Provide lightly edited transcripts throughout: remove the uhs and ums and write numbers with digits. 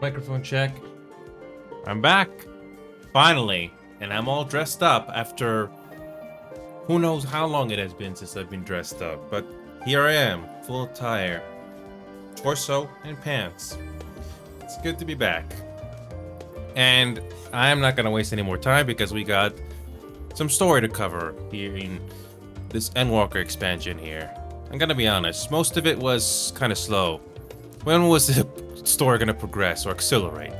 Microphone check. I'm back. Finally. And I'm all dressed up after who knows how long it has been since I've been dressed up. But here I am, full attire. Torso and pants. It's good to be back. And I'm not gonna waste any more time because we got some story to cover here in this Endwalker expansion here. I'm gonna be honest, most of it was kind of slow. When was the story gonna progress or accelerate?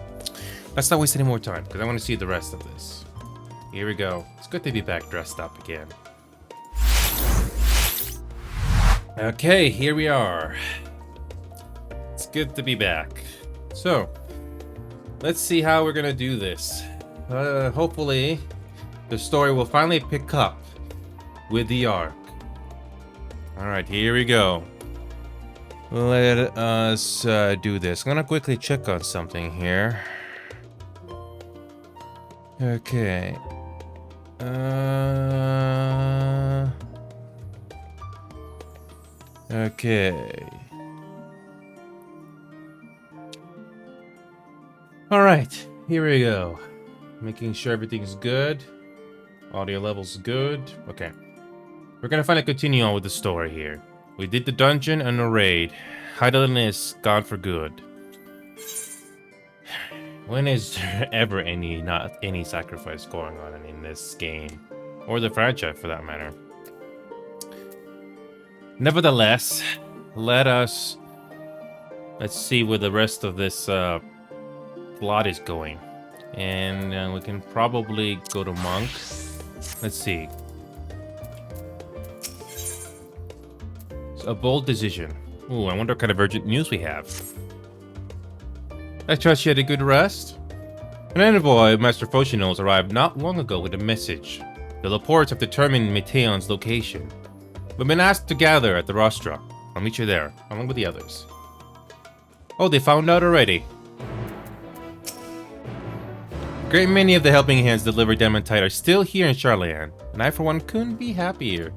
Let's not waste any more time because I want to see the rest of this. Here we go. It's good to be back dressed up again. Okay, here we are. It's good to be back. So, let's see how we're gonna do this. Hopefully, the story will finally pick up with the arc. Alright, here we go. Let us do this. I'm gonna quickly check on something here. Okay. Okay. Alright, here we go. Making sure everything's good. Audio level's good. Okay. We're gonna finally continue on with the story here. We did the dungeon and the raid. Heidelin is gone for good. When is there ever not any sacrifice going on in this game? Or the franchise for that matter. Nevertheless, let's see where the rest of this plot is going. And we can probably go to Monk. Let's see. It's a bold decision. Ooh, I wonder what kind of urgent news we have. I trust you had a good rest? An envoy of Master Foshinol's arrived not long ago with a message. The Laportes have determined Mateon's location. We've been asked to gather at the rostra. I'll meet you there, along with the others. Oh, they found out already. A great many of the helping hands delivered Demontite are still here in Charlayan, and I for one couldn't be happier.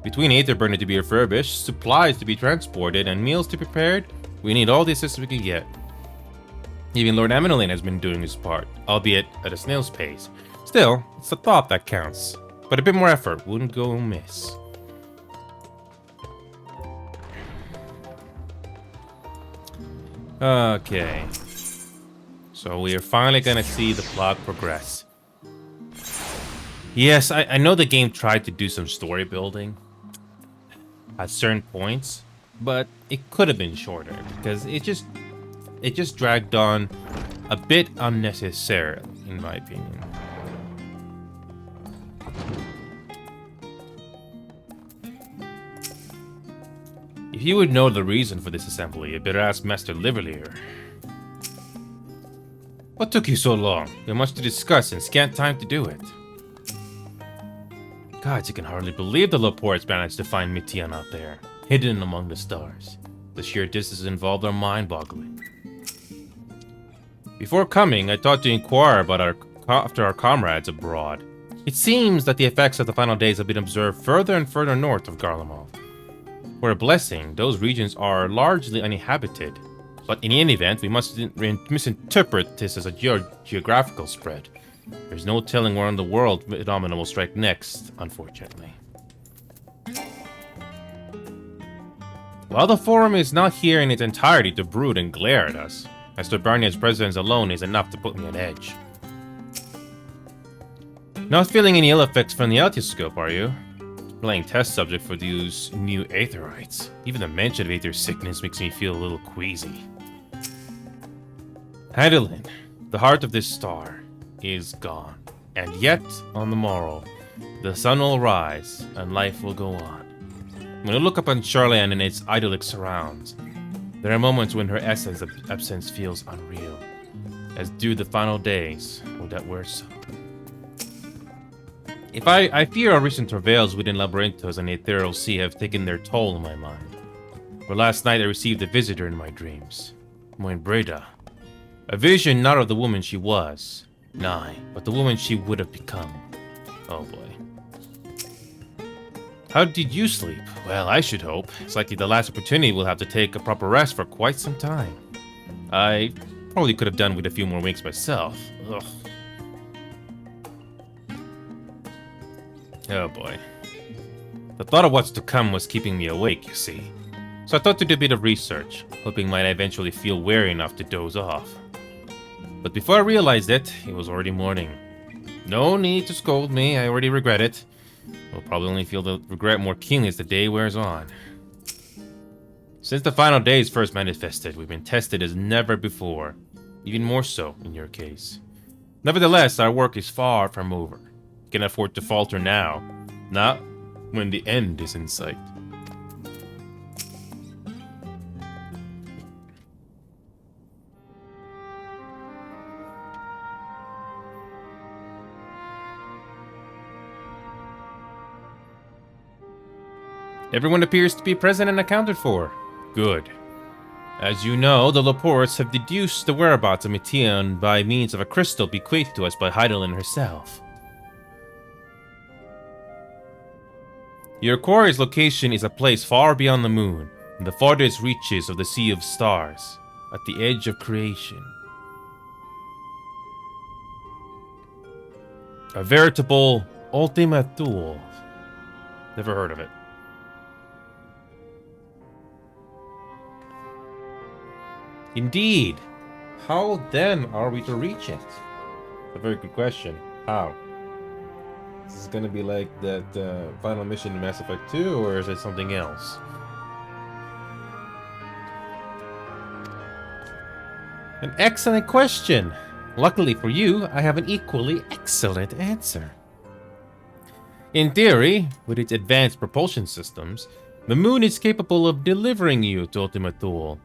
Between aether burner to be refurbished, supplies to be transported, and meals to be prepared, we need all the assistance we can get. Even Lord Aminolane has been doing his part, albeit at a snail's pace. Still, it's the thought that counts. But a bit more effort wouldn't go amiss. Okay. So we are finally gonna see the plot progress. Yes, I know the game tried to do some story building at certain points, but it could have been shorter because it just dragged on a bit unnecessarily, in my opinion. If you would know the reason for this assembly, you'd better ask Master Liverleer. What took you so long? We have much to discuss and scant time to do it. Gods, you can hardly believe the Laportes managed to find Mitian out there, hidden among the stars. The sheer distances involved are mind-boggling. Before coming, I thought to inquire about after our comrades abroad. It seems that the effects of the final days have been observed further and further north of Garlemald. For a blessing, those regions are largely uninhabited. But in any event, we must misinterpret this as a geographical spread. There's no telling where in the world Domino will strike next, unfortunately. While the Forum is not here in its entirety to brood and glare at us, Master Barney's presence alone is enough to put me on edge. Not feeling any ill effects from the Altioscope, are you? Playing test subject for these new Aetherites. Even the mention of Aether sickness makes me feel a little queasy. Heidelin, the heart of this star, is gone. And yet, on the morrow, the sun will rise and life will go on. When I look upon Charlayan and its idyllic surrounds, there are moments when her absence feels unreal, as do the final days that were so. I fear our recent travails within Labyrinthos and the Ethereal Sea have taken their toll on my mind. For last night I received a visitor in my dreams. Moinbreda. A vision not of the woman she was, nay, but the woman she would have become. Oh boy. How did you sleep? Well, I should hope. It's likely the last opportunity we'll have to take a proper rest for quite some time. I Probably could have done with a few more winks myself. Ugh. Oh boy. The thought of what's to come was keeping me awake, you see. So I thought to do a bit of research, hoping might eventually feel weary enough to doze off. But before I realized it was already morning. No need to scold me, I already regret it. I'll probably only feel the regret more keenly as the day wears on. Since the final days first manifested, we've been tested as never before. Even more so in your case. Nevertheless, our work is far from over. We can afford to falter now, not when the end is in sight. Everyone appears to be present and accounted for. Good. As you know, the Laportes have deduced the whereabouts of Meteon by means of a crystal bequeathed to us by Heidelin herself. Your quarry's location is a place far beyond the moon, in the farthest reaches of the Sea of Stars, at the edge of creation. A veritable Ultima Thule. Never heard of it. Indeed. How then are we to reach it? A very good question. How? Is this gonna be like that final mission in Mass Effect 2, or is it something else? An excellent question. Luckily for you, I have an equally excellent answer. In theory, with its advanced propulsion systems, the moon is capable of delivering you to Ultima Thule.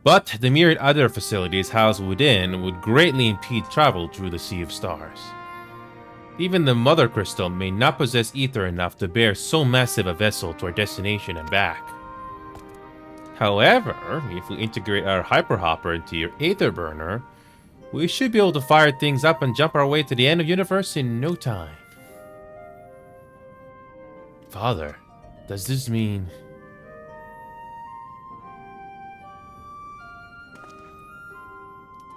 But the myriad other facilities housed within would greatly impede travel through the Sea of Stars. Even the Mother Crystal may not possess ether enough to bear so massive a vessel to our destination and back. However, if we integrate our Hyperhopper into your Aether Burner, we should be able to fire things up and jump our way to the end of the universe in no time. Father, does this mean...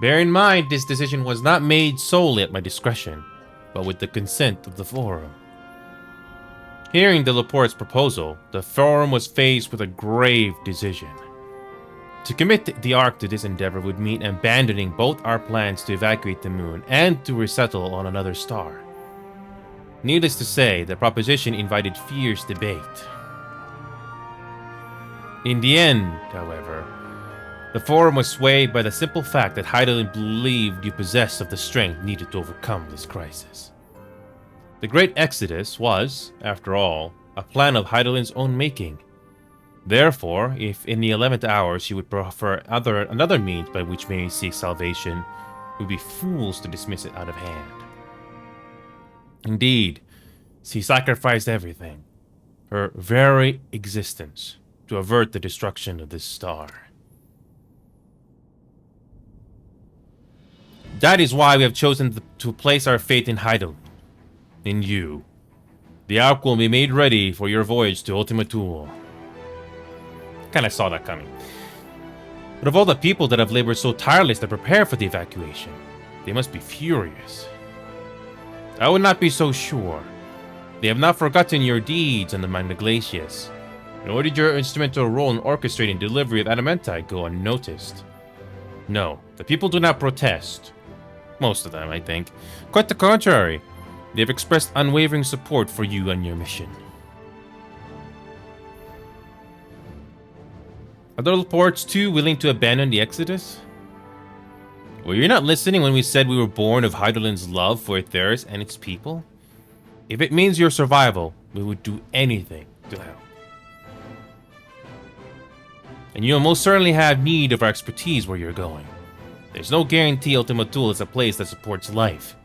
Bear in mind, this decision was not made solely at my discretion, but with the consent of the Forum. Hearing the Laporte's proposal, the Forum was faced with a grave decision. To commit the Ark to this endeavor would mean abandoning both our plans to evacuate the moon and to resettle on another star. Needless to say, the proposition invited fierce debate. In the end, however, the Forum was swayed by the simple fact that Heidelin believed you possessed of the strength needed to overcome this crisis. The Great Exodus was, after all, a plan of Heidelin's own making. Therefore, if in the 11th hour she would prefer another means by which may seek salvation, we would be fools to dismiss it out of hand. Indeed, she sacrificed everything, her very existence, to avert the destruction of this star. That is why we have chosen to place our faith in Heidelin, in you. The Ark will be made ready for your voyage to Ultima Thule. Kinda saw that coming. But of all the people that have labored so tirelessly to prepare for the evacuation, they must be furious. I would not be so sure. They have not forgotten your deeds on the Magna Glacius, nor did your instrumental role in orchestrating delivery of adamantite go unnoticed. No, the people do not protest. Most of them, I think. Quite the contrary. They have expressed unwavering support for you and your mission. Are the Laportes too willing to abandon the Exodus? Were you not listening when we said we were born of Heidelin's love for Aetheris and its people? If it means your survival, we would do anything to help. And you'll most certainly have need of our expertise where you're going. There's no guarantee Ultima Thule is a place that supports life,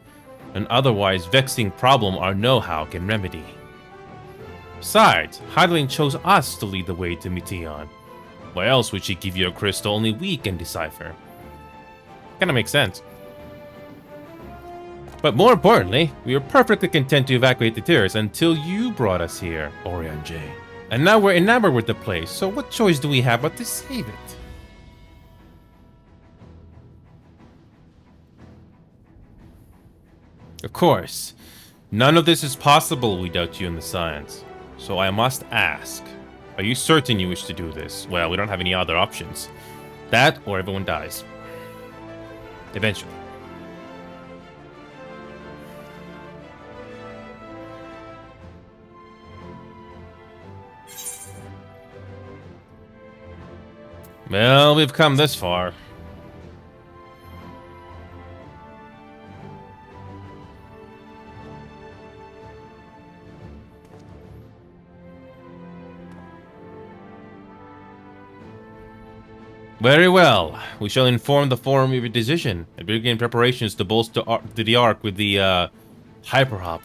an otherwise vexing problem our know-how can remedy. Besides, Heidelin chose us to lead the way to Meteon. Why else would she give you a crystal only we can decipher? Kinda makes sense. But more importantly, we were perfectly content to evacuate the Aetheris until you brought us here, Orion J. And now we're enamored with the place, so what choice do we have but to save it? Of course, none of this is possible without you in the science. So I must ask, are you certain you wish to do this? Well, we don't have any other options. That or everyone dies. Eventually. Well, we've come this far. Very well. We shall inform the Forum of your decision and begin preparations to bolster the Ark with the Hyperhopper.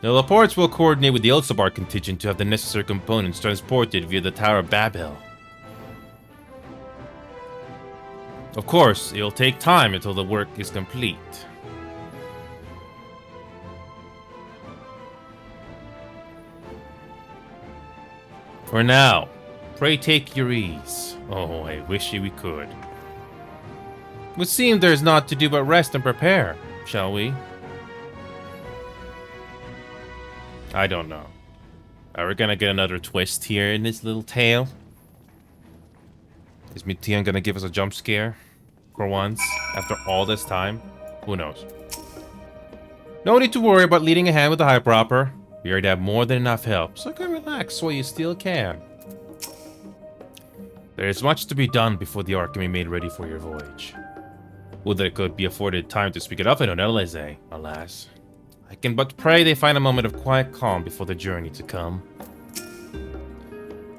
The Laportes will coordinate with the Elsabar contingent to have the necessary components transported via the Tower of Babel. Of course, it'll take time until the work is complete. For now, pray take your ease. Oh, I wish we could. It would seem there's naught to do but rest and prepare, shall we? I don't know. Are we gonna get another twist here in this little tale? Is Mitian gonna give us a jump scare? For once, after all this time? Who knows? No need to worry about leading a hand with the Hyperhopper. We already have more than enough help, so can relax while you still can. There is much to be done before the Ark can be made ready for your voyage. Would that it could be afforded time to speak it up in Oneleze, alas. I can but pray they find a moment of quiet calm before the journey to come.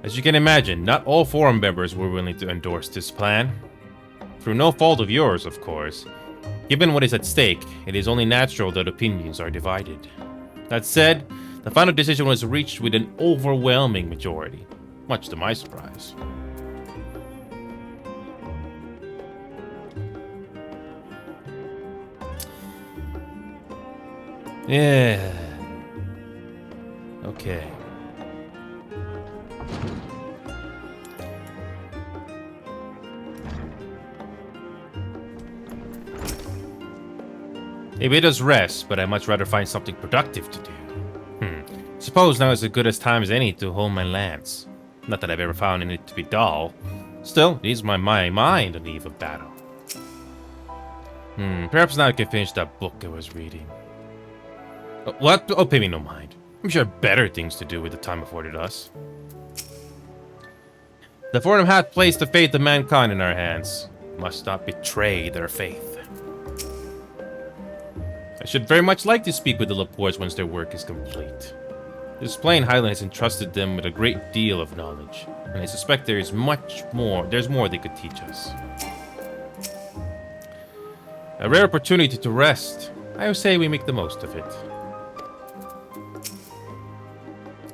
As you can imagine, not all Forum members were willing to endorse this plan. Through no fault of yours, of course. Given what is at stake, it is only natural that opinions are divided. That said, the final decision was reached with an overwhelming majority, much to my surprise. Yeah. Okay. Maybe it is rest, but I'd much rather find something productive to do. Suppose now is as good as time as any to hold my lance. Not that I've ever found it to be dull. Still, it is my mind on the eve of battle. Perhaps now I can finish that book I was reading. What? Oh, pay me no mind. I'm sure better things to do with the time afforded us. The Forum hath placed the fate of mankind in our hands. Must not betray their faith. I should very much like to speak with the Laportes once their work is complete. This plain highland has entrusted them with a great deal of knowledge, and I suspect there's more they could teach us. A rare opportunity to rest. I would say we make the most of it.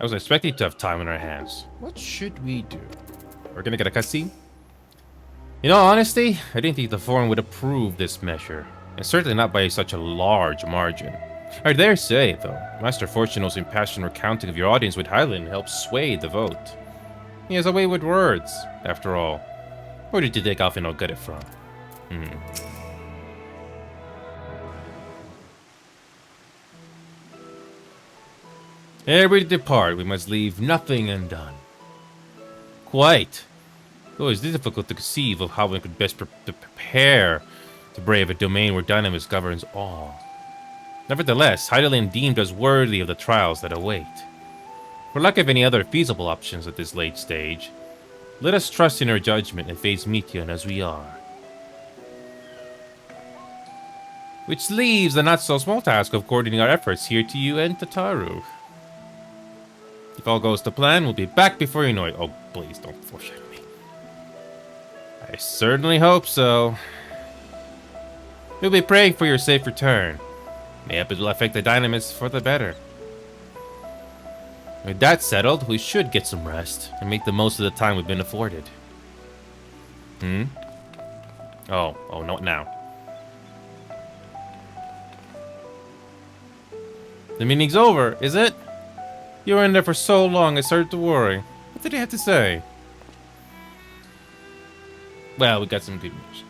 I was expecting to have time on our hands. What should we do? We're gonna get a cutscene? In all honesty, I didn't think the Forum would approve this measure, and certainly not by such a large margin. I dare say, though, Master Fortuno's impassioned recounting of your audience with Hyland helped sway the vote. He has a way with words, after all. Where did you take off and not get it from? Ere we depart, we must leave nothing undone. Quite. Though it is difficult to conceive of how one could best prepare to brave a domain where Dynamis governs all. Nevertheless, Hydaelyn deemed us worthy of the trials that await. For lack of any other feasible options at this late stage, let us trust in her judgment and face Mithian as we are. Which leaves the not-so-small task of coordinating our efforts here to you and Tataru. If all goes to plan, we'll be back before you know it. Oh, please don't foreshadow me. I certainly hope so. We'll be praying for your safe return. Mayhap it will affect the Dynamis for the better. With that settled, we should get some rest and make the most of the time we've been afforded. Oh, not now. The meeting's over, is it? You were in there for so long, I started to worry. What did he have to say? Well, we got some good news.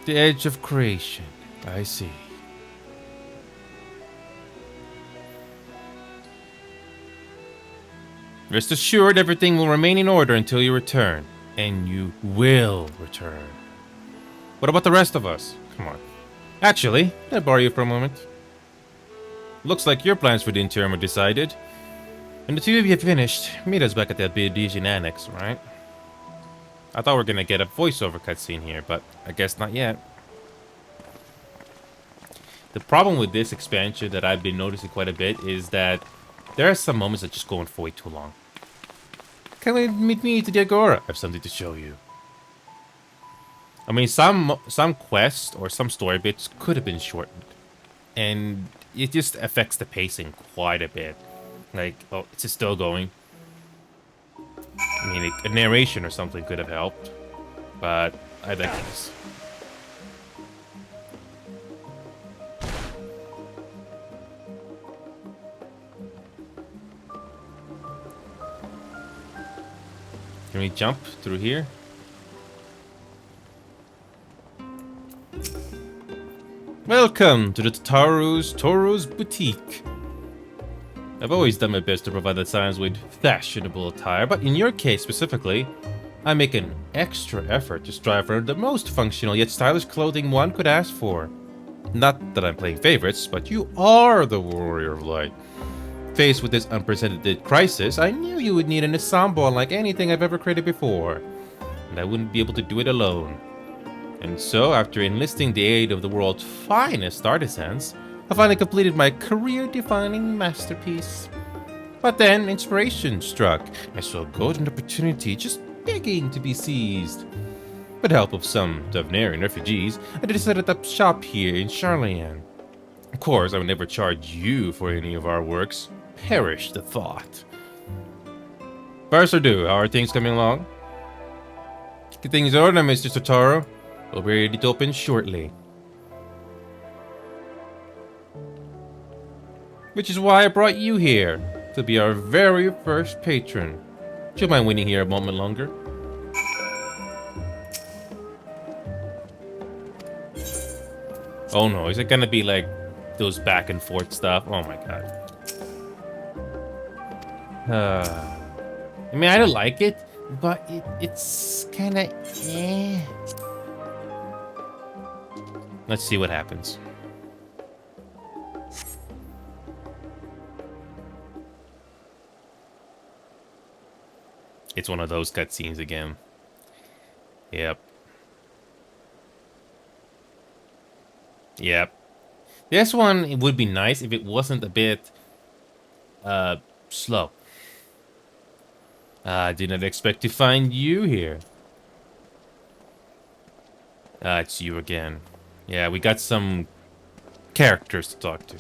The edge of creation. I see. Rest assured, everything will remain in order until you return. And you will return. What about the rest of us? Come on. Actually, can I borrow you for a moment? Looks like your plans for the interim are decided. And the two of you have finished. Meet us back at the Abidesian Annex, right? I thought we were gonna get a voiceover cutscene here, but I guess not yet. The problem with this expansion that I've been noticing quite a bit is that there are some moments that just go on for way too long. Come meet me to the Agora. I have something to show you. I mean, some quests or some story bits could have been shortened. And it just affects the pacing quite a bit. Like, oh, it's still going. I mean, a narration or something could have helped. But I digress. Can we jump through here? Welcome to the Toru's Boutique. I've always done my best to provide the Scions with fashionable attire, but in your case specifically, I make an extra effort to strive for the most functional yet stylish clothing one could ask for. Not that I'm playing favorites, but you are the Warrior of Light. Faced with this unprecedented crisis, I knew you would need an ensemble unlike anything I've ever created before, and I wouldn't be able to do it alone. And so, after enlisting the aid of the world's finest artisans, I finally completed my career-defining masterpiece. But then, inspiration struck. I saw a golden opportunity just begging to be seized. With the help of some Dovnarian refugees, I decided to set up shop here in Charlayan. Of course, I would never charge you for any of our works. Perish the thought. First ado, how are things coming along? Get things in order, Mr. Totaro. We'll be ready to open shortly. Which is why I brought you here, to be our very first patron. Do you mind waiting here a moment longer? Oh no, is it gonna be like those back and forth stuff? Oh my god. I mean, I don't like it, but it's kinda eh. Let's see what happens. It's one of those cutscenes again. Yep. Yep. This one, it would be nice if it wasn't a bit slow. I did not expect to find you here. It's you again. Yeah, we got some characters to talk to.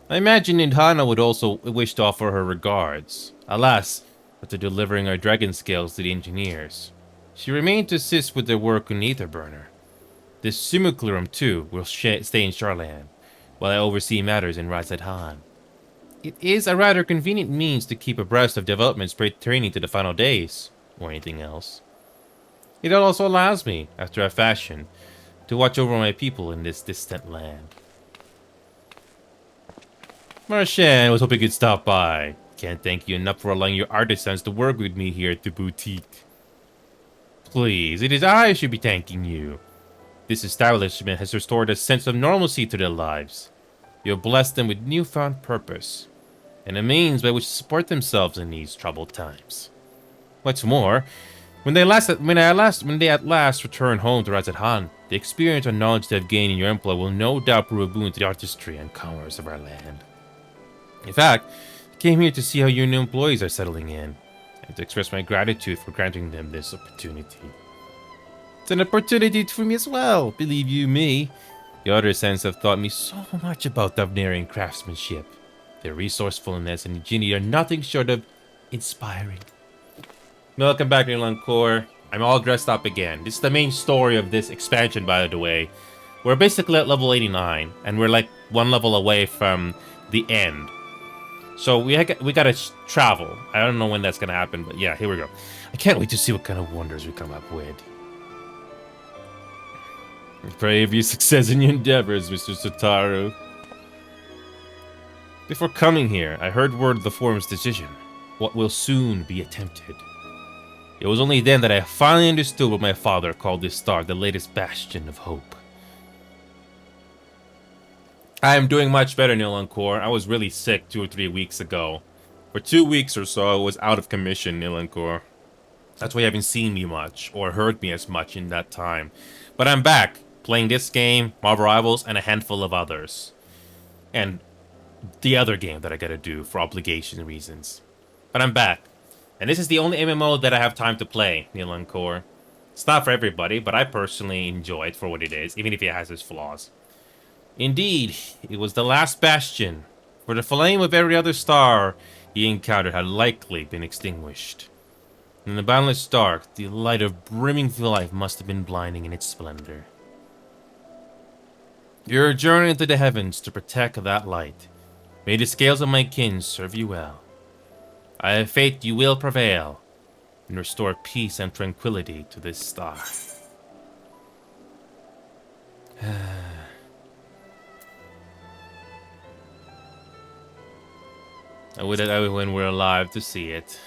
I imagine Indhana would also wish to offer her regards. Alas, after delivering our dragon scales to the engineers, she remained to assist with their work on Etherburner. This Simulacrum, too, will stay in Charlayan, while I oversee matters in Razadhan. It is a rather convenient means to keep abreast of developments pertaining to the final days, or anything else. It also allows me, after a fashion, to watch over my people in this distant land. Marchand, was hoping you'd stop by. Can't thank you enough for allowing your artisans to work with me here at the boutique. Please, it is I who should be thanking you. This establishment has restored a sense of normalcy to their lives. You have blessed them with newfound purpose, and a means by which to support themselves in these troubled times. What's more, when they at last return home to Razadhan, the experience and knowledge they have gained in your employ will no doubt prove a boon to the artistry and commerce of our land. In fact, I came here to see how your new employees are settling in, and to express my gratitude for granting them this opportunity. It's an opportunity for me as well, believe you me. The artisans have taught me so much about Dovnarian craftsmanship. Their resourcefulness and ingenuity are nothing short of inspiring. Welcome back, Core. I'm all dressed up again. This is the main story of this expansion, by the way. We're basically at level 89, and we're like one level away from the end. So we gotta travel. I don't know when that's gonna happen, but yeah, here we go. I can't wait to see what kind of wonders we come up with. Pray for your success in your endeavors, Mr. Satoru. Before coming here, I heard word of the forum's decision. What will soon be attempted. It was only then that I finally understood what my father called this star, the latest bastion of hope. I am doing much better, Nilancourt. I was really sick 2 or 3 weeks ago. For 2 weeks or so, I was out of commission, Nilancourt. That's why you haven't seen me much, or heard me as much in that time. But I'm back, playing this game, Marvel Rivals, and a handful of others. And the other game that I gotta do for obligation reasons. But I'm back. And this is the only MMO that I have time to play, Nilancourt. It's not for everybody, but I personally enjoy it for what it is, even if it has its flaws. Indeed, it was the last bastion, for the flame of every other star he encountered had likely been extinguished. In the boundless dark, the light of brimming life must have been blinding in its splendor. Your journey into the heavens to protect that light. May the scales of my kin serve you well. I have faith you will prevail and restore peace and tranquility to this star. I would have when we're alive to see it.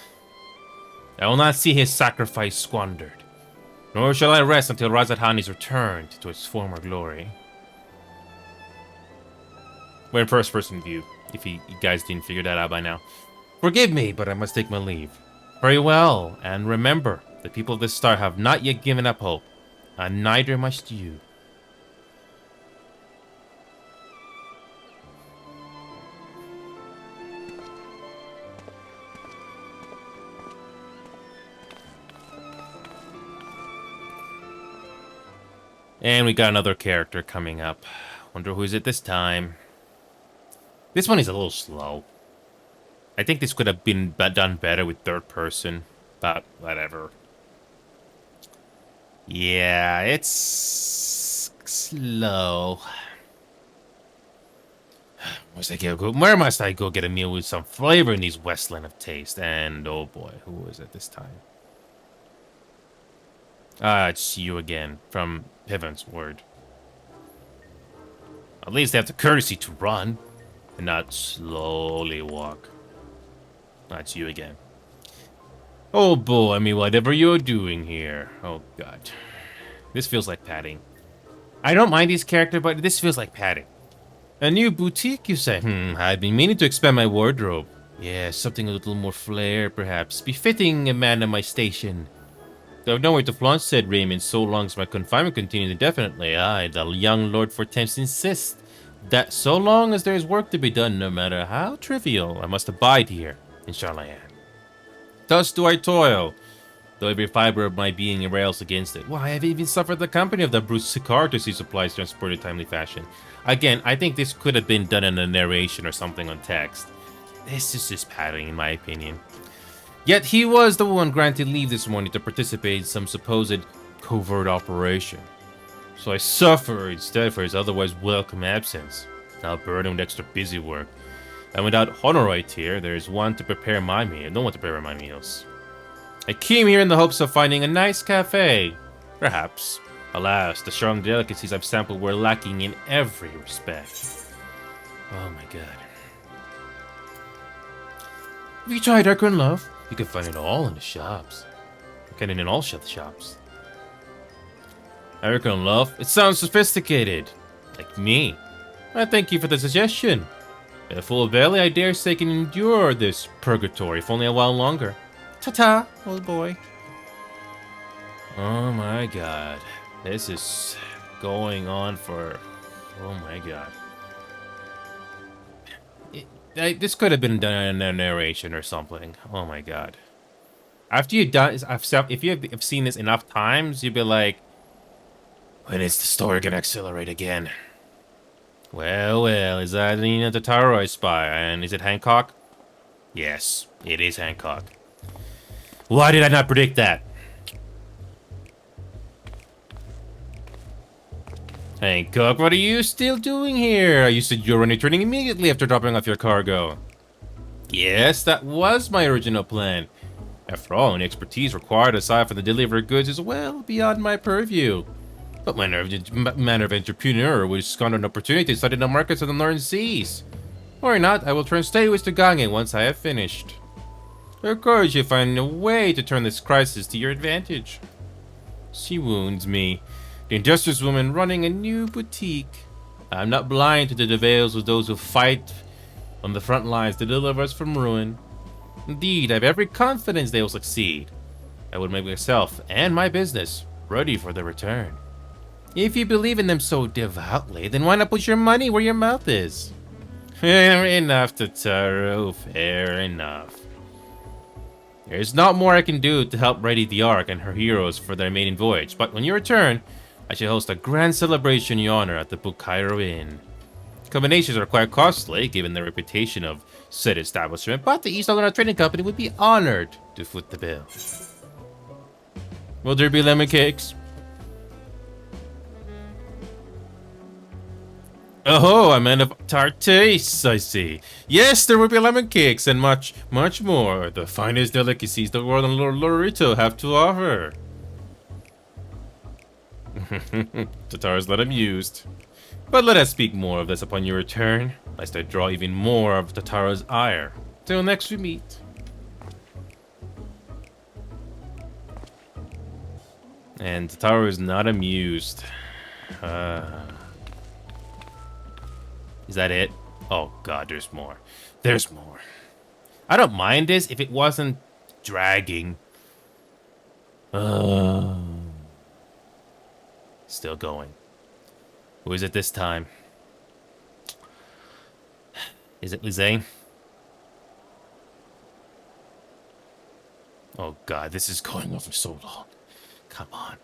I will not see his sacrifice squandered, nor shall I rest until Razadhan is returned to its former glory. We're in first-person view, if you guys didn't figure that out by now. Forgive me, but I must take my leave. Very well, and remember, the people of this star have not yet given up hope, and neither must you. And we got another character coming up. Wonder who is it this time. This one is a little slow. I think this could have been done better with third person, but whatever. Yeah, it's slow. Where must I go get a meal with some flavor in these wasteland of taste? And oh boy, who is it this time? It's you again, from Heaven's Word. At least they have the courtesy to run, and not slowly walk. That's you again. Oh boy, I mean, whatever you're doing here. Oh god. This feels like padding. I don't mind these characters, but this feels like padding. A new boutique, you say? I've been meaning to expand my wardrobe. Yeah, something a little more flair, perhaps. Befitting a man of my station. Though I've nowhere to flaunt said Raymond so long as my confinement continues indefinitely. Aye, the young Lord Fortemps insists that so long as there is work to be done, no matter how trivial, I must abide here in Charlayan. Thus do I toil, though every fiber of my being rails against it. Why, I've even suffered the company of the Bruce Sicard to see supplies transported in timely fashion. Again, I think this could have been done in a narration or something on text. This is just padding, in my opinion. Yet he was the one granted leave this morning to participate in some supposed covert operation. So I suffer instead for his otherwise welcome absence. Now burdened with extra busy work. And without Honorite here, there is one to prepare my meal. No one to prepare my meals. I came here in the hopes of finding a nice cafe. Perhaps. Alas, the strong delicacies I've sampled were lacking in every respect. Oh my god. Have you tried Dark and Love? You can find it all in the shops. Kind of in all shops. Erica and Love? It sounds sophisticated. Like me. I thank you for the suggestion. In a full belly, I dare say can endure this purgatory, if only a while longer. Ta-ta, old boy. Oh my god. This is going on for... Oh my god. This could have been done in a narration or something. Oh my god. After you've done... If you have seen this enough times, you'd be like... When is the story gonna accelerate again? Well, is that Nina Totaro I spy? And is it Hancock? Yes, it is Hancock. Why did I not predict that? Hancock, what are you still doing here? You said you were returning immediately after dropping off your cargo. Yes, that was my original plan. After all, any expertise required aside from the delivery of goods is well beyond my purview. What manner of entrepreneur would squander an opportunity to study the markets of the northern seas? Or not, I will turn stay with the Gange once I have finished. I encourage you to find a way to turn this crisis to your advantage. She wounds me. The industrious woman running a new boutique. I'm not blind to the travails of those who fight on the front lines to deliver us from ruin. Indeed, I have every confidence they will succeed. I would make myself and my business ready for their return. If you believe in them so devoutly, then why not put your money where your mouth is? Fair enough, Totaro, fair enough. There's not more I can do to help ready the Ark and her heroes for their maiden voyage, but when you return, I shall host a grand celebration in your honor at the Bukairo Inn. Combinations are quite costly, given the reputation of said establishment, but the East Alana Trading Company would be honored to foot the bill. Will there be lemon cakes? Oh, a man of tart tastes, I see. Yes, there will be lemon cakes and much, much more. The finest delicacies the world and Lord Lorito have to offer. Tataro's not amused. But let us speak more of this upon your return, lest I draw even more of Tataro's ire. Till next we meet. And Totaro is not amused. Is that it? Oh god, there's more. There's more. I don't mind this if it wasn't dragging. Still going. Who is it this time? Is it Lizane? Oh god, this is going on for so long. Come on.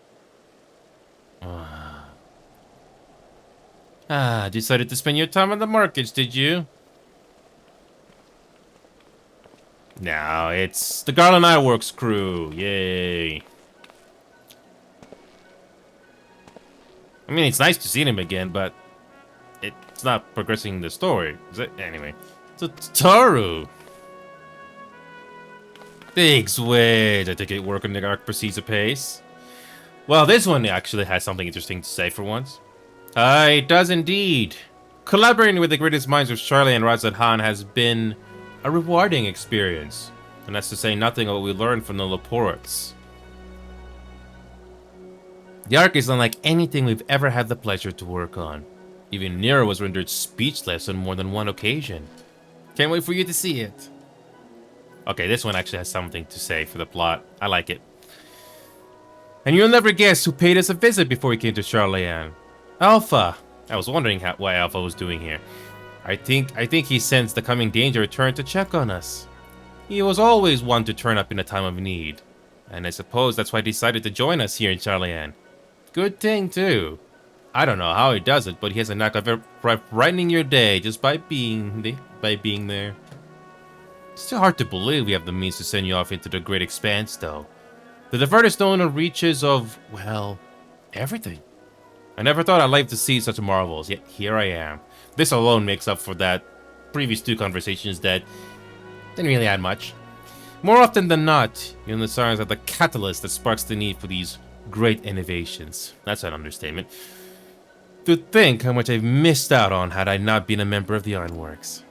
Decided to spend your time on the markets, did you? No, it's the Garland Ironworks crew. Yay. I mean, it's nice to see them again, but it's not progressing the story, is it? Anyway. Taru. Thanks, wait. I think it work on the arc proceeds apace. Well, this one actually has something interesting to say for once. It does indeed. Collaborating with the greatest minds of Charlie and Razat Han has been a rewarding experience. And that's to say nothing of what we learned from the Laportes. The arc is unlike anything we've ever had the pleasure to work on. Even Nero was rendered speechless on more than one occasion. Can't wait for you to see it. Okay, this one actually has something to say for the plot. I like it. And you'll never guess who paid us a visit before we came to Charlayan. Alpha. I was wondering why Alpha was doing here. I think he sensed the coming danger and returned to check on us. He was always one to turn up in a time of need. And I suppose that's why he decided to join us here in Charlayan. Good thing, too. I don't know how he does it, but he has a knack of brightening your day just by being there. It's still hard to believe we have the means to send you off into the great expanse, though. The furthest known reaches of, well, everything. I never thought I'd live to see such marvels, yet here I am. This alone makes up for that previous two conversations that didn't really add much. More often than not, the stars are the catalyst that sparks the need for these great innovations. That's an understatement. To think how much I've missed out on had I not been a member of the Ironworks.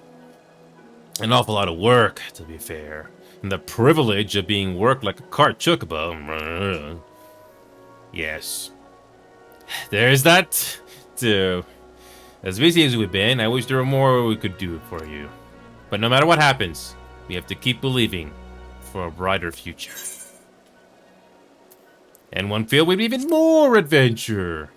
An awful lot of work, to be fair. And the privilege of being worked like a cart chocobo. Yes. There's that, too. As busy as we've been, I wish there were more we could do for you. But no matter what happens, we have to keep believing for a brighter future. And one filled with even more adventure.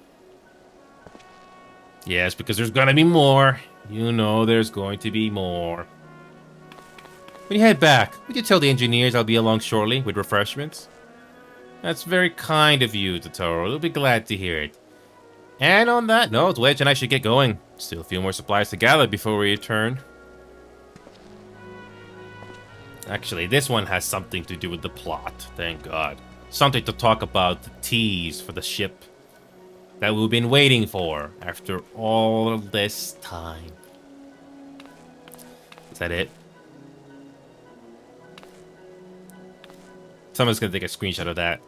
Yes, because there's gonna be more. You know there's going to be more. When you head back, would you tell the engineers I'll be along shortly with refreshments? That's very kind of you, Totoro. They'll be glad to hear it. And on that note, Wedge and I should get going. Still a few more supplies to gather before we return. Actually, this one has something to do with the plot, thank God. Something to talk about the tease for the ship that we've been waiting for after all this time. Is that it? Someone's gonna take a screenshot of that.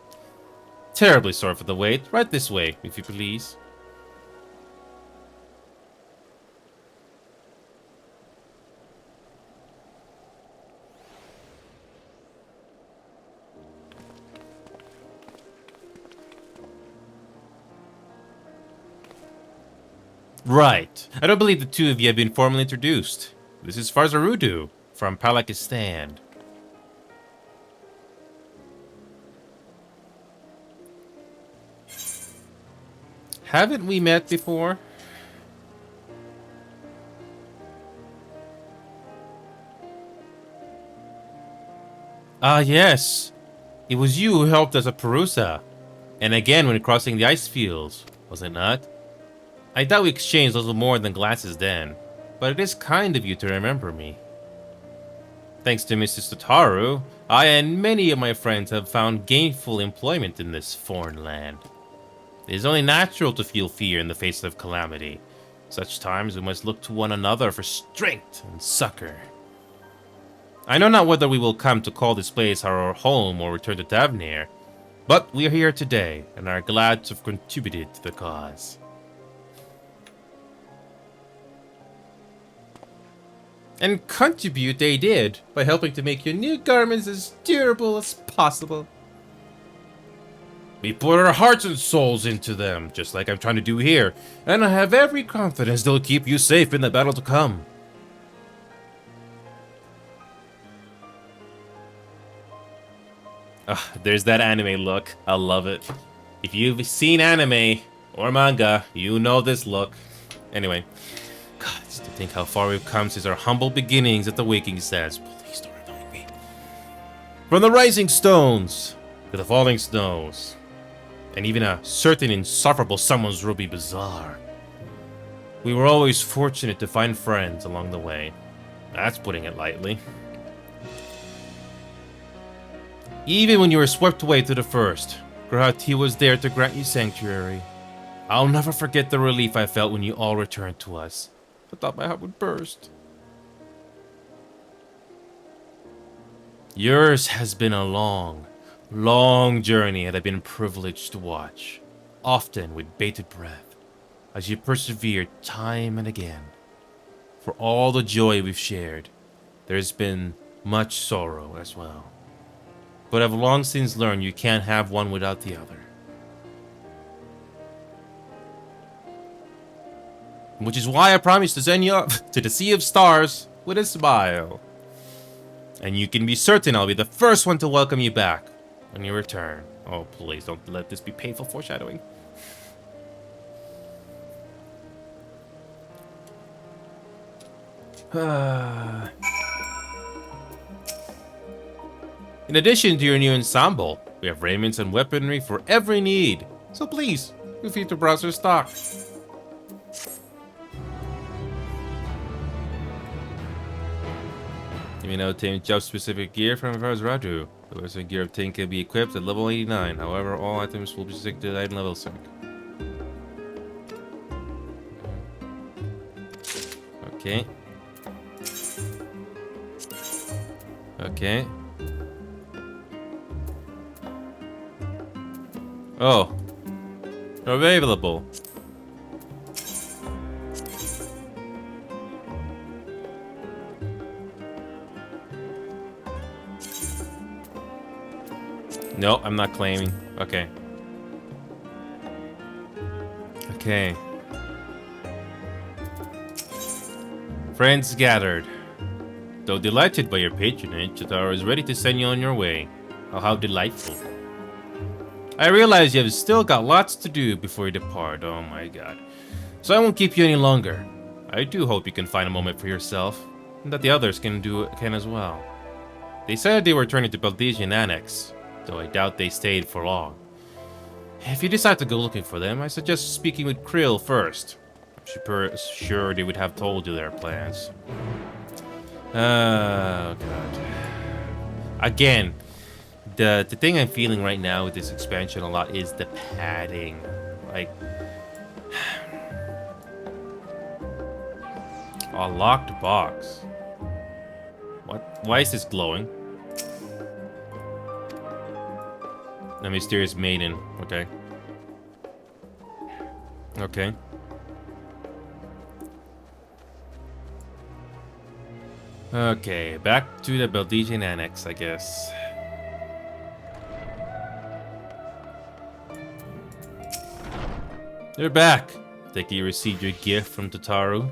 Terribly sorry for the wait. Right this way, if you please. Right. I don't believe the two of you have been formally introduced. This is Farzarudu from Palakistan. Haven't we met before? Ah, yes. It was you who helped us at Perusa. And again when crossing the ice fields, was it not? I doubt we exchanged a little more than glances then, but it is kind of you to remember me. Thanks to Mrs. Totaru, I and many of my friends have found gainful employment in this foreign land. It is only natural to feel fear in the face of calamity. Such times we must look to one another for strength and succor. I know not whether we will come to call this place our home or return to Davnir, but we are here today and are glad to have contributed to the cause. And contribute they did by helping to make your new garments as durable as possible. We put our hearts and souls into them, just like I'm trying to do here, and I have every confidence they'll keep you safe in the battle to come. There's that anime look. I love it. If you've seen anime or manga, you know this look. Anyway, God, just to think how far we've come since our humble beginnings at the Waking Sands. Please don't remind me. From the rising stones to the falling snows, and even a certain insufferable someone's Ruby Bazaar. We were always fortunate to find friends along the way. That's putting it lightly. Even when you were swept away to the first, Grahati was there to grant you sanctuary. I'll never forget the relief I felt when you all returned to us. I thought my heart would burst. Yours has been a long, long journey that I've been privileged to watch, often with bated breath, as you persevered time and again. For all the joy we've shared, there's been much sorrow as well. But I've long since learned you can't have one without the other. Which is why I promised to send you up to the Sea of Stars with a smile. And you can be certain I'll be the first one to welcome you back when you return. Oh, please don't let this be painful foreshadowing. In addition to your new ensemble, we have raiments and weaponry for every need. So please, feel free to browse our stock. You may now obtain job-specific gear from Raju. The rest of gear obtained can be equipped at level 89. However, all items will be stick to the item level sync. Okay. Okay. Oh. Available. No, I'm not claiming. Okay. Okay. Friends gathered. Though delighted by your patronage, Chitara is ready to send you on your way. Oh, how delightful. I realize you have still got lots to do before you depart. Oh my god. So I won't keep you any longer. I do hope you can find a moment for yourself, and that the others can as well. They said they were returning to Baldesian Annex, though I doubt they stayed for long. If you decide to go looking for them, I suggest speaking with Krill first. I'm sure they would have told you their plans. Oh god. Again, the thing I'm feeling right now with this expansion a lot is the padding. Like, a locked box. What? Why is this glowing? A mysterious maiden. Okay. Okay. Okay, back to the Belgian Annex, I guess. They're back. Think you received your gift from Tataru?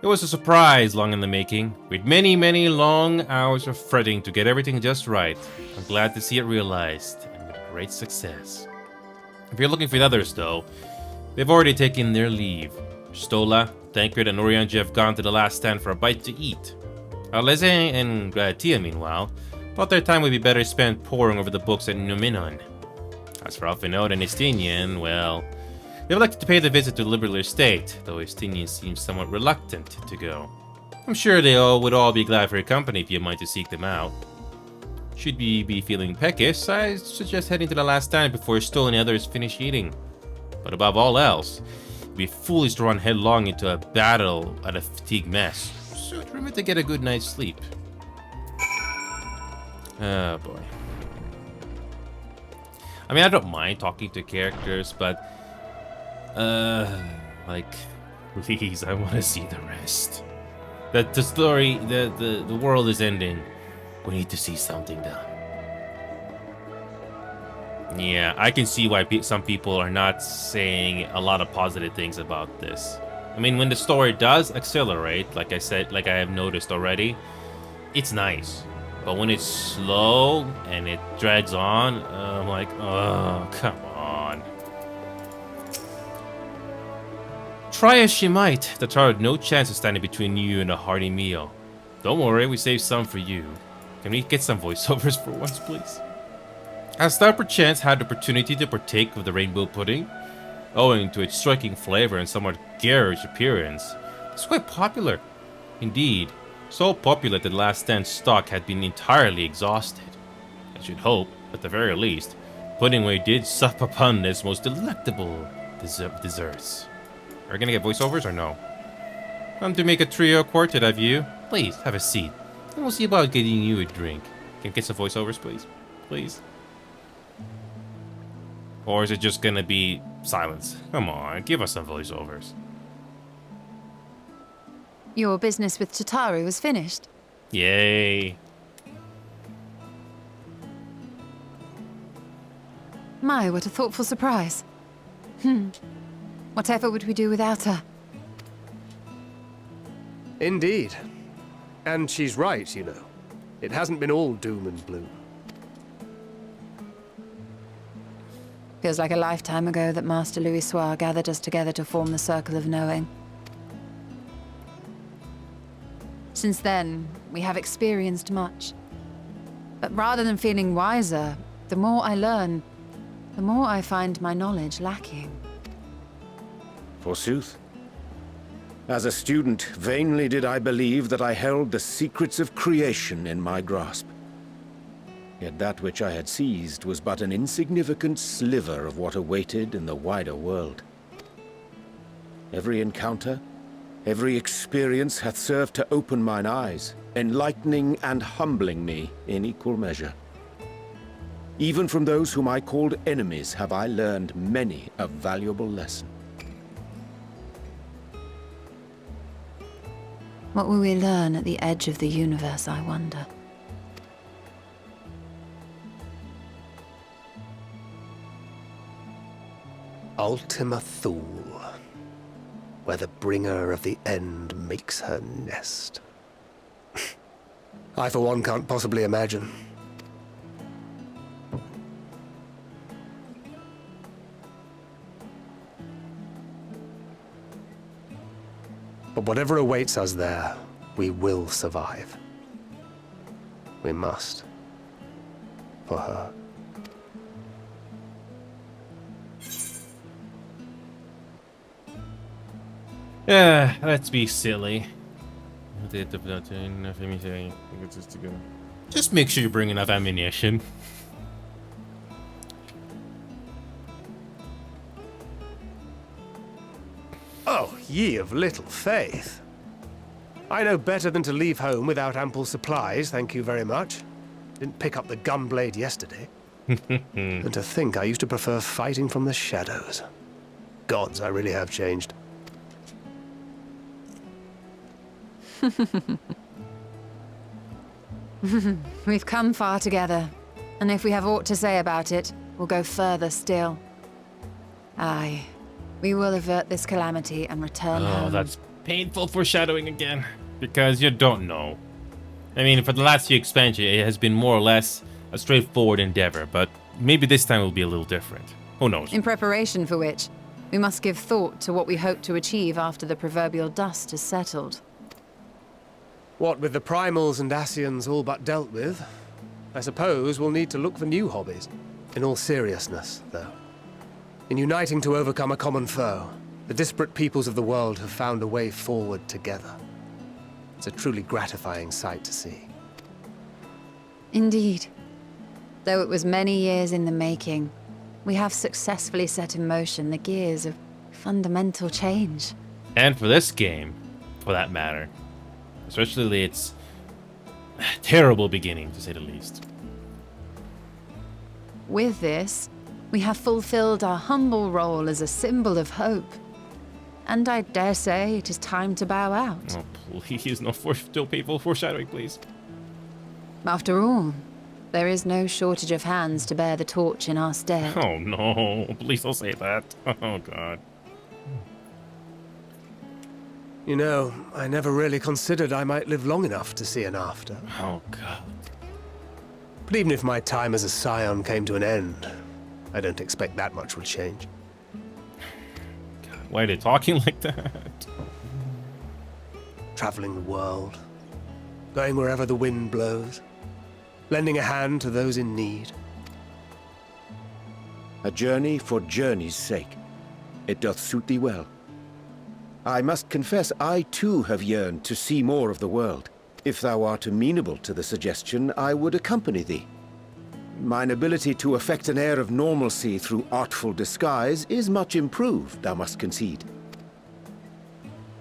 It was a surprise long in the making, with many, many long hours of fretting to get everything just right. I'm glad to see it realized, and with great success. If you're looking for the others, though, they've already taken their leave. Stola, Tancred, and Orianji have gone to the last stand for a bite to eat. Aleze and Tia, meanwhile, thought their time would be better spent poring over the books at Numinon. As for Alfinode and Estinian, well, they've elected to pay the visit to the Liberal Estate, though Estinian seems somewhat reluctant to go. I'm sure they would all be glad for your company if you mind to seek them out. Should you be feeling peckish, I suggest heading to the last stand before Stola and the others finish eating. But above all else, it'd be foolish to run headlong into a battle at a fatigue mess, so remember to get a good night's sleep. Oh boy. I mean, I don't mind talking to characters, but like, please, I want to see the rest. That the story, the world is ending. We need to see something done. Yeah, I can see why some people are not saying a lot of positive things about this. I mean, when the story does accelerate, like I said, like I have noticed already, it's nice. But when it's slow and it drags on, I'm like, oh, come on. Try as she might, Tataru had no chance of standing between you and a hearty meal. Don't worry, we saved some for you. Can we get some voiceovers for once, please? Hast thou perchance had the opportunity to partake of the rainbow pudding? Owing to its striking flavor and somewhat garish appearance, it's quite popular. Indeed, so popular that the last stand stock had been entirely exhausted. I should hope, at the very least, Puddingway did sup upon this most delectable desserts. Are we gonna get voiceovers or no? Come to make a trio quartet of you. Please, have a seat. And we'll see about getting you a drink. Can we get some voiceovers, please? Please? Or is it just gonna be silence? Come on, give us some voiceovers. Your business with Tataru was finished. Yay. My, what a thoughtful surprise. Whatever would we do without her? Indeed. And she's right, you know. It hasn't been all doom and gloom. Feels like a lifetime ago that Master Louis Soir gathered us together to form the Circle of Knowing. Since then, we have experienced much. But rather than feeling wiser, the more I learn, the more I find my knowledge lacking. Forsooth. As a student, vainly did I believe that I held the secrets of creation in my grasp. Yet that which I had seized was but an insignificant sliver of what awaited in the wider world. Every encounter, every experience hath served to open mine eyes, enlightening and humbling me in equal measure. Even from those whom I called enemies have I learned many a valuable lesson. What will we learn at the edge of the universe, I wonder? Ultima Thule, where the bringer of the end makes her nest. I, for one, can't possibly imagine. But whatever awaits us there, we will survive. We must. For her. Yeah, let's be silly. Just make sure you bring enough ammunition. Oh, ye of little faith. I know better than to leave home without ample supplies, thank you very much. Didn't pick up the gunblade yesterday. And to think I used to prefer fighting from the shadows. Gods, I really have changed. We've come far together, and if we have aught to say about it, we'll go further still. Aye, we will avert this calamity and return home. Oh, that's painful foreshadowing again. Because you don't know. I mean, for the last few expansions, it has been more or less a straightforward endeavor, but maybe this time will be a little different. Who knows? In preparation for which, we must give thought to what we hope to achieve after the proverbial dust has settled. What with the primals and Ascians all but dealt with, I suppose we'll need to look for new hobbies. In all seriousness, though. In uniting to overcome a common foe, the disparate peoples of the world have found a way forward together. It's a truly gratifying sight to see. Indeed. Though it was many years in the making, we have successfully set in motion the gears of fundamental change. And for this game, for that matter. Especially its terrible beginning, to say the least. With this, we have fulfilled our humble role as a symbol of hope. And I dare say it is time to bow out. Oh, please, no still painful foreshadowing, please. After all, there is no shortage of hands to bear the torch in our stead. Oh no, please don't say that. Oh god. You know, I never really considered I might live long enough to see an after. Oh god. But even if my time as a scion came to an end, I don't expect that much will change. God, why are they talking like that? Traveling the world, going wherever the wind blows, lending a hand to those in need. A journey for journey's sake. It doth suit thee well. I must confess I too have yearned to see more of the world. If thou art amenable to the suggestion, I would accompany thee. Mine ability to effect an air of normalcy through artful disguise is much improved, thou must concede.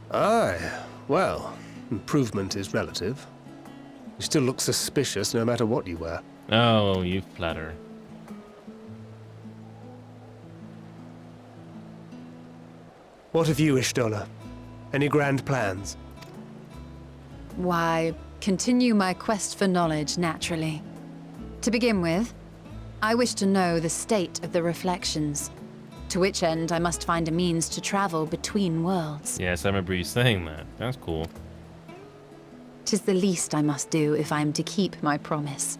Aye, well, improvement is relative. You still look suspicious no matter what you wear. Oh, you flatter. What of you, Ishtola? Any grand plans? Why, continue my quest for knowledge, naturally. To begin with, I wish to know the state of the reflections, to which end I must find a means to travel between worlds. Yes, I remember you saying that. That's cool. 'Tis the least I must do if I am to keep my promise.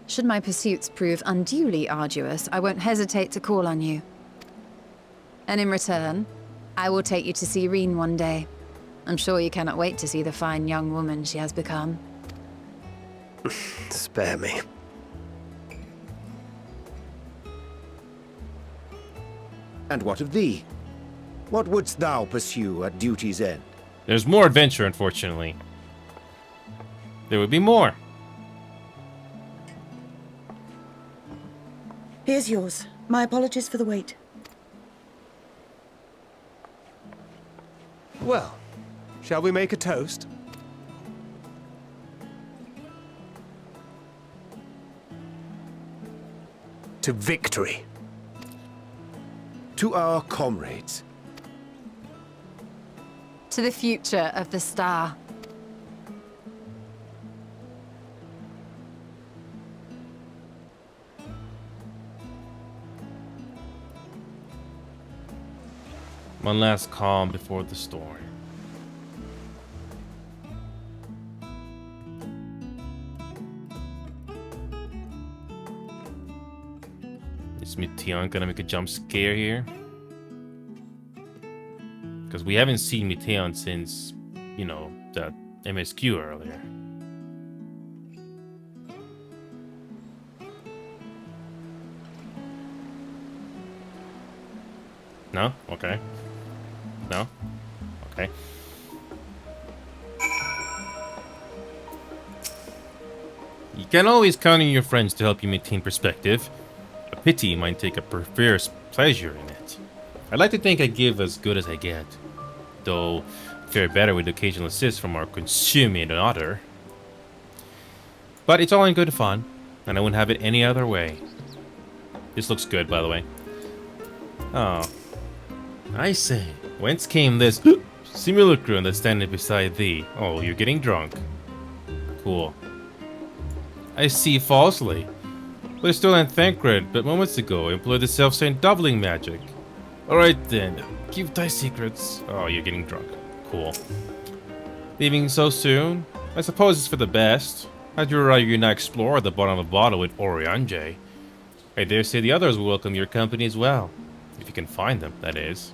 Should my pursuits prove unduly arduous, I won't hesitate to call on you. And in return, I will take you to see Reen one day. I'm sure you cannot wait to see the fine young woman she has become. Spare me. And what of thee? What wouldst thou pursue at duty's end? There's more adventure, unfortunately. There would be more. Here's yours. My apologies for the wait. Well, shall we make a toast? To victory. To our comrades. To the future of the star. One last calm before the storm. Is Meteon gonna make a jump scare here? Because we haven't seen Meteon since, you know, that MSQ earlier. No? Okay. No? Okay. You can always count on your friends to help you maintain perspective. A pity you might take a perverse pleasure in it. I like to think I give as good as I get. Though, fare better with occasional assists from our consuming otter. But it's all in good fun, and I wouldn't have it any other way. This looks good, by the way. Oh. I say, whence came this simulacrum that's standing beside thee? Oh, you're getting drunk. Cool. I see falsely. But it's still Thancred, but moments ago employed the self-same doubling magic. Alright then, keep thy secrets. Oh, you're getting drunk. Cool. Leaving so soon? I suppose it's for the best. I'd rather you not explore the bottom of the bottle with Oriange. I dare say the others will welcome your company as well. If you can find them, that is.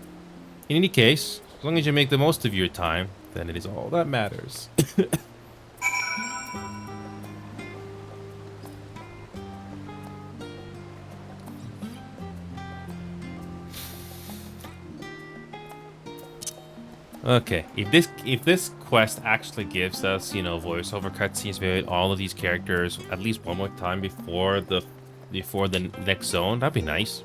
In any case, as long as you make the most of your time, then it is all that matters. Okay, if this quest actually gives us, you know, voiceover cutscenes with all of these characters at least one more time before the next zone, that'd be nice.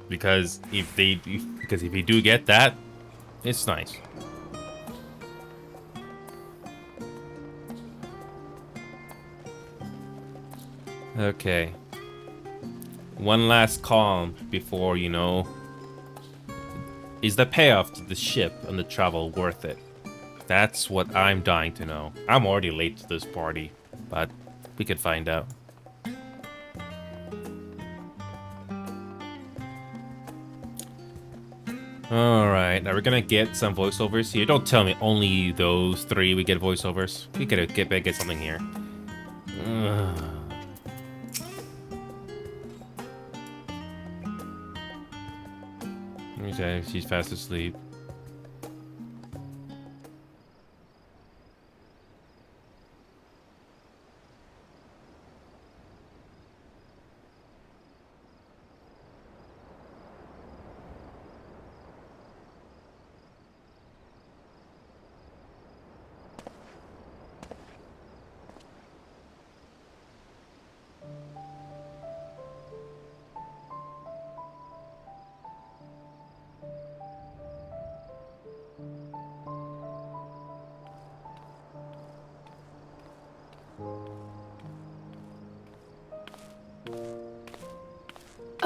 Because if you do get that, it's nice. Okay. One last calm before, you know... Is the payoff to the ship and the travel worth it? That's what I'm dying to know. I'm already late to this party, but we could find out. Alright, now we're gonna get some voiceovers here. Don't tell me only those three we get voiceovers. We gotta get something here. Okay, she's fast asleep.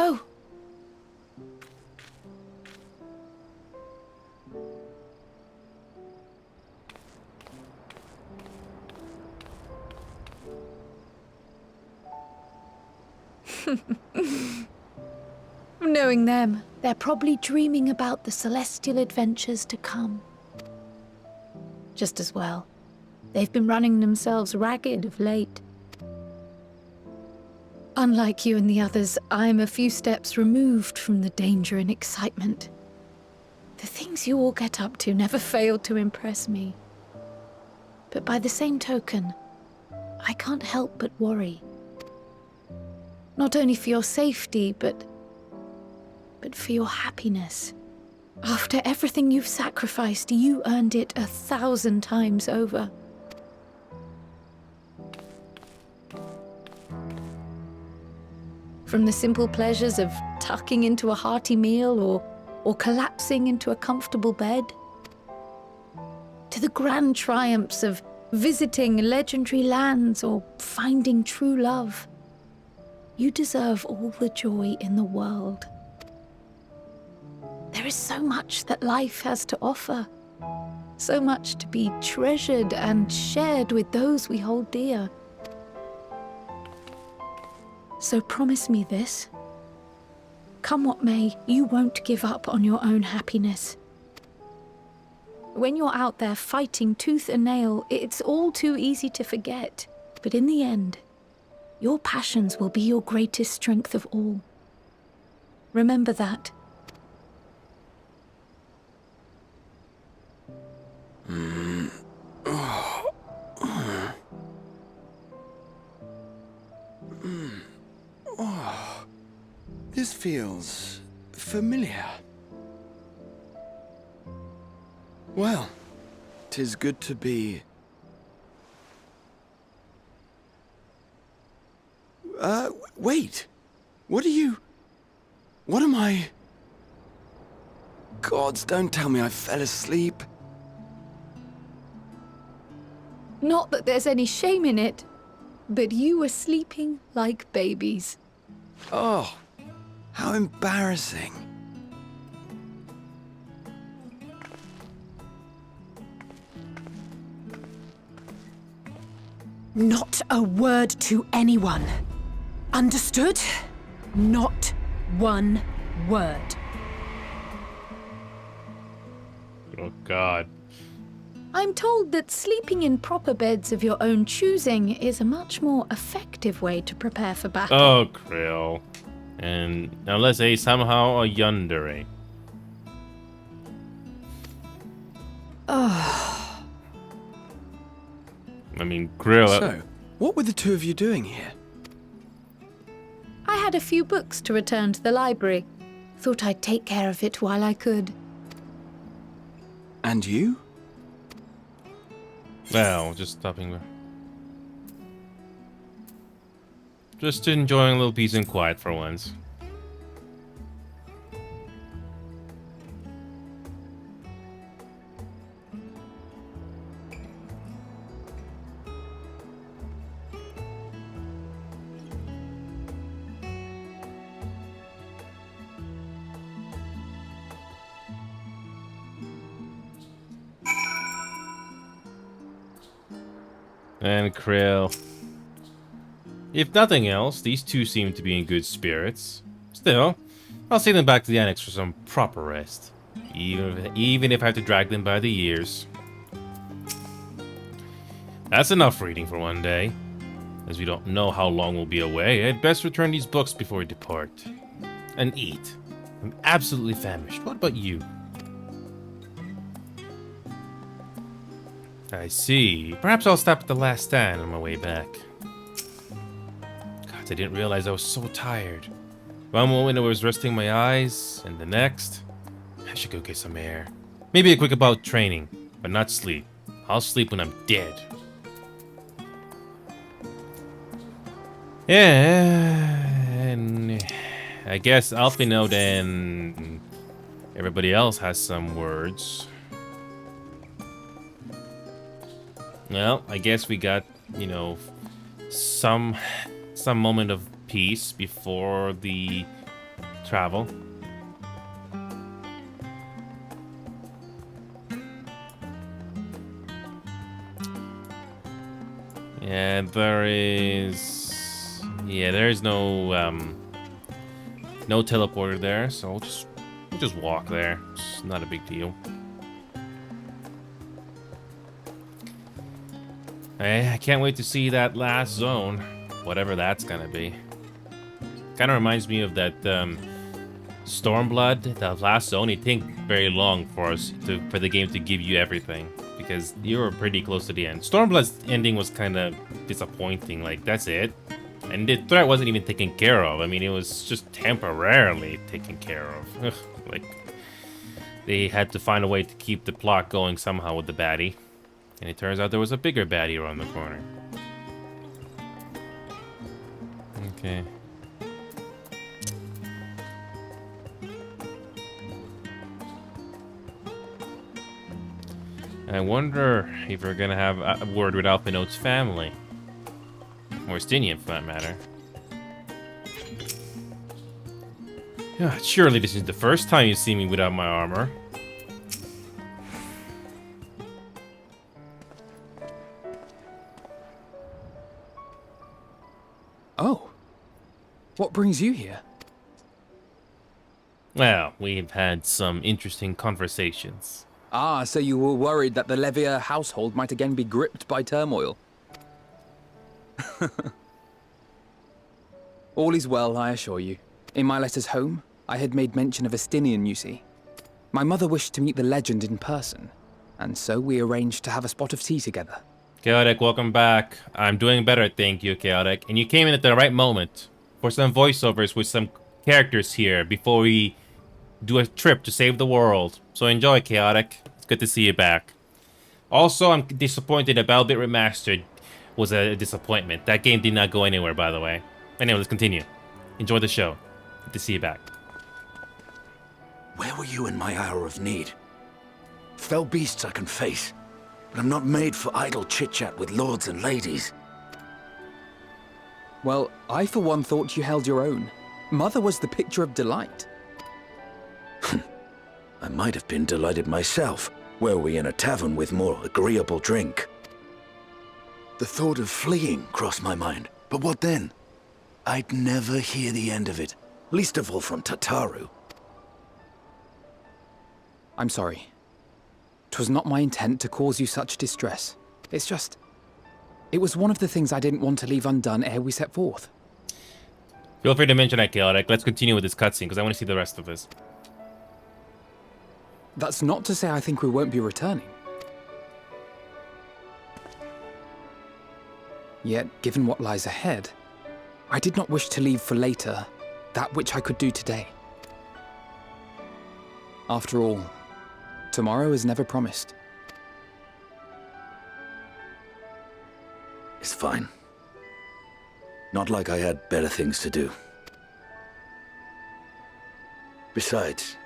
Oh! Knowing them, they're probably dreaming about the celestial adventures to come. Just as well. They've been running themselves ragged of late. Unlike you and the others, I'm a few steps removed from the danger and excitement. The things you all get up to never fail to impress me. But by the same token, I can't help but worry. Not only for your safety, but for your happiness. After everything you've sacrificed, you earned it 1,000 times over. From the simple pleasures of tucking into a hearty meal or collapsing into a comfortable bed, to the grand triumphs of visiting legendary lands or finding true love. You deserve all the joy in the world. There is so much that life has to offer, so much to be treasured and shared with those we hold dear. So promise me this. Come what may, you won't give up on your own happiness. When you're out there fighting tooth and nail, it's all too easy to forget. But in the end, your passions will be your greatest strength of all. Remember that. This feels familiar. Well, 'tis good to be... Wait. What are you... What am I... Gods, don't tell me I fell asleep. Not that there's any shame in it, but you were sleeping like babies. Oh, how embarrassing. Not a word to anyone. Understood? Not one word. Oh God. I'm told that sleeping in proper beds of your own choosing is a much more effective way to prepare for battle. Oh, Krill. And unless a somehow a yandere. Oh. I mean, Krill. So, what were the two of you doing here? I had a few books to return to the library. Thought I'd take care of it while I could. And you? Well, just stopping. Just enjoying a little peace and quiet for once. And Krill. If nothing else, these two seem to be in good spirits. Still, I'll send them back to the annex for some proper rest. Even if I have to drag them by the ears. That's enough reading for one day. As we don't know how long we'll be away, I'd best return these books before we depart. And eat. I'm absolutely famished. What about you? I see. Perhaps I'll stop at the last stand on my way back. God, I didn't realize I was so tired. One moment I was resting my eyes, and the next, I should go get some air. Maybe a quick bout training, but not sleep. I'll sleep when I'm dead. Yeah, and I guess Alphinaud and everybody else has some words. Well, I guess we got, you know, some moment of peace before the travel. Yeah, there's no teleporter there, so we'll just walk there. It's not a big deal. I can't wait to see that last zone, whatever that's gonna be. Kind of reminds me of that Stormblood, that last zone. It took very long for the game to give you everything because you were pretty close to the end. Stormblood's ending was kind of disappointing. Like, that's it, and the threat wasn't even taken care of. I mean, it was just temporarily taken care of. Ugh, like, they had to find a way to keep the plot going somehow with the baddie. And it turns out there was a bigger baddie around the corner. Okay. I wonder if we're gonna have a word with Alphinaud's family. Or Stinian, for that matter. Yeah, surely this is the first time you see me without my armor. Oh. What brings you here? Well, we've had some interesting conversations. Ah, so you were worried that the Levier household might again be gripped by turmoil. All is well, I assure you. In my letters home, I had made mention of Estinian, you see. My mother wished to meet the legend in person, and so we arranged to have a spot of tea together. Chaotic, welcome back. I'm doing better, thank you, Chaotic. And you came in at the right moment for some voiceovers with some characters here before we do a trip to save the world. So enjoy, Chaotic. It's good to see you back. Also, I'm disappointed that Velvet Remastered was a disappointment. That game did not go anywhere, by the way. Anyway, let's continue. Enjoy the show. Good to see you back. Where were you in my hour of need? Fell beasts I can face, but I'm not made for idle chit-chat with lords and ladies. Well, I for one thought you held your own. Mother was the picture of delight. I might have been delighted myself, were we in a tavern with more agreeable drink. The thought of fleeing crossed my mind, but what then? I'd never hear the end of it, least of all from Tataru. I'm sorry. 'Twas not my intent to cause you such distress. It's just... It was one of the things I didn't want to leave undone ere we set forth. Feel free to mention that, Chaotic. Let's continue with this cutscene, because I want to see the rest of this. That's not to say I think we won't be returning. Yet, given what lies ahead, I did not wish to leave for later that which I could do today. After all, tomorrow is never promised. It's fine. Not like I had better things to do. Besides,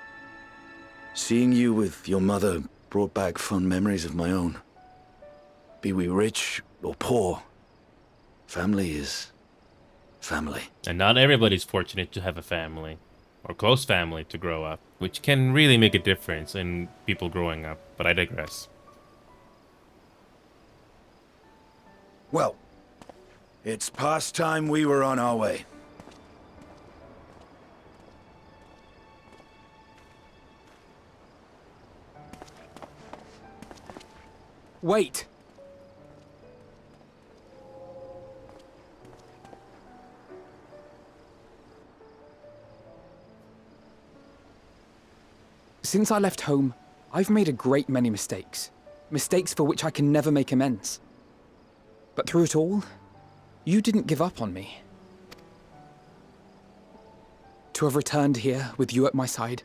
seeing you with your mother brought back fond memories of my own. Be we rich or poor, family is family. And not everybody's fortunate to have a family, or close family to grow up, which can really make a difference in people growing up, but I digress. Well, it's past time we were on our way. Wait! Since I left home, I've made a great many mistakes. Mistakes for which I can never make amends. But through it all, you didn't give up on me. To have returned here with you at my side,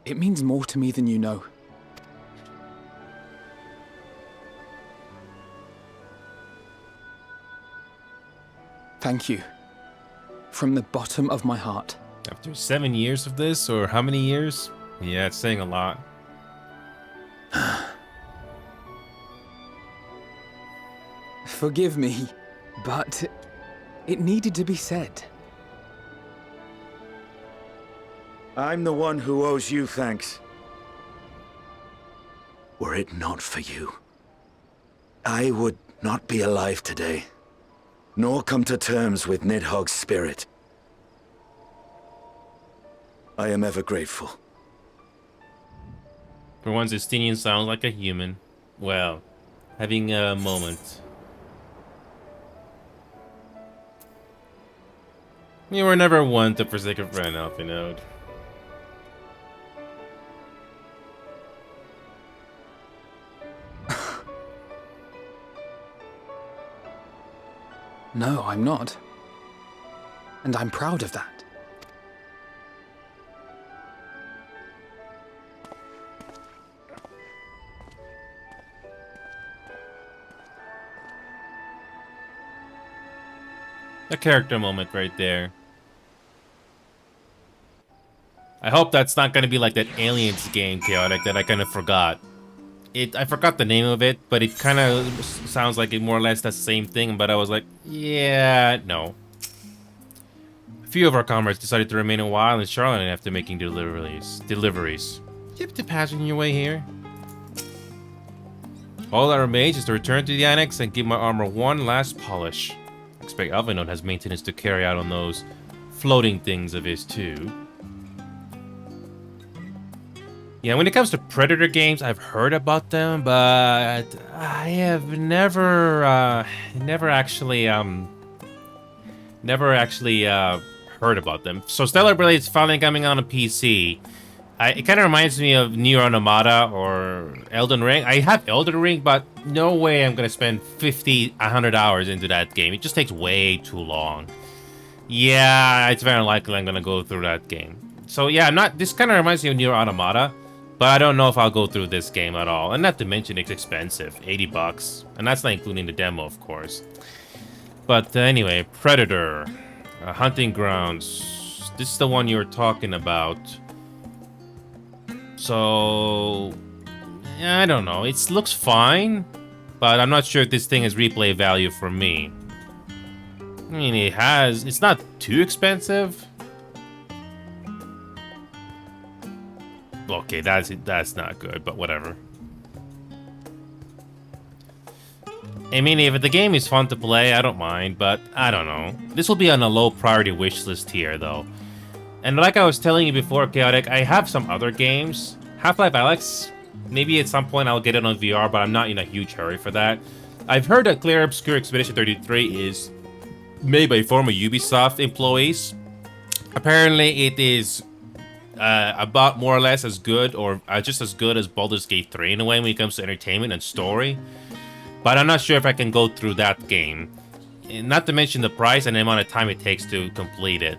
it means more to me than you know. Thank you. From the bottom of my heart. After 7 years of this, or how many years? Yeah, it's saying a lot. Forgive me, but it needed to be said. I'm the one who owes you thanks. Were it not for you, I would not be alive today, nor come to terms with Nidhogg's spirit. I am ever grateful. For once, Estinian sounds like a human. Well, having a moment. You were never one to forsake a friend, Alpinode. No, I'm not. And I'm proud of that. A character moment right there. I hope that's not gonna be like that Aliens game, Chaotic, that I kind of forgot. I forgot the name of it, but it kind of sounds like it more or less does the same thing, but I was like, yeah, no. A few of our comrades decided to remain a while in Charlotte after making deliveries. You have to pass on your way here. All that remains is to return to the annex and give my armor one last polish. I expect Alvinode has maintenance to carry out on those floating things of his too. Yeah, when it comes to Predator games, I've heard about them, but I have never actually heard about them. So Stellar Blade is finally coming on a PC. It kind of reminds me of Nier Automata or Elden Ring. I have Elden Ring, but no way I'm gonna spend 50, 100 hours into that game. It just takes way too long. Yeah, it's very likely I'm gonna go through that game. So yeah, this kind of reminds me of Nier Automata. But I don't know if I'll go through this game at all. And not to mention it's expensive, 80 bucks. And that's not including the demo, of course. But anyway, Predator. Hunting Grounds. This is the one you were talking about. So... yeah, I don't know. It looks fine. But I'm not sure if this thing has replay value for me. I mean, it's not too expensive. Okay, that's not good, but whatever. I mean, if the game is fun to play, I don't mind, but I don't know. This will be on a low priority wish list here, though. And like I was telling you before, Chaotic, I have some other games. Half-Life Alyx, maybe at some point I'll get it on VR, but I'm not in a huge hurry for that. I've heard that Clear Obscure Expedition 33 is made by former Ubisoft employees. Apparently, it is about more or less as good, or just as good as Baldur's Gate 3 in a way when it comes to entertainment and story. But I'm not sure if I can go through that game. And not to mention the price and the amount of time it takes to complete it.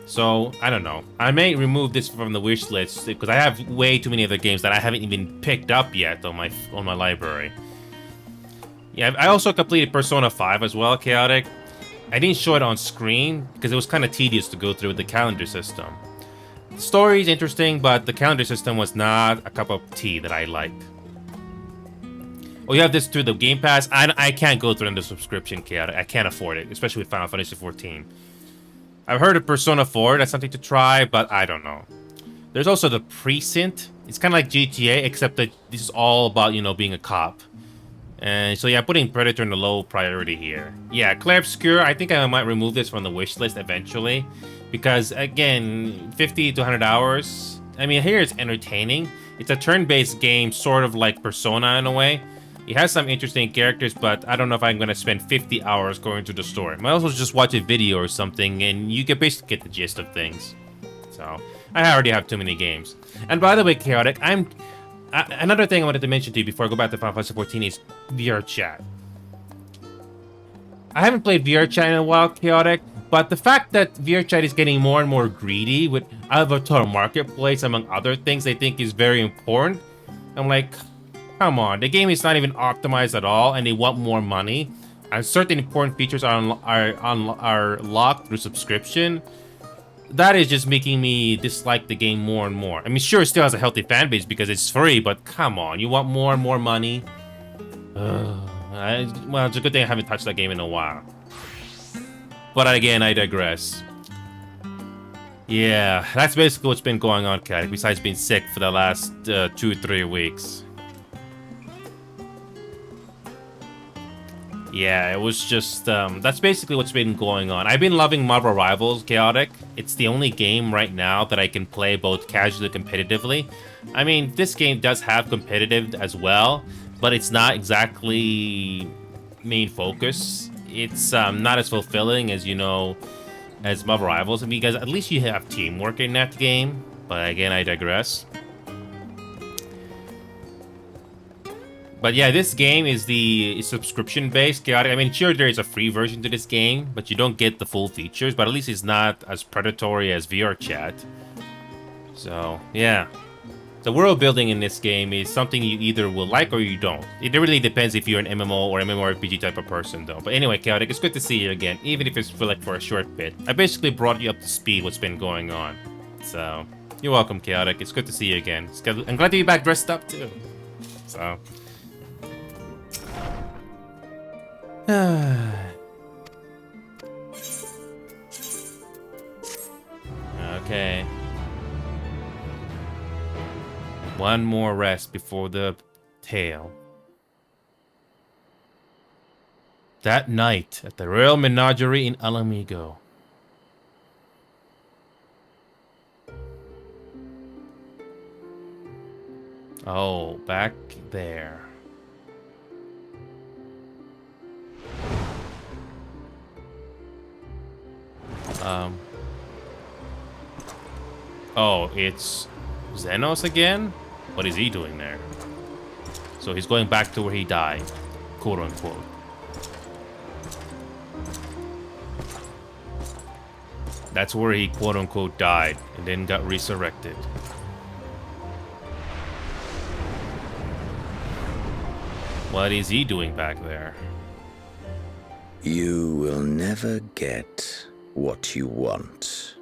So, I don't know. I may remove this from the wish list because I have way too many other games that I haven't even picked up yet on my library. Yeah, I also completed Persona 5 as well, Chaotic. I didn't show it on screen because it was kind of tedious to go through with the calendar system. The story is interesting, but the calendar system was not a cup of tea that I liked. Oh, you have this through the Game Pass? I can't go through the subscription, Chaotic. I can't afford it, especially with Final Fantasy XIV. I've heard of Persona 4, that's something to try, but I don't know. There's also the Precinct. It's kind of like GTA, except that this is all about, you know, being a cop. And so yeah, putting Predator in the low priority here. Yeah, Clair Obscur, I think I might remove this from the wish list eventually. Because, again, 50 to 100 hours. I mean, here it's entertaining. It's a turn-based game, sort of like Persona in a way. It has some interesting characters, but I don't know if I'm going to spend 50 hours going through the story. I might also just watch a video or something, and you can basically get the gist of things. So, I already have too many games. And by the way, Chaotic, another thing I wanted to mention to you before I go back to Final Fantasy XIV is VR chat. I haven't played VR chat in a while, Chaotic, but the fact that VR chat is getting more and more greedy with Avatar Marketplace, among other things, I think is very important. I'm like, come on, the game is not even optimized at all, and they want more money. And certain important features are locked through subscription. That is just making me dislike the game more and more. I mean, sure, it still has a healthy fan base because it's free, but come on, you want more and more money? Well, it's a good thing I haven't touched that game in a while. But again, I digress. Yeah, that's basically what's been going on, Kat, besides being sick for the last 2 or 3 weeks. Yeah, it was just, that's basically what's been going on. I've been loving Marvel Rivals, Chaotic. It's the only game right now that I can play both casually and competitively. I mean, this game does have competitive as well, but it's not exactly main focus. It's not as fulfilling as, you know, as Marvel Rivals, because at least you have teamwork in that game. But again, I digress. But yeah, this game is subscription-based, Chaotic. I mean, sure, there is a free version to this game, but you don't get the full features. But at least it's not as predatory as VR chat. So, yeah. The world building in this game is something you either will like or you don't. It really depends if you're an MMO or MMORPG type of person, though. But anyway, Chaotic, it's good to see you again, even if it's for a short bit. I basically brought you up to speed what's been going on. So, you're welcome, Chaotic. It's good to see you again. I'm glad to be back dressed up, too. So... Okay. One more rest before the tale. That night at the Royal Menagerie in Alamigo. Oh, back there. Oh, it's Xenos again? What is he doing there? So he's going back to where he died, quote unquote. That's where he quote unquote died and then got resurrected. What is he doing back there? You will never get what you want.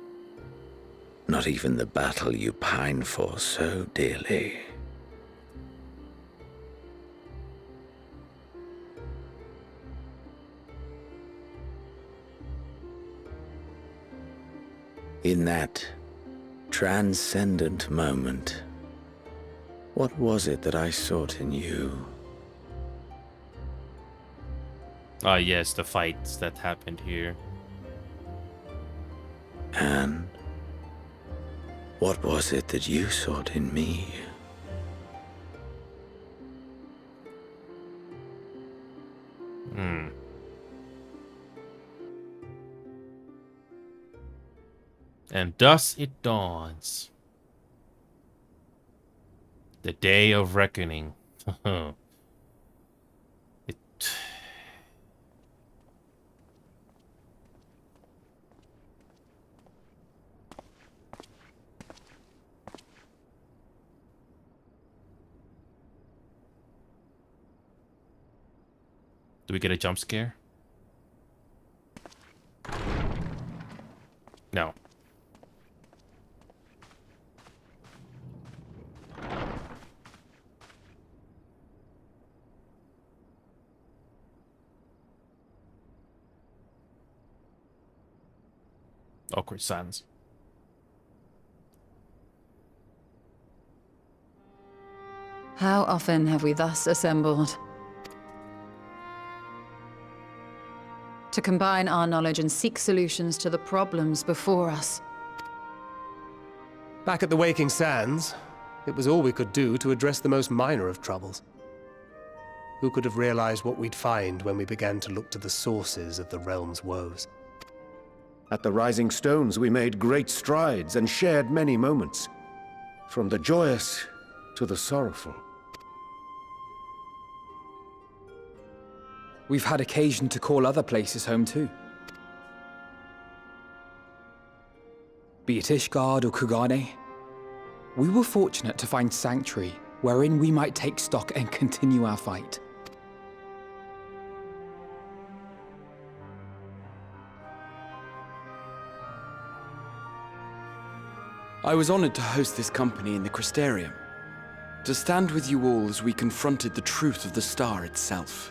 Not even the battle you pine for so dearly. In that transcendent moment, what was it that I sought in you? Ah, yes, the fights that happened here. And what was it that you sought in me? And thus it dawns. The day of reckoning. it... Do we get a jump scare? No. Awkward silence. How often have we thus assembled? To combine our knowledge and seek solutions to the problems before us. Back at the Waking Sands, it was all we could do to address the most minor of troubles. Who could have realized what we'd find when we began to look to the sources of the realm's woes? At the Rising Stones, we made great strides and shared many moments, from the joyous to the sorrowful. We've had occasion to call other places home too. Be it Ishgard or Kugane, we were fortunate to find sanctuary wherein we might take stock and continue our fight. I was honored to host this company in the Crystarium, to stand with you all as we confronted the truth of the star itself.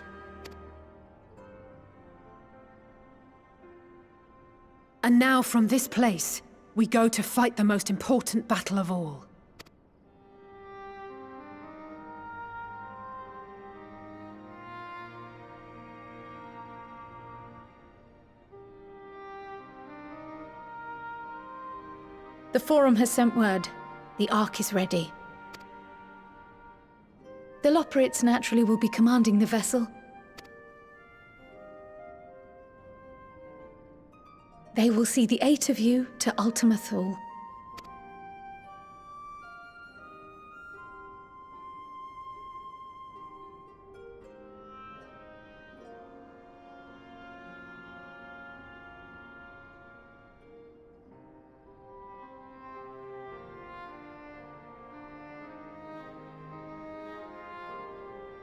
And now from this place, we go to fight the most important battle of all. The Forum has sent word. The Ark is ready. The Loporrits naturally will be commanding the vessel. They will see the 8 of you to Ultima Thule.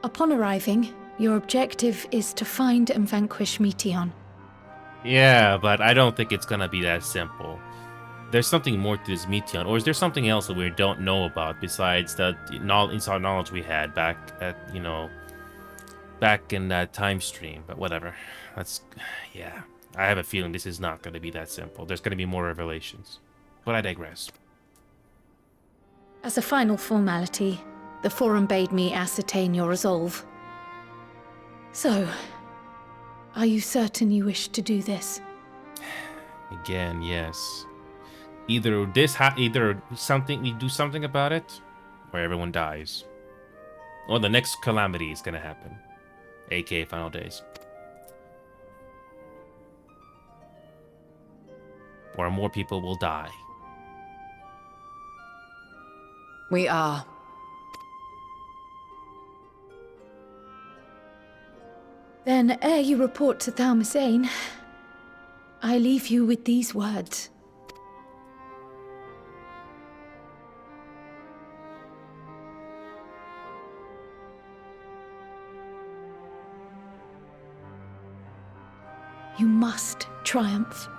Upon arriving, your objective is to find and vanquish Meteon. Yeah, but I don't think it's gonna be that simple. There's something more to this Meteon, or is there something else that we don't know about besides the inside knowledge we had back at, back in that time stream? But whatever. Yeah. I have a feeling this is not gonna be that simple. There's gonna be more revelations. But I digress. As a final formality, the Forum bade me ascertain your resolve. So, are you certain you wish to do this? Again, yes. Either something we do something about it, or everyone dies. Or the next calamity is gonna happen. aka Final Days. Or more people will die. We are. Then, ere you report to Thalmasane, I leave you with these words. You must triumph.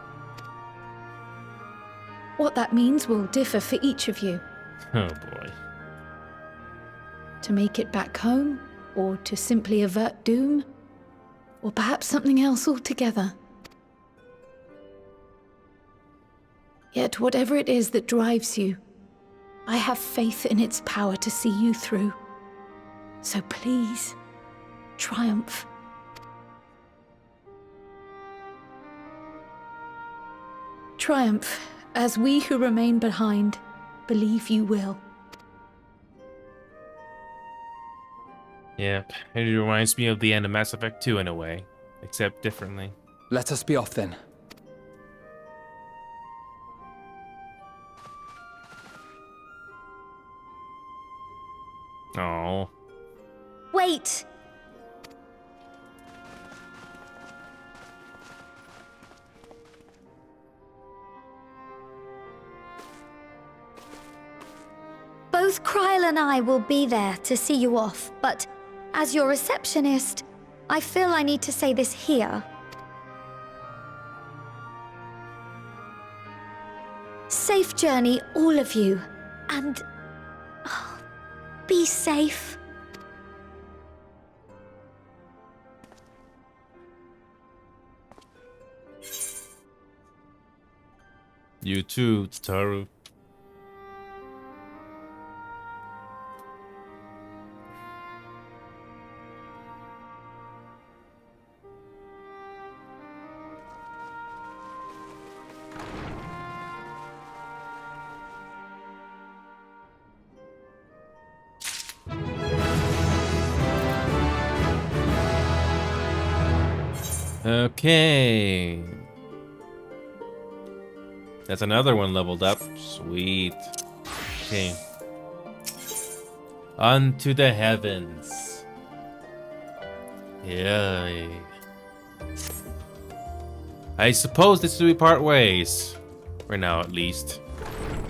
What that means will differ for each of you. Oh boy. To make it back home, or to simply avert doom, or perhaps something else altogether. Yet whatever it is that drives you, I have faith in its power to see you through. So please, triumph. Triumph, as we who remain behind believe you will. Yep, it reminds me of the end of Mass Effect 2 in a way, except differently. Let us be off then. Oh. Wait! Both Kryl and I will be there to see you off, but as your receptionist, I feel I need to say this here. Safe journey, all of you, and be safe. You too, Taru. Okay. That's another one leveled up. Sweet. Okay. Unto the heavens. Yay. I suppose this will be part ways. For now, at least.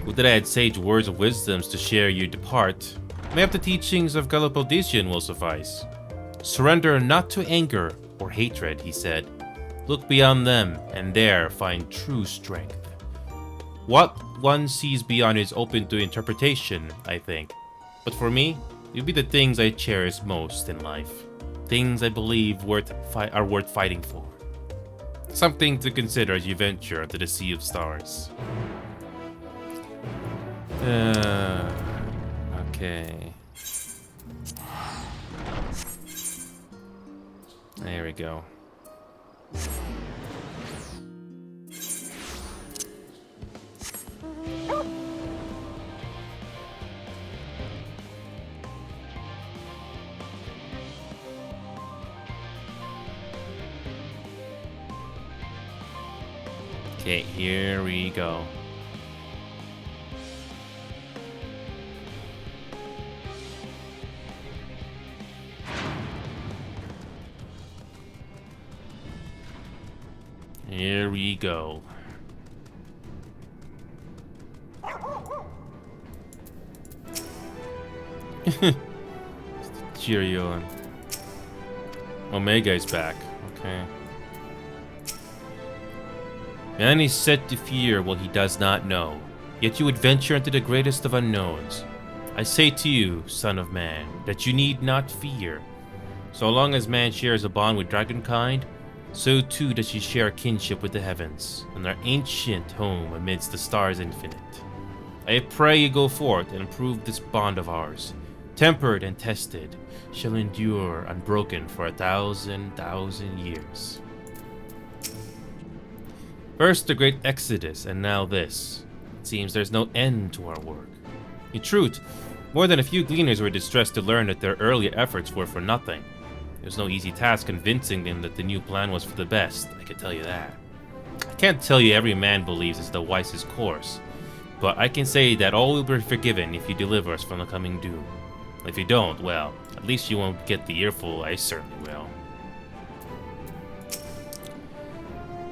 Would that I had sage words of wisdoms to share you depart. Mayhap the teachings of Galapodician will suffice. Surrender not to anger or hatred, he said. Look beyond them, and there find true strength. What one sees beyond is open to interpretation, I think. But for me, it would be the things I cherish most in life. Things I believe are worth fighting for. Something to consider as you venture into the sea of stars. Okay. There we go. Okay, here we go. Here we go. Cheerio and Omega is back. Okay. Man is set to fear what he does not know, yet you would venture into the greatest of unknowns. I say to you, son of man, that you need not fear. So long as man shares a bond with dragonkind, so too does she share a kinship with the heavens, and our ancient home amidst the stars infinite. I pray you go forth and prove this bond of ours, tempered and tested, shall endure unbroken for 1,000 years. First the great Exodus, and now this. It seems there's no end to our work. In truth, more than a few gleaners were distressed to learn that their earlier efforts were for nothing. It was no easy task convincing them that the new plan was for the best, I can tell you that. I can't tell you every man believes it's the wisest course, but I can say that all will be forgiven if you deliver us from the coming doom. If you don't, well, at least you won't get the earful, I certainly will.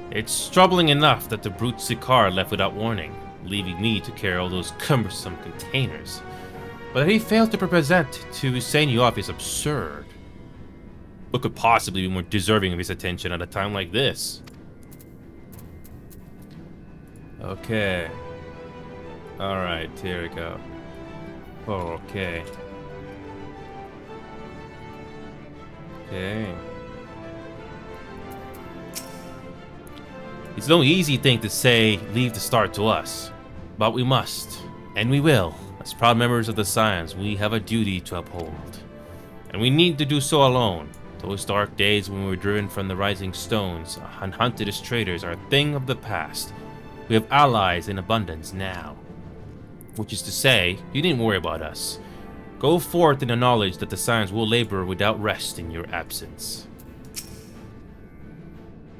It's troubling enough that the brute Sikaar left without warning, leaving me to carry all those cumbersome containers. But that he failed to present to send you off is absurd. What could possibly be more deserving of his attention at a time like this? Okay. Alright, here we go. Oh, okay. Okay. It's no easy thing to say, leave the start to us. But we must, and we will. As proud members of the Science, we have a duty to uphold. And we need to do so alone. Those dark days when we were driven from the rising stones and hunted as traitors are a thing of the past. We have allies in abundance now. Which is to say, you needn't worry about us. Go forth in the knowledge that the Science will labor without rest in your absence.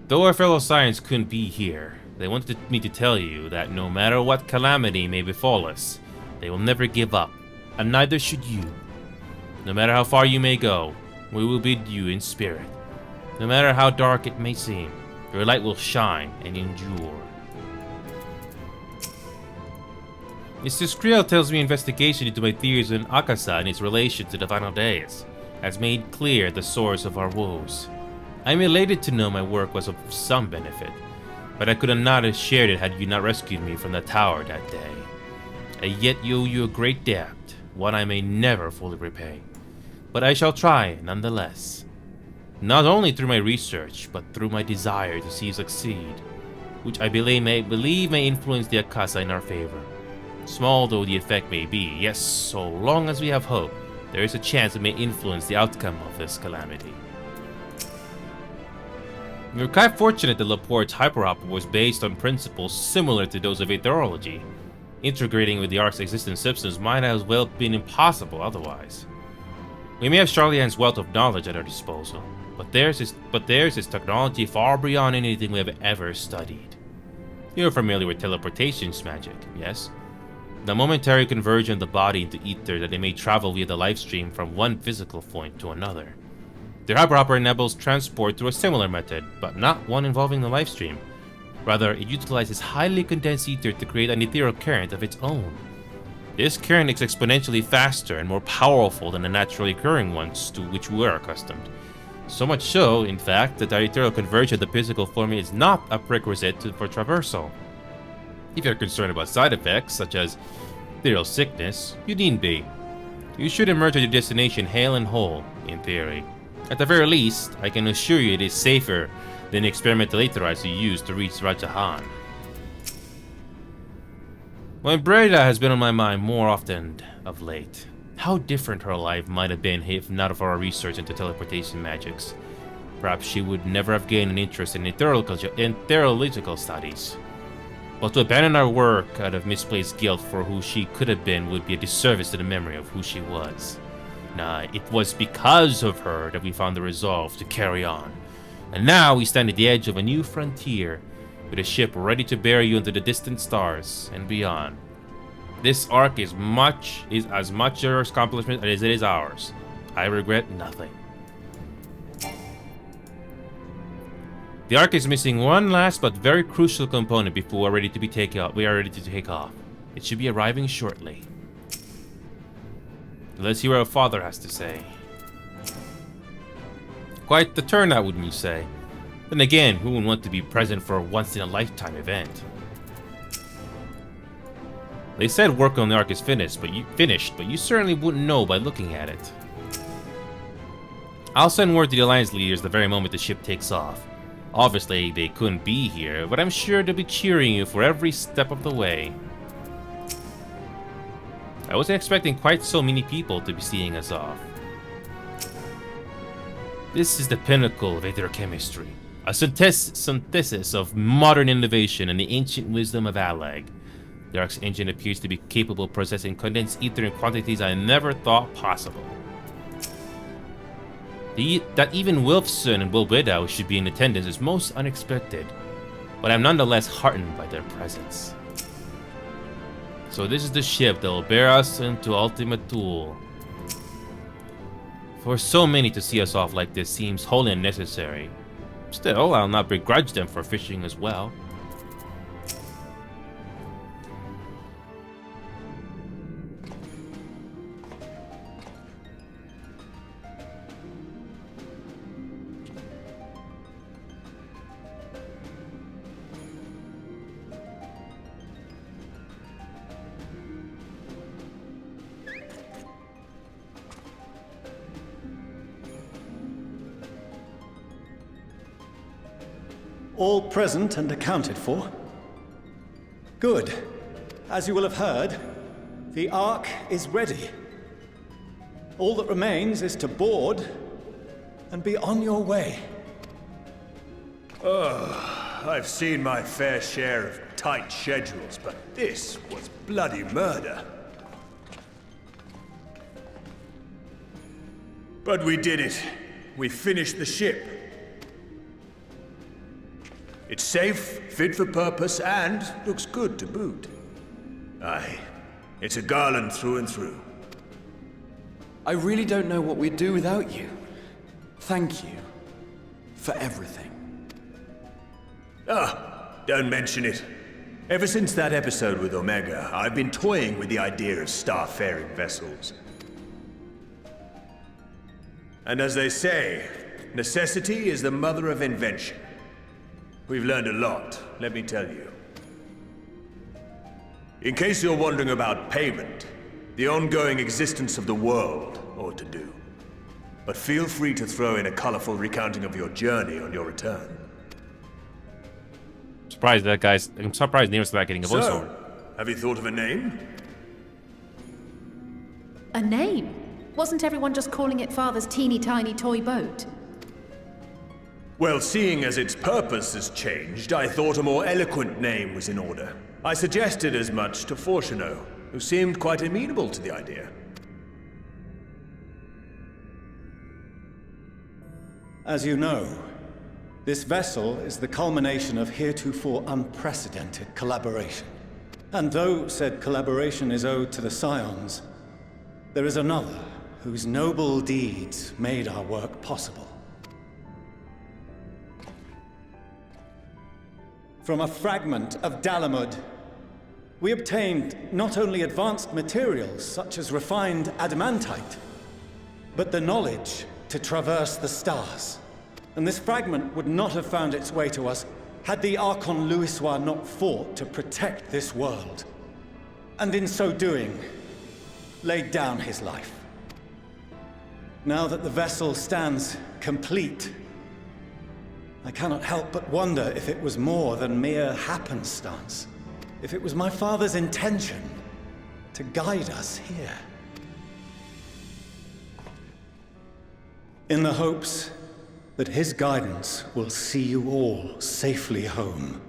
Though our fellow Science couldn't be here, they wanted me to tell you that no matter what calamity may befall us, they will never give up, and neither should you. No matter how far you may go, we will be with you in spirit. No matter how dark it may seem, your light will shine and endure. Mr. Skrill tells me investigation into my theories on Akasa and its relation to the final days has made clear the source of our woes. I am elated to know my work was of some benefit, but I could not have shared it had you not rescued me from the tower that day. I yet owe you a great debt, one I may never fully repay. But I shall try, nonetheless. Not only through my research, but through my desire to see you succeed, which I believe may influence the Akasa in our favor. Small though the effect may be, yes, so long as we have hope, there is a chance it may influence the outcome of this calamity. We were quite fortunate that Laporte's hyperhopper was based on principles similar to those of aetherology. Integrating with the Ark's existing systems might as well have been impossible otherwise. We may have Charlian's wealth of knowledge at our disposal, but theirs is technology far beyond anything we have ever studied. You're familiar with teleportation's magic, yes? The momentary conversion of the body into ether that they may travel via the life stream from one physical point to another. Their hyperhopper enables transport through a similar method, but not one involving the life stream. Rather, it utilizes highly condensed ether to create an ethereal current of its own. This current is exponentially faster and more powerful than the naturally occurring ones to which we are accustomed. So much so, in fact, that the ethereal conversion of the physical form is not a prerequisite for traversal. If you're concerned about side effects, such as ethereal sickness, you needn't be. You should emerge at your destination hale and whole, in theory. At the very least, I can assure you it is safer than the experimental aetherites you used to reach Rajahan. When Breda has been on my mind more often of late. How different her life might have been if not for our research into teleportation magics. Perhaps she would never have gained an interest in ethereological studies. But to abandon our work out of misplaced guilt for who she could have been would be a disservice to the memory of who she was. Nah, it was because of her that we found the resolve to carry on. And now we stand at the edge of a new frontier, with a ship ready to bear you into the distant stars and beyond. This arc is as much your accomplishment as it is ours. I regret nothing. The arc is missing one last but very crucial component before we are ready to take off. It should be arriving shortly. Let's hear what our father has to say. Quite the turnout, wouldn't you say? Then again, who would want to be present for a once-in-a-lifetime event? They said work on the arc is finished, but you certainly wouldn't know by looking at it. I'll send word to the Alliance leaders the very moment the ship takes off. Obviously, they couldn't be here, but I'm sure they'll be cheering you for every step of the way. I wasn't expecting quite so many people to be seeing us off. This is the pinnacle of aetherchemistry, a synthesis of modern innovation and the ancient wisdom of Alag. The Ark's engine appears to be capable of processing condensed ether in quantities I never thought possible. That even Wilfson and Wilbedow should be in attendance is most unexpected, but I'm nonetheless heartened by their presence. So this is the ship that will bear us into Ultima Thule. For so many to see us off like this seems wholly unnecessary. Still, I'll not begrudge them for fishing as well. All present and accounted for? Good. As you will have heard, the Ark is ready. All that remains is to board and be on your way. I've seen my fair share of tight schedules, but this was bloody murder. But we did it. We finished the ship. It's safe, fit for purpose, and looks good to boot. Aye, it's a Garland through and through. I really don't know what we'd do without you. Thank you for everything. Don't mention it. Ever since that episode with Omega, I've been toying with the idea of starfaring vessels. And as they say, necessity is the mother of invention. We've learned a lot, let me tell you. In case you're wondering about payment, the ongoing existence of the world ought to do. But feel free to throw in a colorful recounting of your journey on your return. I'm surprised Nero's not getting a voiceover. Have you thought of a name? A name? Wasn't everyone just calling it Father's teeny tiny toy boat? Well, seeing as its purpose has changed, I thought a more eloquent name was in order. I suggested as much to Fortuno, who seemed quite amenable to the idea. As you know, this vessel is the culmination of heretofore unprecedented collaboration. And though said collaboration is owed to the Scions, there is another whose noble deeds made our work possible. From a fragment of Dalamud, we obtained not only advanced materials such as refined adamantite, but the knowledge to traverse the stars. And this fragment would not have found its way to us had the Archon Louisois not fought to protect this world. And in so doing, laid down his life. Now that the vessel stands complete, I cannot help but wonder if it was more than mere happenstance. If it was my father's intention to guide us here. In the hopes that his guidance will see you all safely home,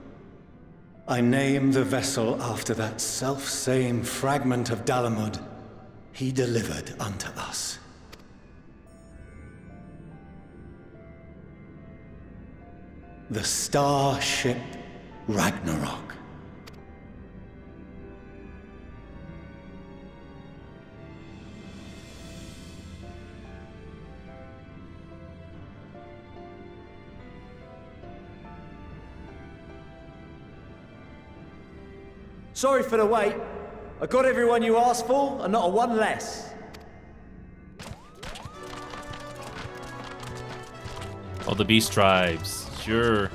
I name the vessel after that self-same fragment of Dalamud he delivered unto us. The starship Ragnarok. Sorry for the wait. I got everyone you asked for, and not a one less. All the beast tribes, sure.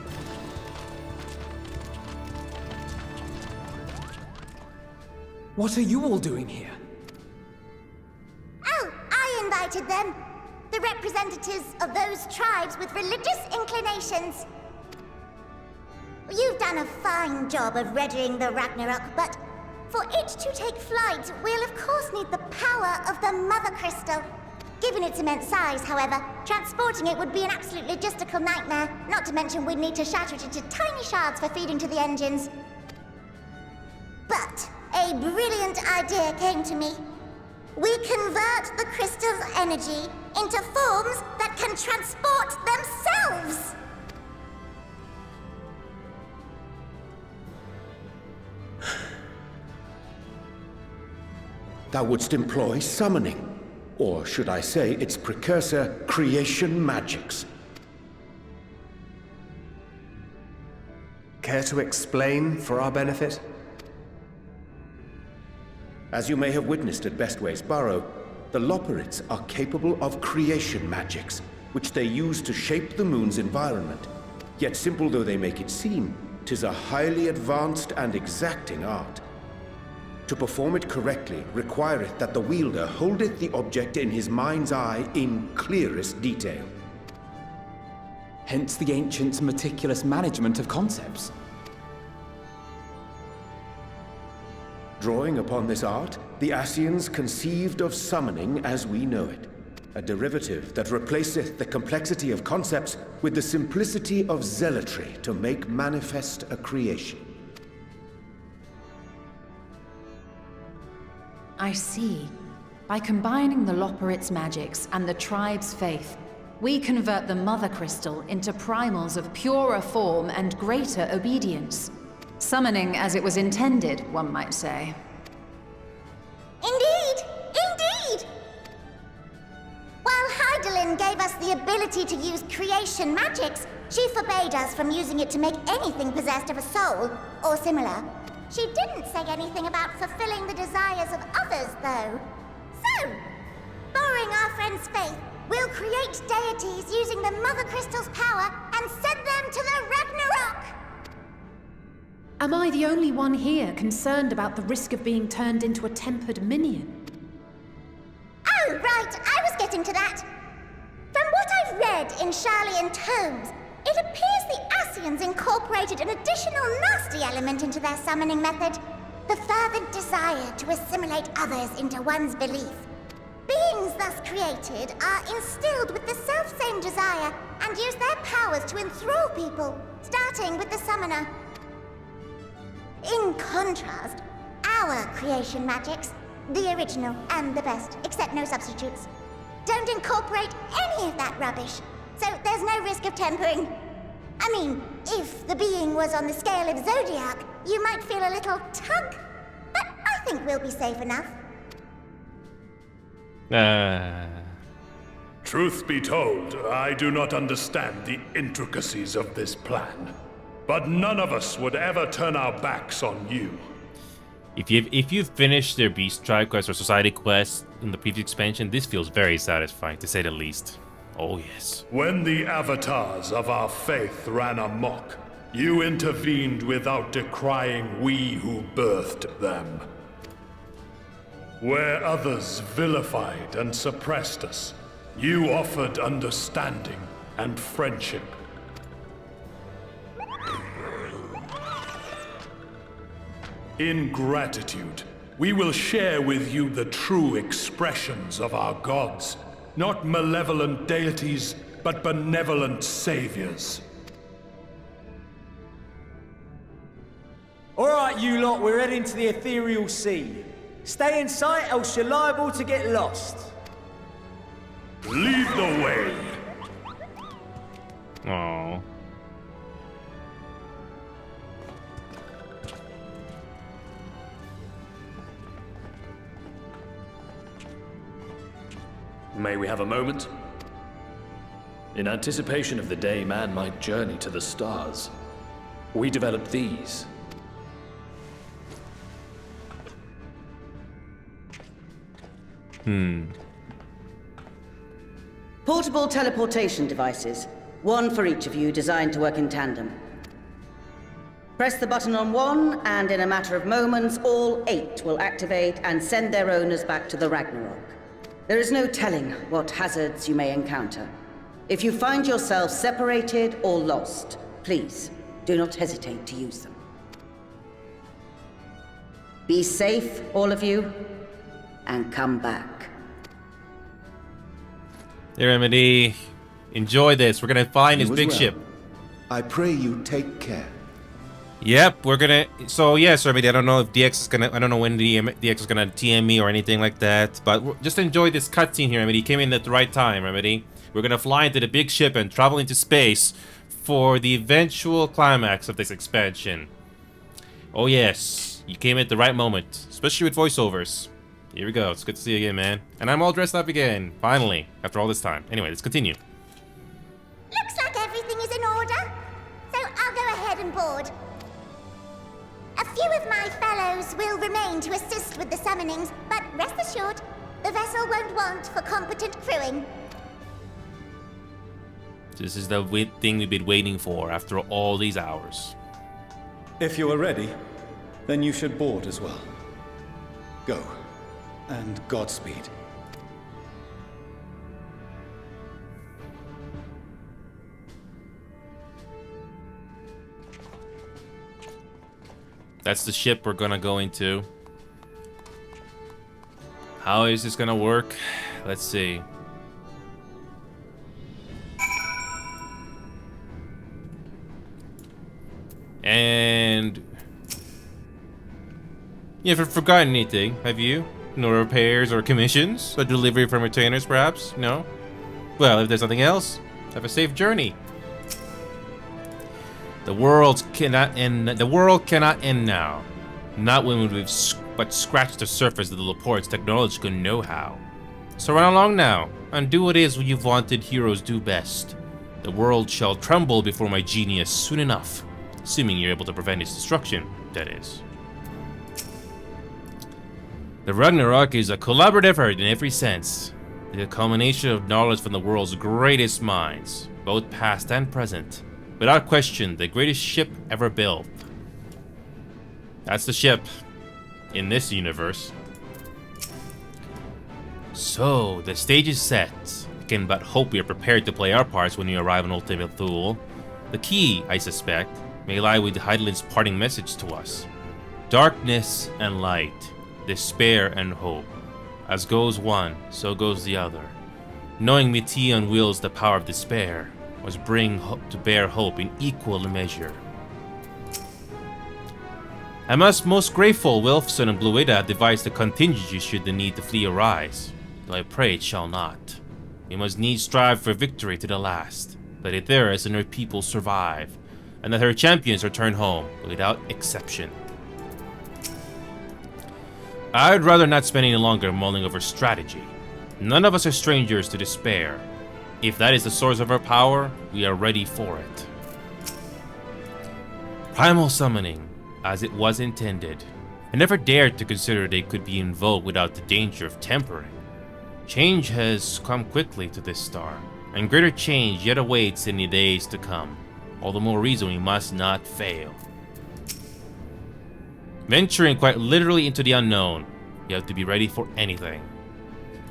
What are you all doing here? Oh, I invited them. The representatives of those tribes with religious inclinations. You've done a fine job of readying the Ragnarok, but for it to take flight, we'll of course need the power of the Mother Crystal. Given its immense size, however, transporting it would be an absolute logistical nightmare, not to mention we'd need to shatter it into tiny shards for feeding to the engines. But a brilliant idea came to me. We convert the crystal's energy into forms that can transport themselves! Thou wouldst employ summoning, or should I say its precursor, creation magics. Care to explain for our benefit? As you may have witnessed at Bestway's Burrow, the Loporrits are capable of creation magics, which they use to shape the moon's environment. Yet simple though they make it seem, 'tis a highly advanced and exacting art. To perform it correctly requireth that the wielder holdeth the object in his mind's eye in clearest detail. hence the ancients' meticulous management of concepts. Drawing upon this art, the Ascians conceived of summoning as we know it, a derivative that replaceth the complexity of concepts with the simplicity of zealotry to make manifest a creation. I see. By combining the Loporrit's magics and the tribe's faith, we convert the Mother Crystal into primals of purer form and greater obedience. Summoning as it was intended, one might say. Indeed! Indeed! While Heidelin gave us the ability to use creation magics, she forbade us from using it to make anything possessed of a soul, or similar. She didn't say anything about fulfilling the desires of others, though. So, borrowing our friend's faith, we'll create deities using the Mother Crystal's power and send them to the Ragnarok! Am I the only one here concerned about the risk of being turned into a tempered minion? Oh, right, I was getting to that. From what I've read in Sharlayan tomes, it appears the Ascians incorporated an additional nasty element into their summoning method. The fervent desire to assimilate others into one's belief. Beings thus created are instilled with the selfsame desire and use their powers to enthrall people, starting with the summoner. In contrast, our creation magics, the original and the best, except no substitutes, don't incorporate any of that rubbish, so there's no risk of tempering. I mean, if the being was on the scale of Zodiac, you might feel a little tug, but I think we'll be safe enough. Truth be told, I do not understand the intricacies of this plan. But none of us would ever turn our backs on you. If you've finished their Beast Tribe quest or Society quest in the previous expansion, this feels very satisfying, to say the least. Oh yes. When the avatars of our faith ran amok, you intervened without decrying we who birthed them. Where others vilified and suppressed us, you offered understanding and friendship. In gratitude, we will share with you the true expressions of our gods. Not malevolent deities, but benevolent saviors. Alright, you lot, we're heading to the ethereal sea. Stay in sight, else you're liable to get lost. Lead the way. Aww. May we have a moment? In anticipation of the day man might journey to the stars, we developed these. Portable teleportation devices. One for each of you, designed to work in tandem. Press the button on one, and in a matter of moments, all 8 will activate and send their owners back to the Ragnarok. There is no telling what hazards you may encounter. If you find yourself separated or lost, please do not hesitate to use them. Be safe, all of you, and come back. Hey, Remedy. Enjoy this. We're gonna find his big ship. I pray you take care. Yep, we're gonna. So yes, Remedy. I don't know if DX is gonna. I don't know when DX is gonna TM me or anything like that. But just enjoy this cutscene here, Remedy. Came in at the right time, Remedy. We're gonna fly into the big ship and travel into space for the eventual climax of this expansion. Oh yes, you came at the right moment, especially with voiceovers. Here we go. It's good to see you again, man. And I'm all dressed up again, finally, after all this time. Anyway, let's continue. Looks like everything is in order, so I'll go ahead and board. A few of my fellows will remain to assist with the summonings, but rest assured, the vessel won't want for competent crewing. This is the thing we've been waiting for after all these hours. If you are ready, then you should board as well. Go, and Godspeed. That's the ship we're gonna go into. How is this gonna work? Let's see. And you haven't forgotten anything, have you? No repairs or commissions? A delivery from retainers, perhaps? No? Well, if there's nothing else, have a safe journey. The world cannot end. The world cannot end now. Not when we've but scratched the surface of the Laporte's technological know-how. So run along now, and do what it is you've wanted heroes do best. The world shall tremble before my genius soon enough. Assuming you're able to prevent its destruction, that is. The Ragnarok is a collaborative effort in every sense. The culmination of knowledge from the world's greatest minds, both past and present. Without question, the greatest ship ever built. That's the ship in this universe. So, the stage is set. I can but hope we are prepared to play our parts when we arrive on Ultimate Thule. The key, I suspect, may lie with Heidelin's parting message to us. Darkness and light, despair and hope. As goes one, so goes the other. Knowing Métis wields the power of despair, was bring hope to bear hope in equal measure. I must most grateful Wilfson and Bluida have devised a contingency should the need to flee arise, though I pray it shall not. We must needs strive for victory to the last, that Aetheris and her people survive, and that her champions return home without exception. I'd rather not spend any longer mulling over strategy. None of us are strangers to despair. If that is the source of our power, we are ready for it. Primal summoning, as it was intended. I never dared to consider they could be invoked without the danger of tempering. Change has come quickly to this star, and greater change yet awaits in the days to come. All the more reason we must not fail. Venturing quite literally into the unknown, you have to be ready for anything.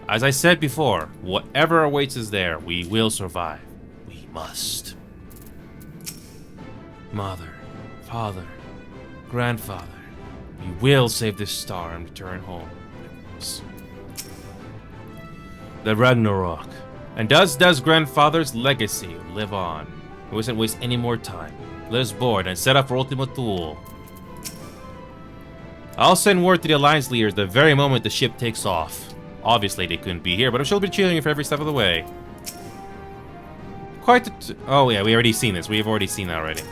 As I said before, whatever awaits us there, we will survive. We must. Mother, father, grandfather, we will save this star and return home. The Ragnarok. And does grandfather's legacy live on? We mustn't waste any more time. Let us board and set up for Ultima Thule. I'll send word to the Alliance leaders the very moment the ship takes off. Obviously they couldn't be here, but I'm sure they'll be cheering you for every step of the way. Oh yeah, we already seen this. We have already seen that already.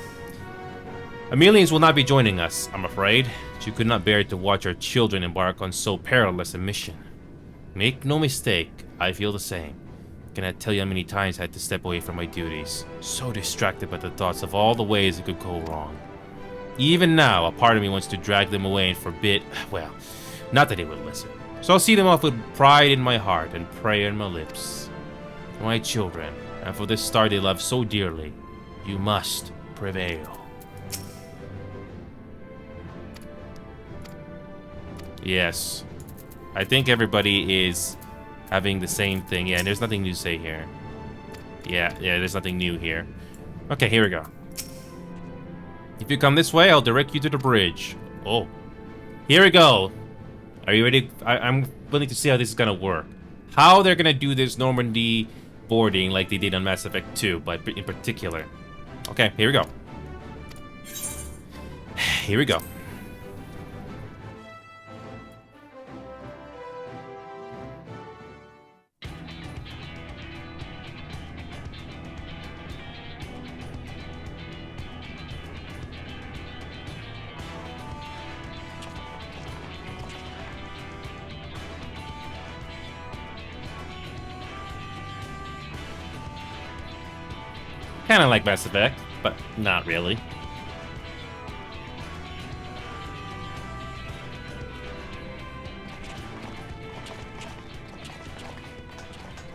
Amelians will not be joining us, I'm afraid. She could not bear to watch our children embark on so perilous a mission. Make no mistake, I feel the same. Cannot tell you how many times I had to step away from my duties. So distracted by the thoughts of all the ways it could go wrong. Even now, a part of me wants to drag them away and forbid... Well, not that they would listen. So I'll see them off with pride in my heart and prayer in my lips. For my children, and for this star they love so dearly, you must prevail. Yes. I think everybody is having the same thing. Yeah, there's nothing new to say here. Yeah, there's nothing new here. Okay, here we go. If you come this way, I'll direct you to the bridge. Oh. Here we go. Are you ready? I'm willing to see how this is gonna work. How they're gonna do this Normandy boarding like they did on Mass Effect 2, but in particular. Okay, here we go. Here we go. Kind of like Mass Effect, but not really.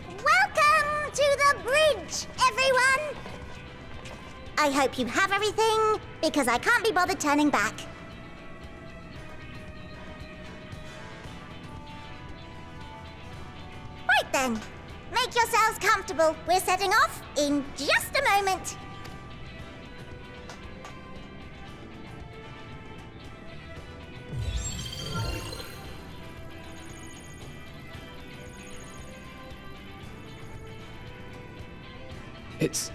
Welcome to the bridge, everyone! I hope you have everything, because I can't be bothered turning back. Right then. Make yourselves comfortable. We're setting off in just a moment. It's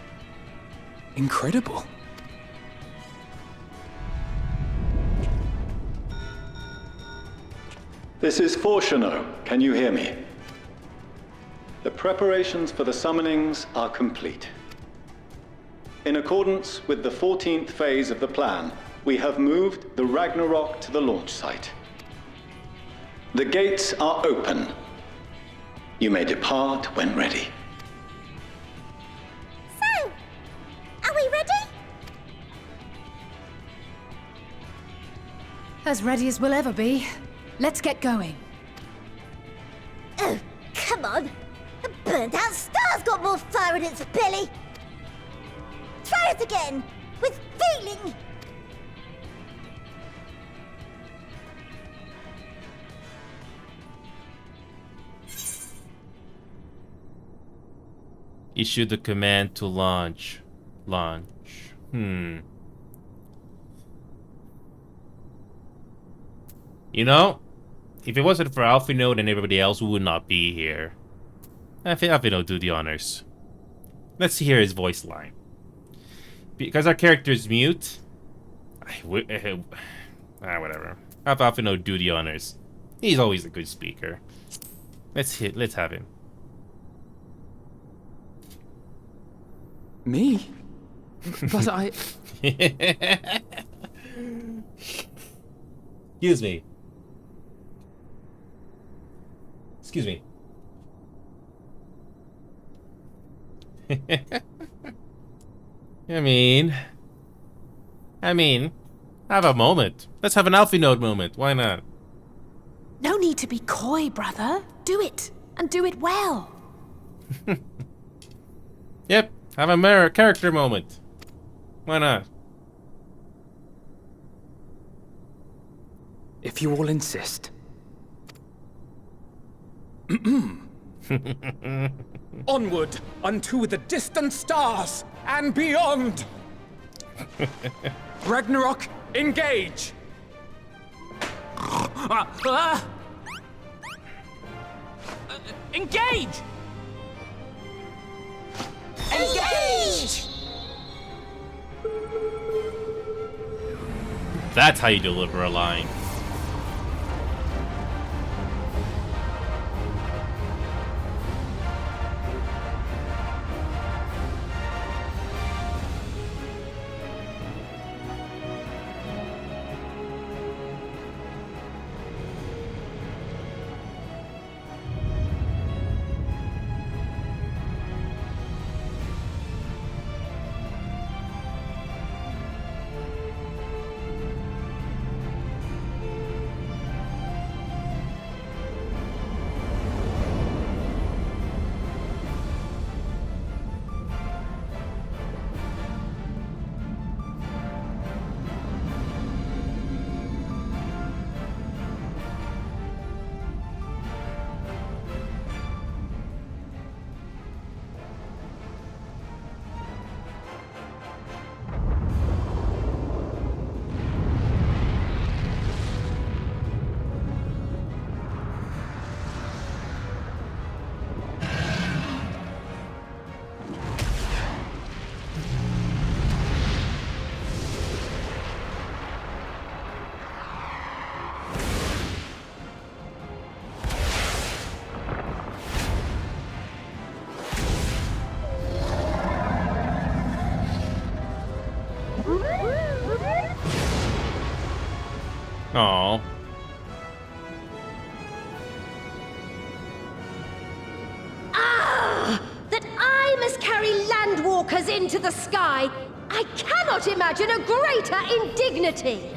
incredible. This is Fortuno. Can you hear me? The preparations for the summonings are complete. In accordance with the 14th phase of the plan, we have moved the Ragnarok to the launch site. The gates are open. You may depart when ready. So, are we ready? As ready as we'll ever be. Let's get going. Oh, come on. A burnt-out star's got more fire in its belly. Try it again, with feeling. Issue the command to launch. Launch. You know, if it wasn't for Alphinaud and everybody else, we would not be here. Alphinaud, do the honors. Let's hear his voice line. Because our character is mute. Whatever. Have Alphinaud do the honors. He's always a good speaker. Let's have him. Me? But I... Excuse me. Excuse me. I mean, have a moment. Let's have an Alphinaud moment. Why not? No need to be coy, brother. Do it, and do it well. Yep, have a mirror character moment. Why not? If you all insist. Onward unto the distant stars and beyond. Ragnarok, engage. Engage! Engage! That's how you deliver a line. Aww. Ah! That I must carry landwalkers into the sky! I cannot imagine a greater indignity!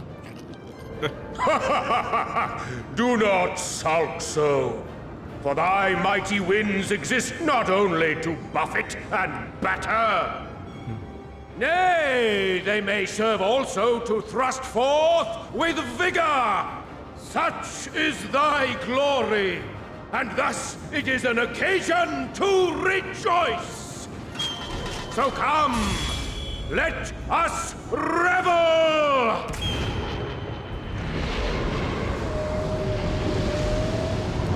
Do not sulk so, for thy mighty winds exist not only to buffet and batter. Nay, they may serve also to thrust forth with vigor! Such is thy glory, and thus it is an occasion to rejoice! So come, let us revel!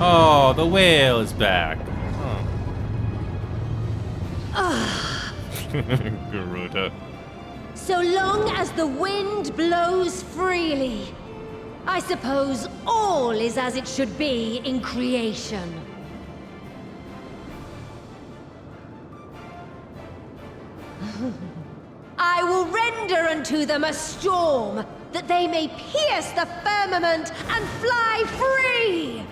Oh, the whale is back. Ah, Garuda. So long as the wind blows freely, I suppose all is as it should be in creation. I will render unto them a storm, that they may pierce the firmament and fly free!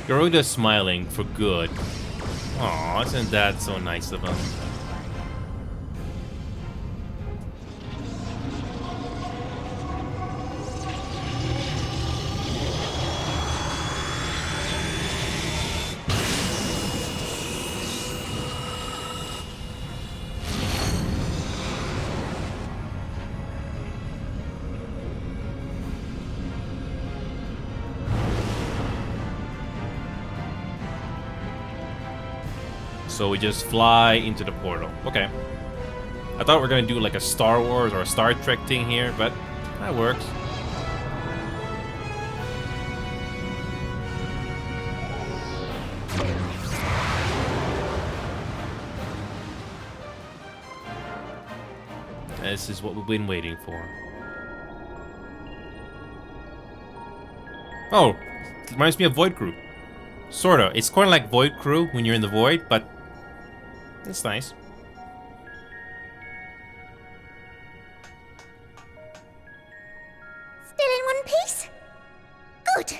Garuda's smiling for good. Aw, isn't that so nice of him? So we just fly into the portal. Okay. I thought we were gonna do like a Star Wars or a Star Trek thing here, but that works. This is what we've been waiting for. Oh, it reminds me of Void Crew. Sorta. It's kind of like Void Crew when you're in the Void, but it's nice. Still in one piece? Good.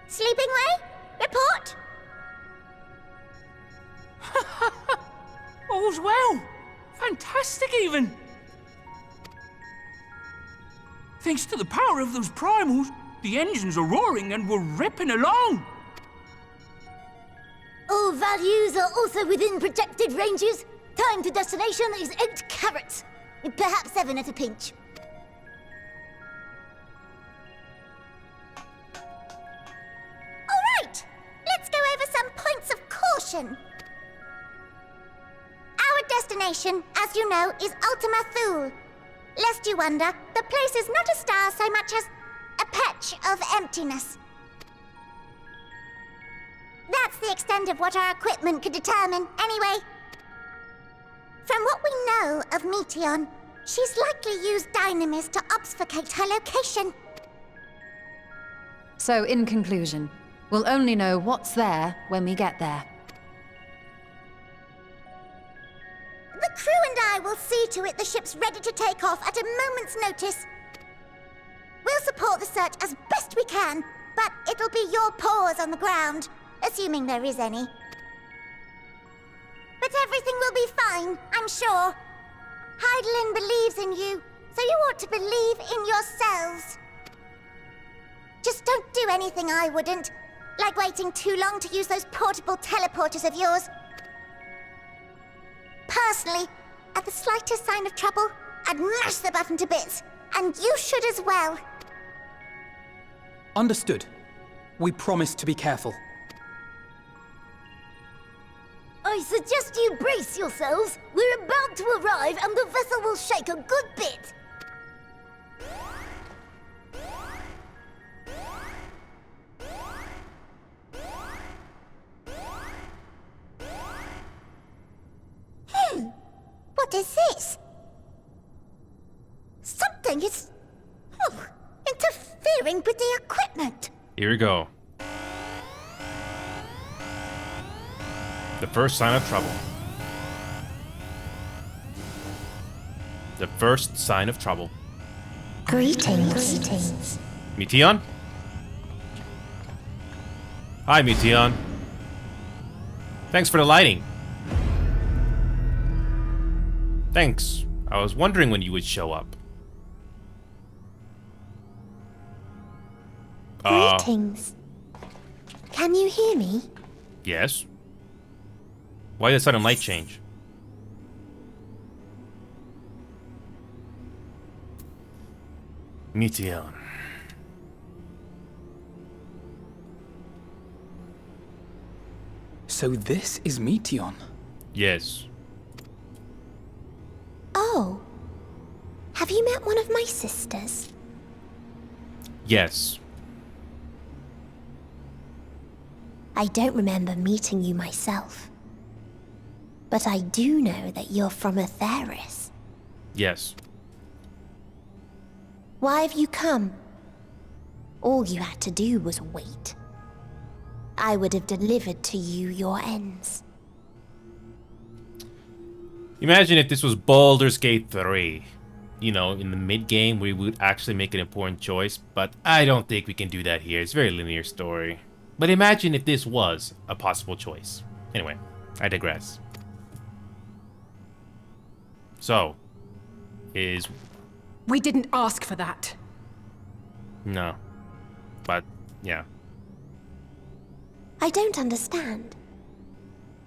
Sleeping way? Report? All's well. Fantastic, even. Thanks to the power of those primals, the engines are roaring and we're ripping along. All values are also within projected ranges. Time to destination is 8 carats. Perhaps 7 at a pinch. All right, let's go over some points of caution. Our destination, as you know, is Ultima Thule. Lest you wonder, the place is not a star so much as a patch of emptiness. That's the extent of what our equipment could determine, anyway. From what we know of Meteon, she's likely used dynamis to obfuscate her location. So, in conclusion, we'll only know what's there when we get there. The crew and I will see to it the ship's ready to take off at a moment's notice. We'll support the search as best we can, but it'll be your paws on the ground, assuming there is any. But everything will be fine, I'm sure. Hydaelyn believes in you, so you ought to believe in yourselves. Just don't do anything I wouldn't, like waiting too long to use those portable teleporters of yours. Personally, at the slightest sign of trouble, I'd mash the button to bits, and you should as well. Understood. We promise to be careful. I suggest you brace yourselves. We're about to arrive and the vessel will shake a good bit. What is this? Something is interfering with the equipment. Here we go. The first sign of trouble. The first sign of trouble. Greetings. Meteon? Hi, Meteon. Thanks for the lighting. Thanks. I was wondering when you would show up. Greetings. Can you hear me? Yes. Why the sudden light change? Meteon. So this is Meteon? Yes. Oh. Have you met one of my sisters? I don't remember meeting you myself. But I do know that you're from Atheris. Yes. Why have you come? All you had to do was wait. I would have delivered to you your ends. Imagine if this was Baldur's Gate 3. You know, in the mid-game, we would actually make an important choice, but I don't think we can do that here. It's a very linear story. But imagine if this was a possible choice. Anyway, I digress. So, We didn't ask for that. No. But, yeah. I don't understand.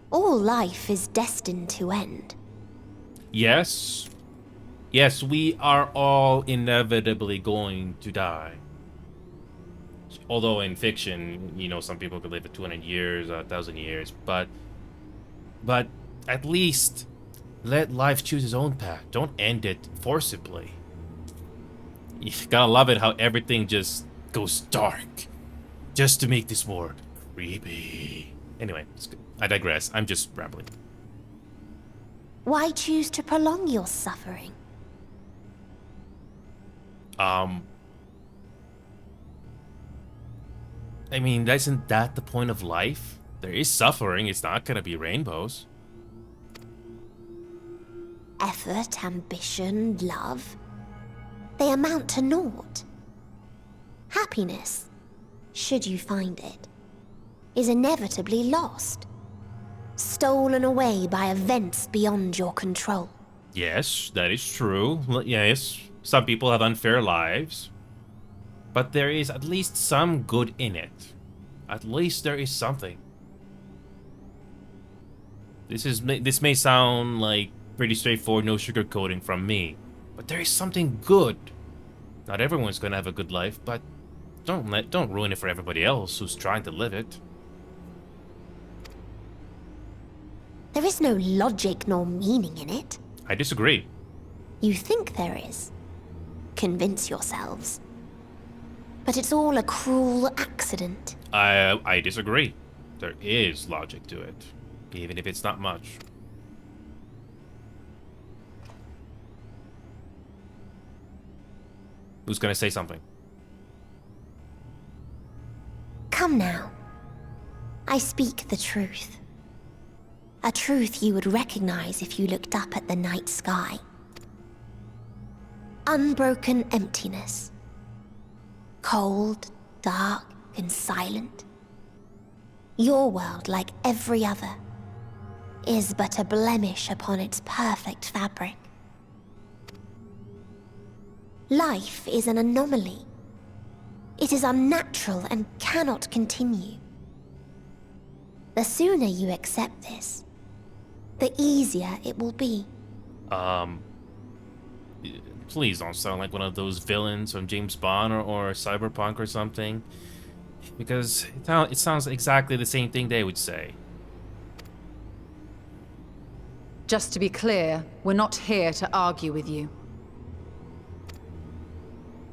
All life is destined to end. Yes. Yes, we are all inevitably going to die. Although in fiction, you know, some people could live for 200 years, 1,000 years, but at least let life choose its own path. Don't end it forcibly. You gotta love it how everything just goes dark. Just to make this world creepy. Anyway, I digress. I'm just rambling. Why choose to prolong your suffering? I mean, isn't that the point of life? There is suffering, it's not gonna be rainbows. Effort, ambition, love. They amount to naught. Happiness, should you find it, is inevitably lost. Stolen away by events beyond your control. Yes, that is true. Yes, some people have unfair lives. But there is at least some good in it. At least there is something. This may sound like pretty straightforward, no sugarcoating from me, but there is something good. Not everyone's gonna have a good life, but don't ruin it for everybody else who's trying to live it. There is no logic nor meaning in it. I disagree. You think there is. Convince yourselves. But it's all a cruel accident. I disagree. There is logic to it, even if it's not much. Who's gonna say something? Come now. I speak the truth. A truth you would recognize if you looked up at the night sky. Unbroken emptiness. Cold, dark, and silent. Your world, like every other, is but a blemish upon its perfect fabric. Life is an anomaly. It is unnatural and cannot continue. The sooner you accept this, the easier it will be. Please don't sound like one of those villains from James Bond or Cyberpunk or something. Because it sounds exactly the same thing they would say. Just to be clear, we're not here to argue with you.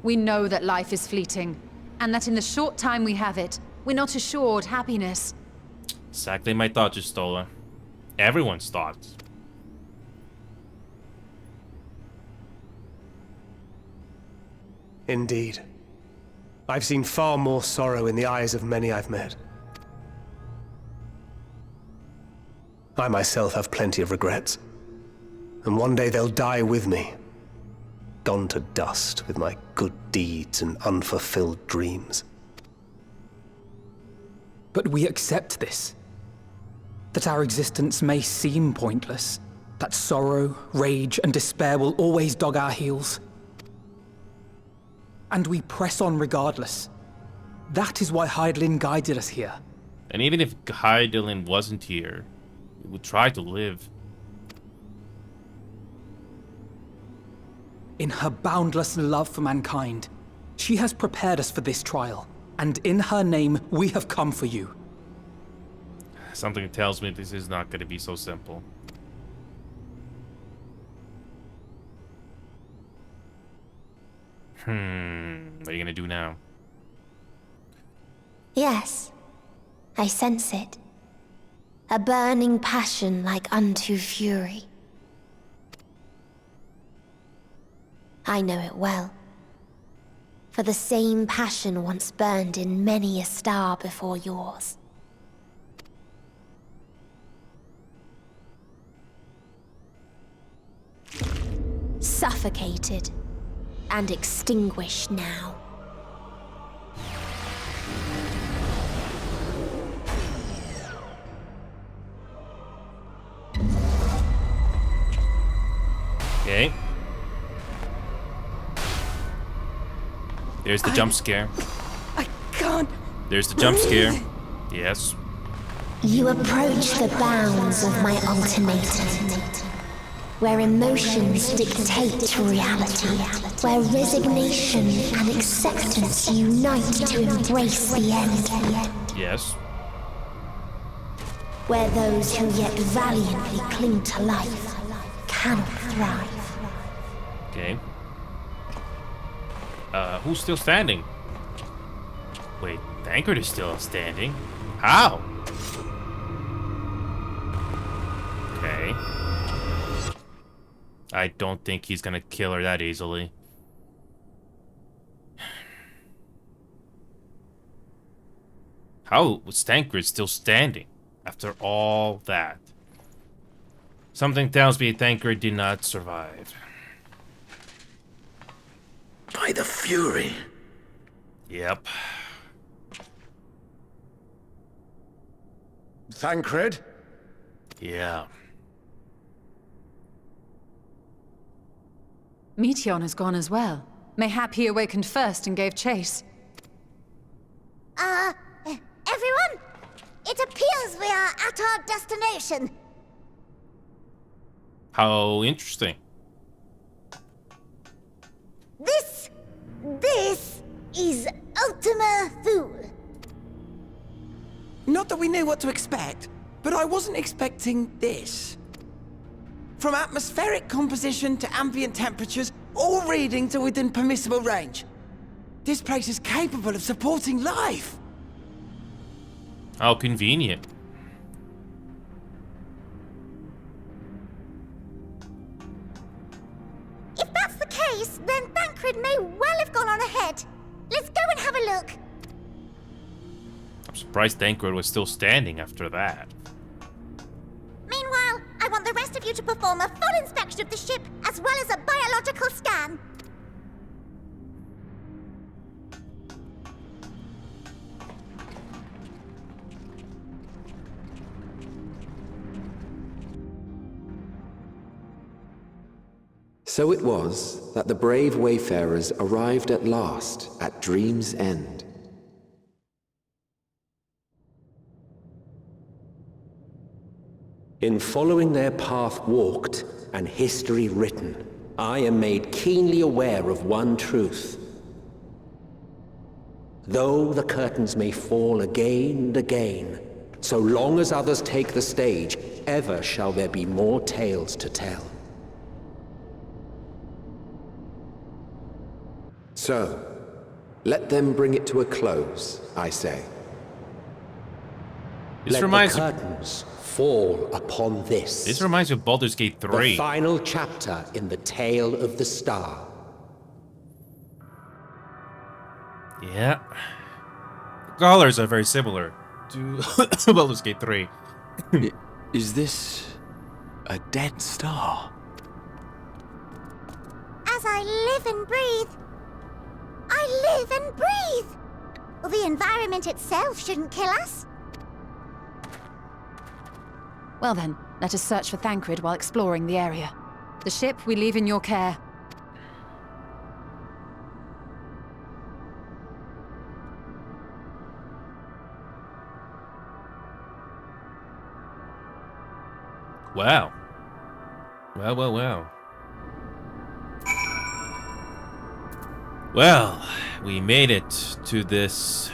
We know that life is fleeting, and that in the short time we have it, we're not assured happiness. Exactly my thought, Justola. Everyone's thoughts. Indeed. I've seen far more sorrow in the eyes of many I've met. I myself have plenty of regrets. And one day they'll die with me. Gone to dust with my good deeds and unfulfilled dreams. But we accept this. That our existence may seem pointless. That sorrow, rage, and despair will always dog our heels. And we press on regardless. That is why Hydaelyn guided us here. And even if Hydaelyn wasn't here, we would try to live. In her boundless love for mankind, she has prepared us for this trial. And in her name, we have come for you. Something tells me this is not going to be so simple. What are you going to do now? Yes. I sense it. A burning passion like unto fury. I know it well. For the same passion once burned in many a star before yours. Suffocated and extinguished now. Okay. There's the jump scare. I can't. There's the jump scare. Yes. You approach the bounds of my ultimatum, where emotions dictate reality, where resignation and acceptance unite to embrace the end. Yes. Where those who yet valiantly cling to life cannot thrive. Okay. Who's still standing? Wait, Thancred is still standing? How? Okay. I don't think he's gonna kill her that easily. How was Thancred still standing after all that? Something tells me Thancred did not survive. By the Fury. Yep. Thancred? Yeah. Meteon has gone as well. Mayhap he awakened first and gave chase. Everyone? It appears we are at our destination. How interesting. This is Ultima Thule. Not that we knew what to expect, but I wasn't expecting this. From atmospheric composition to ambient temperatures, all reading to within permissible range. This place is capable of supporting life. How convenient. If that's the case, then Thancred may well have gone on ahead. Let's go and have a look. I'm surprised Thancred was still standing after that. Meanwhile, I want the rest of you to perform a full inspection of the ship, as well as a biological scan. So it was that the brave wayfarers arrived at last at Dream's End. In following their path walked and history written, I am made keenly aware of one truth. Though the curtains may fall again and again, so long as others take the stage, ever shall there be more tales to tell. So, let them bring it to a close, I say. This Let reminds the curtains fall upon this. This reminds me of Baldur's Gate 3. The final chapter in the Tale of the Star. Yeah. The colors are very similar to Baldur's Gate 3. Is this a dead star? As I live and breathe. I live and breathe! Well, the environment itself shouldn't kill us. Well then, let us search for Thancred while exploring the area. The ship we leave in your care. Wow. Well. Well, we made it to this.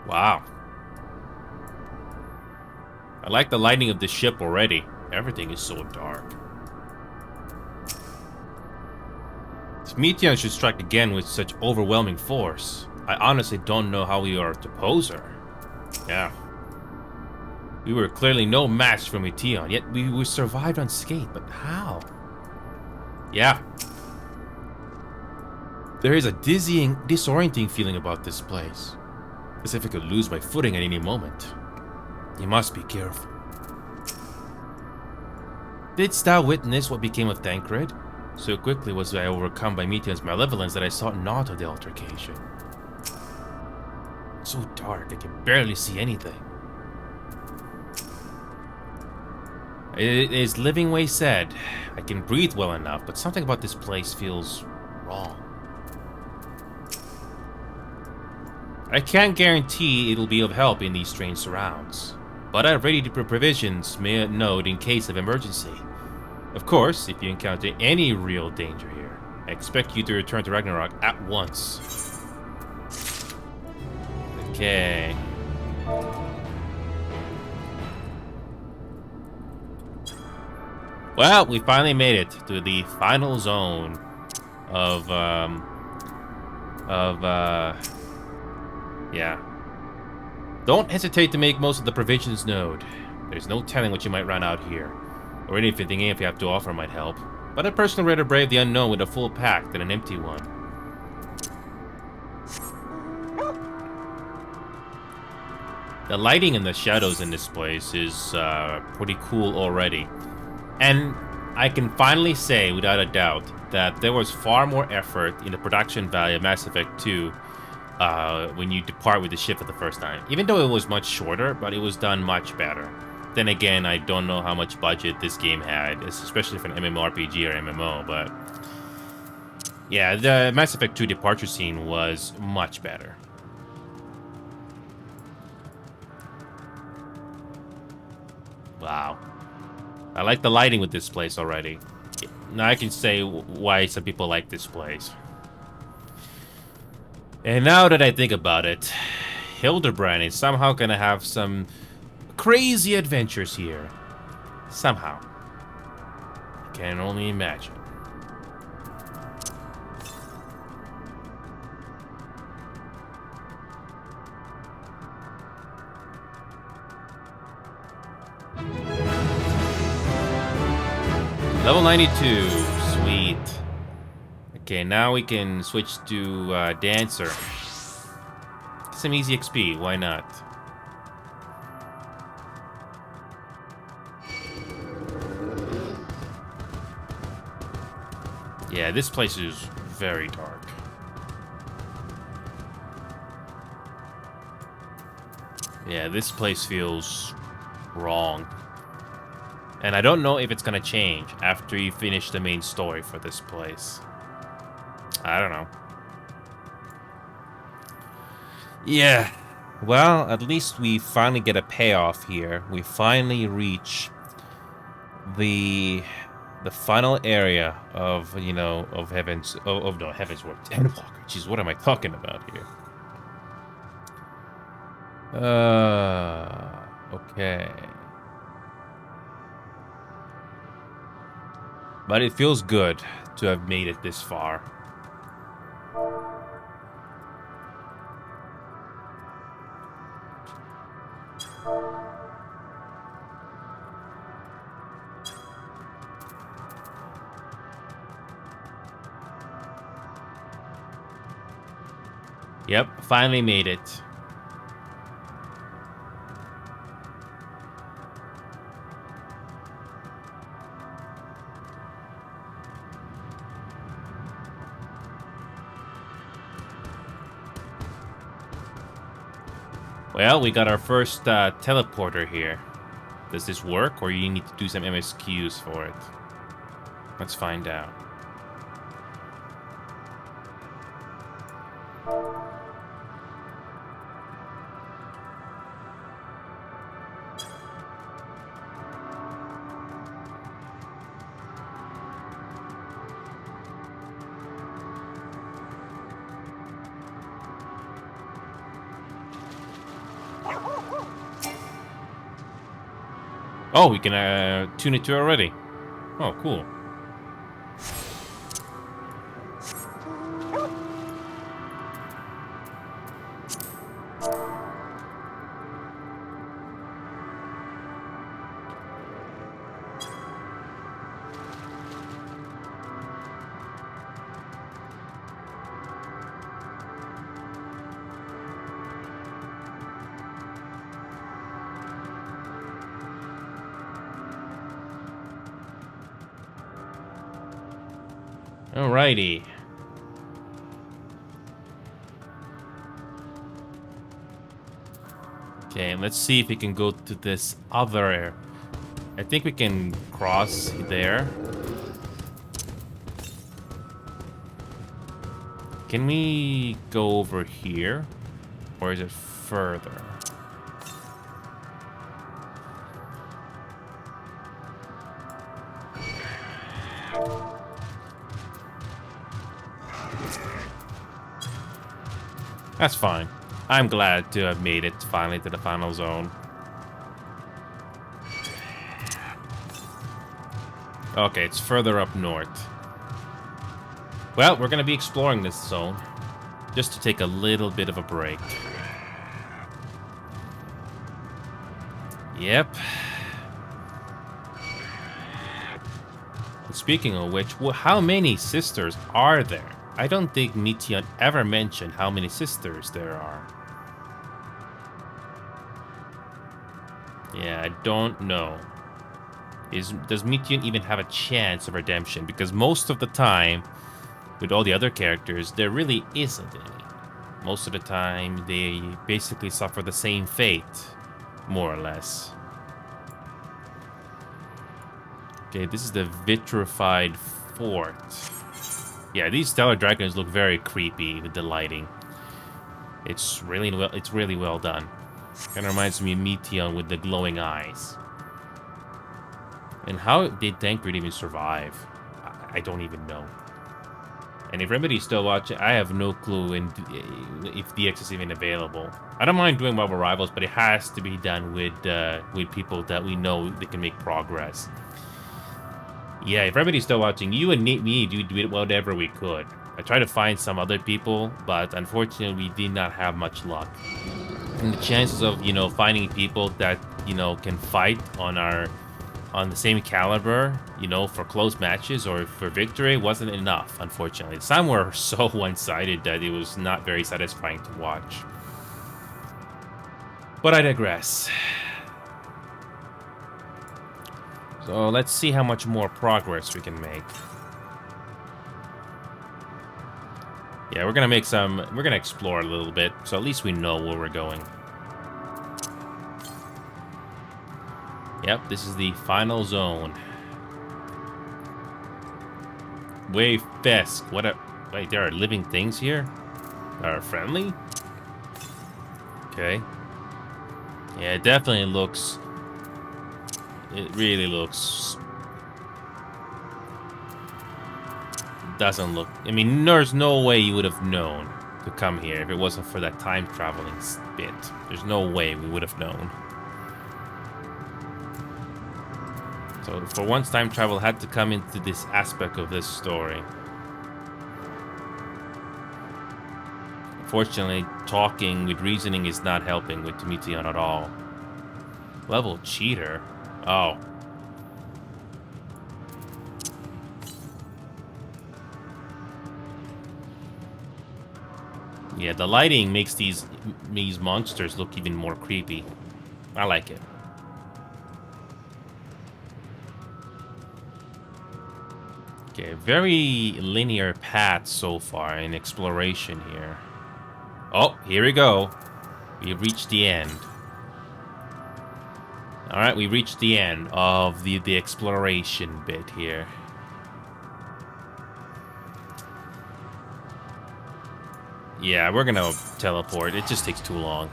Wow. I like the lighting of the ship already. Everything is so dark. It's If Meteon should strike again with such overwhelming force, I honestly don't know how we are to pose her. Yeah. We were clearly no match for Meteon, yet we survived unscathed, but how? Yeah. There is a dizzying, disorienting feeling about this place. As if I could lose my footing at any moment. You must be careful. Didst thou witness what became of Thancred? So quickly was I overcome by Meteon's malevolence that I saw naught of the altercation. It's so dark, I can barely see anything. As Livingway said, I can breathe well enough, but something about this place feels wrong. I can't guarantee it'll be of help in these strange surrounds, but I've ready the provisions may note in case of emergency. Of course, if you encounter any real danger here, I expect you to return to Ragnarok at once. Okay. Well, we finally made it to the final zone of yeah. Don't hesitate to make most of the provisions known. There's no telling what you might run out here, or anything if you have to offer might help. But I'd personally rather brave the unknown with a full pack than an empty one. The lighting and the shadows in this place is pretty cool already. And I can finally say, without a doubt, that there was far more effort in the production value of Mass Effect 2 when you depart with the ship for the first time. Even though it was much shorter, but it was done much better. Then again, I don't know how much budget this game had, especially for an MMORPG or MMO, but... yeah, the Mass Effect 2 departure scene was much better. Wow. I like the lighting with this place already. Now I can say why some people like this place. And now that I think about it, Hildebrand is somehow gonna have some crazy adventures here. Somehow. I can only imagine. Level 92, sweet. Okay, now we can switch to Dancer. Some easy XP, why not? Yeah, this place is very dark. Yeah, this place feels wrong. And I don't know if it's gonna change after you finish the main story for this place. I don't know. Yeah. Well, at least we finally get a payoff here. We finally reach the final area of, you know, of Heaven's... of no, Heaven's Ward. Endwalker. Jeez, what am I talking about here? Okay. But it feels good to have made it this far. Yep, finally made it. Well, we got our first teleporter here. Does this work, or you need to do some MSQs for it? Let's find out. Oh, we can tune it to already. Oh, cool. Alrighty. Okay, let's see if we can go to this other. I think we can cross there. Can we go over here? Or is it further? That's fine. I'm glad to have made it finally to the final zone. Okay, it's further up north. Well, we're gonna be exploring this zone just to take a little bit of a break. Yep. Speaking of which, how many sisters are there? I don't think Meteion ever mentioned how many sisters there are. Yeah, I don't know. Does Meteion even have a chance of redemption? Because most of the time, with all the other characters, there really isn't any. Most of the time, they basically suffer the same fate, more or less. Okay, this is the vitrified fort. Yeah, these stellar dragons look very creepy with the lighting. It's really well done. Kind of reminds me of Meteion with the glowing eyes. And how did Tancred even survive? I don't even know. And if Remedy's still watching, I have no clue if DX is even available. I don't mind doing Marvel Rivals, but it has to be done with people that we know they can make progress. Yeah, if Remedy's still watching, you and me do whatever we could. I tried to find some other people, but unfortunately we did not have much luck. And the chances of, finding people that, can fight on the same caliber, for close matches or for victory wasn't enough, unfortunately. Some were so one-sided that it was not very satisfying to watch. But I digress. So let's see how much more progress we can make. Yeah, we're gonna explore a little bit, so at least we know where we're going. Yep, this is the final zone. Wave Fesk. Wait, there are living things here? That are friendly? Okay. Yeah, it definitely looks... It really looks... Doesn't look... I mean, there's no way you would have known to come here if it wasn't for that time traveling bit. There's no way we would have known. So, for once, time travel had to come into this aspect of this story. Unfortunately, talking with reasoning is not helping with Meteion at all. Level cheater? Oh. Yeah, the lighting makes these monsters look even more creepy. I like it. Okay, very linear path so far in exploration here. Oh, here we go. We've reached the end. Alright, we reached the end of the exploration bit here. Yeah, we're gonna teleport. It just takes too long.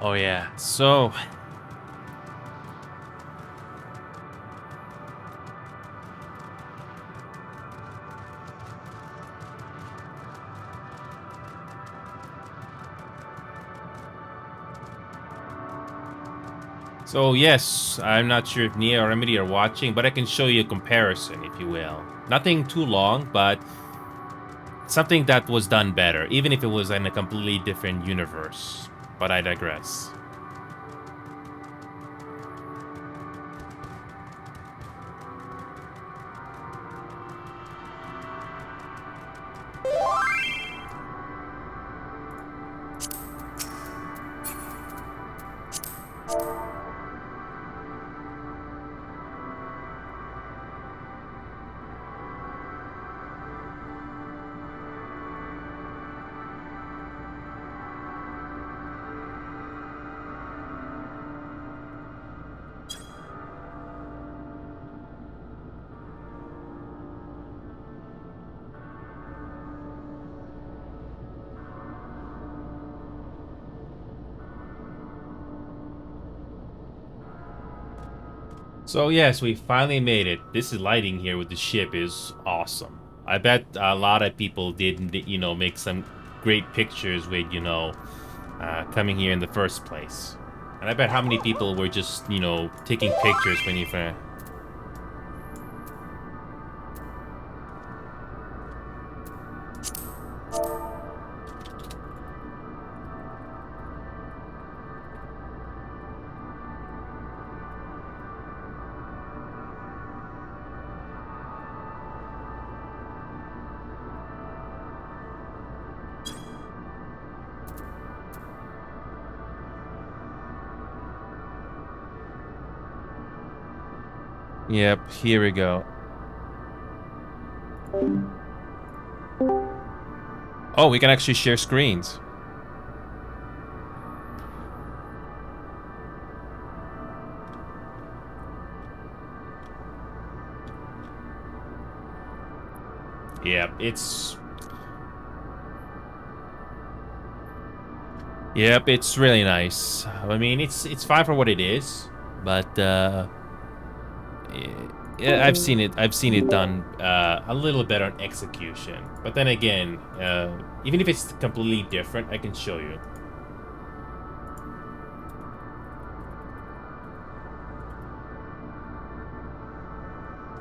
Oh yeah, so yes, I'm not sure if Nia or Remedy are watching, but I can show you a comparison, if you will. Nothing too long, but something that was done better, even if it was in a completely different universe. But I digress. So yes, we finally made it. This lighting here with the ship is awesome. I bet a lot of people did, you know, make some great pictures with, you know, coming here in the first place. And I bet how many people were just, you know, taking pictures when you found. Yep, here we go. Oh, we can actually share screens. Yep, it's really nice. I mean, it's fine for what it is, but yeah, I've seen it done a little better on execution. But then again, even if it's completely different, I can show you.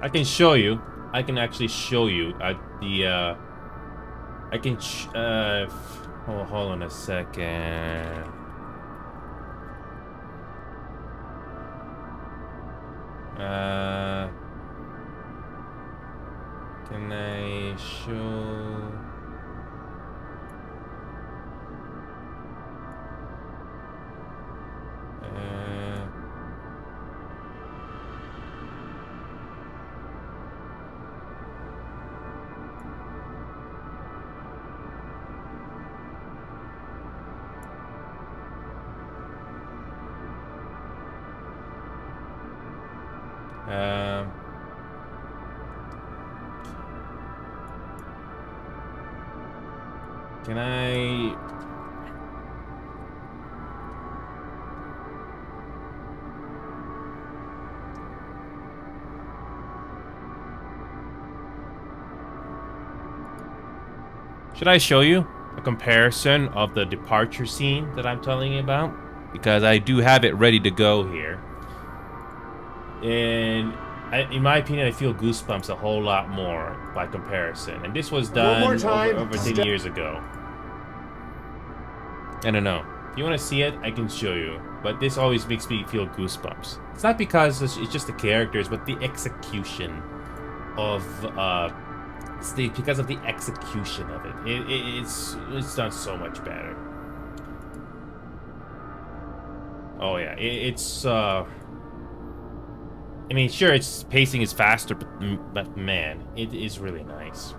I can show you. I can actually show you the. I can. Hold on a second. Can I show? Can I? Should I show you a comparison of the departure scene that I'm telling you about? Because I do have it ready to go here. And in my opinion, I feel Goosebumps a whole lot more by comparison. And this was done over 10 years ago. I don't know. If you want to see it, I can show you. But this always makes me feel goosebumps. It's not because it's just the characters, but the execution of because of the execution of it. It's done so much better. Oh yeah, it's I mean, sure, its pacing is faster, but man, it is really nice.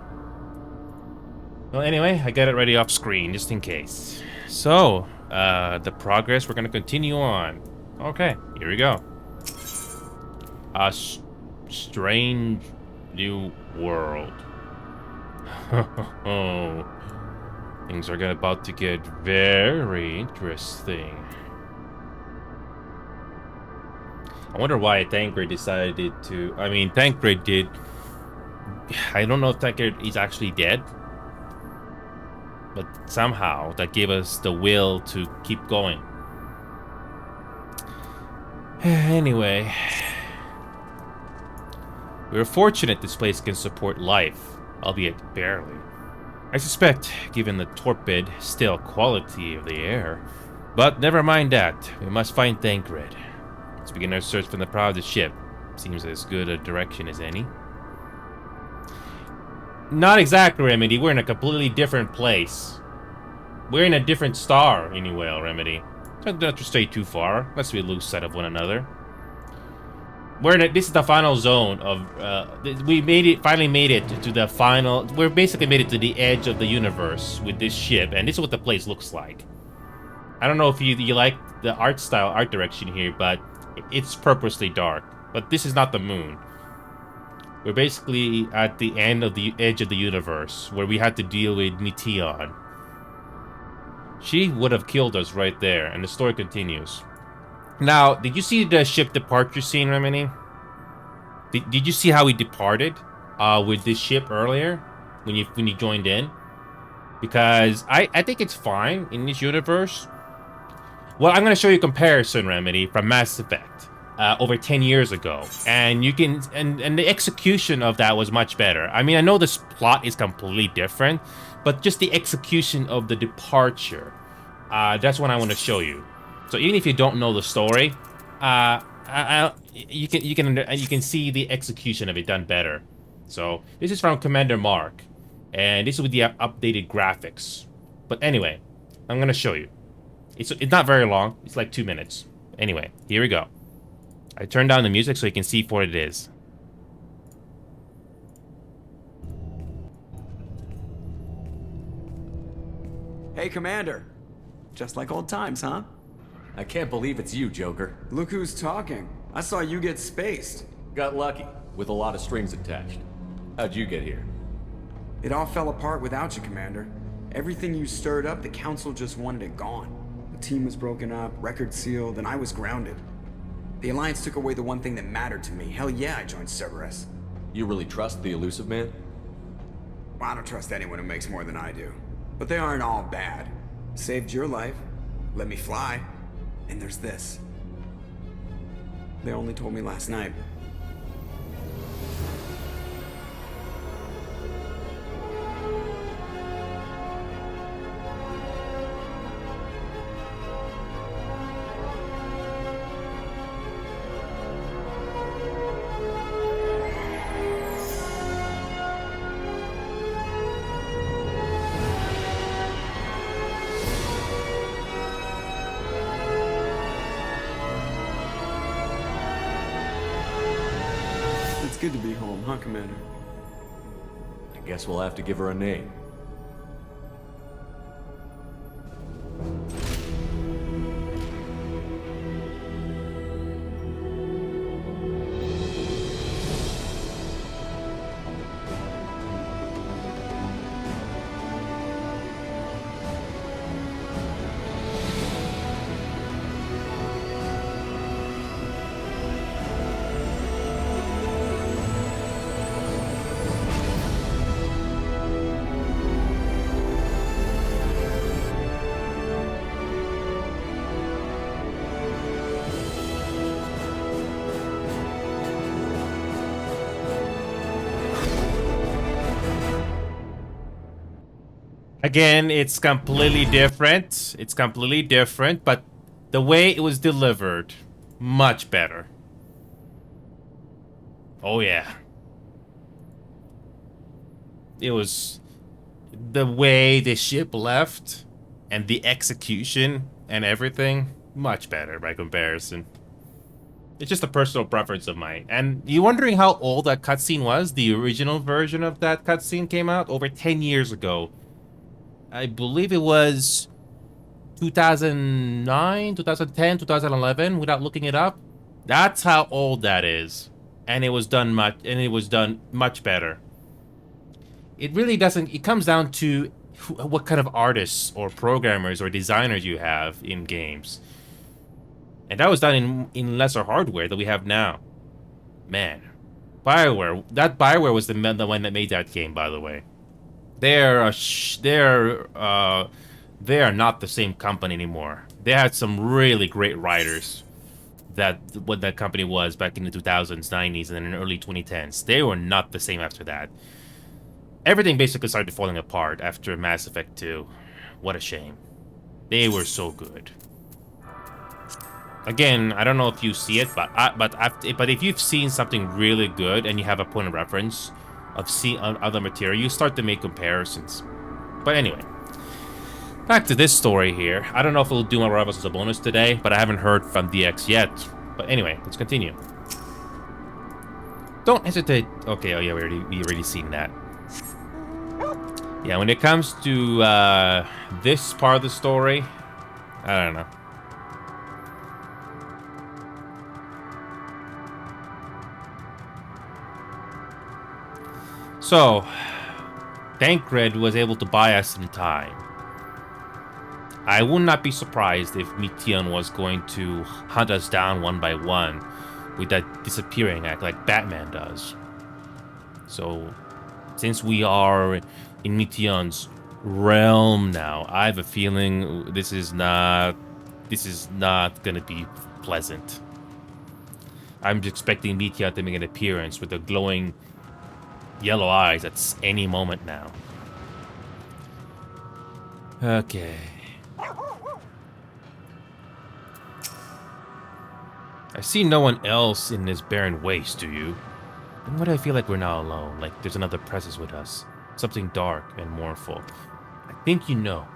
Well, anyway, I got it ready off screen just in case. So, the progress, we're gonna continue on. Okay, here we go. A strange new world. Things are about to get very interesting. I wonder why Tancred decided to... I mean, Tancred did... I don't know if Tancred is actually dead. But somehow, that gave us the will to keep going. Anyway... We're fortunate this place can support life, albeit barely. I suspect, given the torpid, still quality of the air. But never mind that. We must find Tancred. Let's begin our search from the prow of the ship. Seems as good a direction as any. Not exactly, Remedy. We're in a completely different place. We're in a different star, anyway, Remedy. Don't have to stray too far, lest we lose sight of one another. This is the final zone of, we finally made it to the final, we're basically made it to the edge of the universe with this ship, and this is what the place looks like. I don't know if you like the art direction here, but it's purposely dark. But this is not the moon. We're basically at the end of the edge of the universe, where we had to deal with Meteon. She would have killed us right there, and the story continues. Now, did you see the ship departure scene, Remini? Did you see how we departed with this ship earlier when you joined in? Because I think it's fine in this universe. Well, I'm going to show you a comparison, Remedy, from Mass Effect over 10 years ago, and you can and the execution of that was much better. I mean, I know this plot is completely different, but just the execution of the departure, that's what I want to show you. So even if you don't know the story, you can see the execution of it done better. So this is from Commander Mark, and this is with the updated graphics. But anyway, I'm gonna show you. It's not very long. It's like 2 minutes. Anyway, here we go. I turned down the music so you can see what it is. Hey, Commander. Just like old times, huh? I can't believe it's you, Joker. Look who's talking. I saw you get spaced. Got lucky, with a lot of strings attached. How'd you get here? It all fell apart without you, Commander. Everything you stirred up, the Council just wanted it gone. The team was broken up, record sealed, and I was grounded. The Alliance took away the one thing that mattered to me. Hell yeah, I joined Cerberus. You really trust the Elusive Man? Well, I don't trust anyone who makes more than I do. But they aren't all bad. Saved your life, let me fly, and there's this. They only told me last night. Good to be home, huh, Commander? I guess we'll have to give her a name. Again, it's completely different. It's completely different, but the way it was delivered, much better. Oh yeah. It was the way the ship left and the execution and everything, much better by comparison. It's just a personal preference of mine. And you wondering how old that cutscene was? The original version of that cutscene came out over 10 years ago. I believe it was 2009, 2010, 2011, without looking it up. That's how old that is. And it was done much better. It really doesn't, it comes down to what kind of artists or programmers or designers you have in games. And that was done in lesser hardware that we have now. Man. BioWare. That BioWare was the one that made that game, by the way. They are not the same company anymore. They had some really great writers. What that company was back in the 2000s, 90s, and then in the early 2010s. They were not the same after that. Everything basically started falling apart after Mass Effect 2. What a shame. They were so good. Again, I don't know if you see it, but if you've seen something really good and you have a point of reference of seeing other material, you start to make comparisons. But anyway, back to this story here. I don't know if we'll do my Rivals as a bonus today, but I haven't heard from DX yet. But anyway, let's continue. Don't hesitate. Okay, oh yeah, we already seen that. Yeah, when it comes to this part of the story, I don't know. So, Tancred was able to buy us some time. I would not be surprised if Meteion was going to hunt us down one by one with that disappearing act like Batman does. So, since we are in Meteion's realm now, I have a feeling this is not gonna be pleasant. I'm expecting Meteion to make an appearance with a glowing yellow eyes at any moment now. Okay. I see no one else in this barren waste, do you? And why do I feel like we're not alone? Like there's another presence with us. Something dark and mournful. I think you know.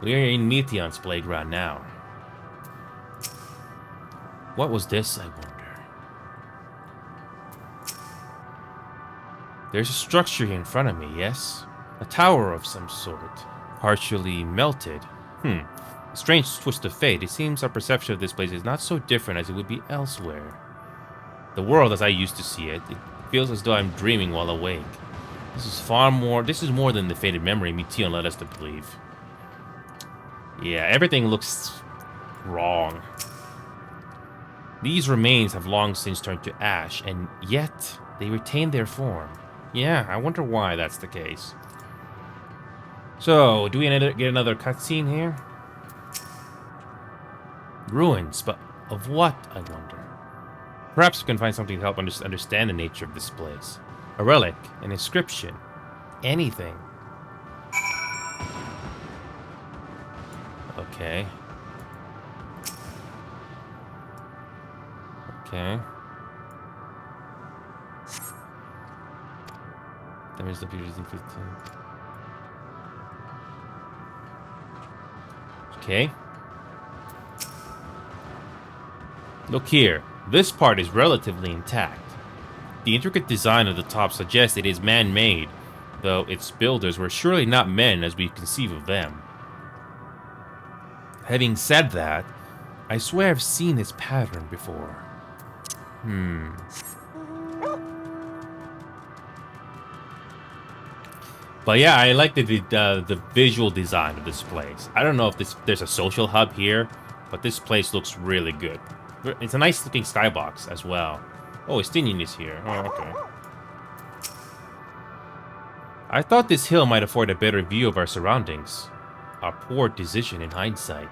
We're in Meteion's playground now. What was this, I wonder? There's a structure here in front of me, yes? A tower of some sort. Partially melted. A strange twist of fate. It seems our perception of this place is not so different as it would be elsewhere. The world as I used to see it, it feels as though I'm dreaming while awake. This is more than the faded memory Meteion led us to believe. Yeah, everything looks wrong. These remains have long since turned to ash, and yet they retain their form. Yeah, I wonder why that's the case. So, do we get another cutscene here? Ruins, but of what, I wonder? Perhaps we can find something to help understand the nature of this place. A relic, an inscription, anything. Okay. Okay. Damage the future is 15. Okay. Look here. This part is relatively intact. The intricate design of the top suggests it is man-made, though its builders were surely not men as we conceive of them. Having said that, I swear I've seen this pattern before. But yeah, I like the visual design of this place. I don't know if there's a social hub here, but this place looks really good. It's a nice looking skybox as well. Oh, Estinian is here. Oh, okay. I thought this hill might afford a better view of our surroundings. A poor decision in hindsight.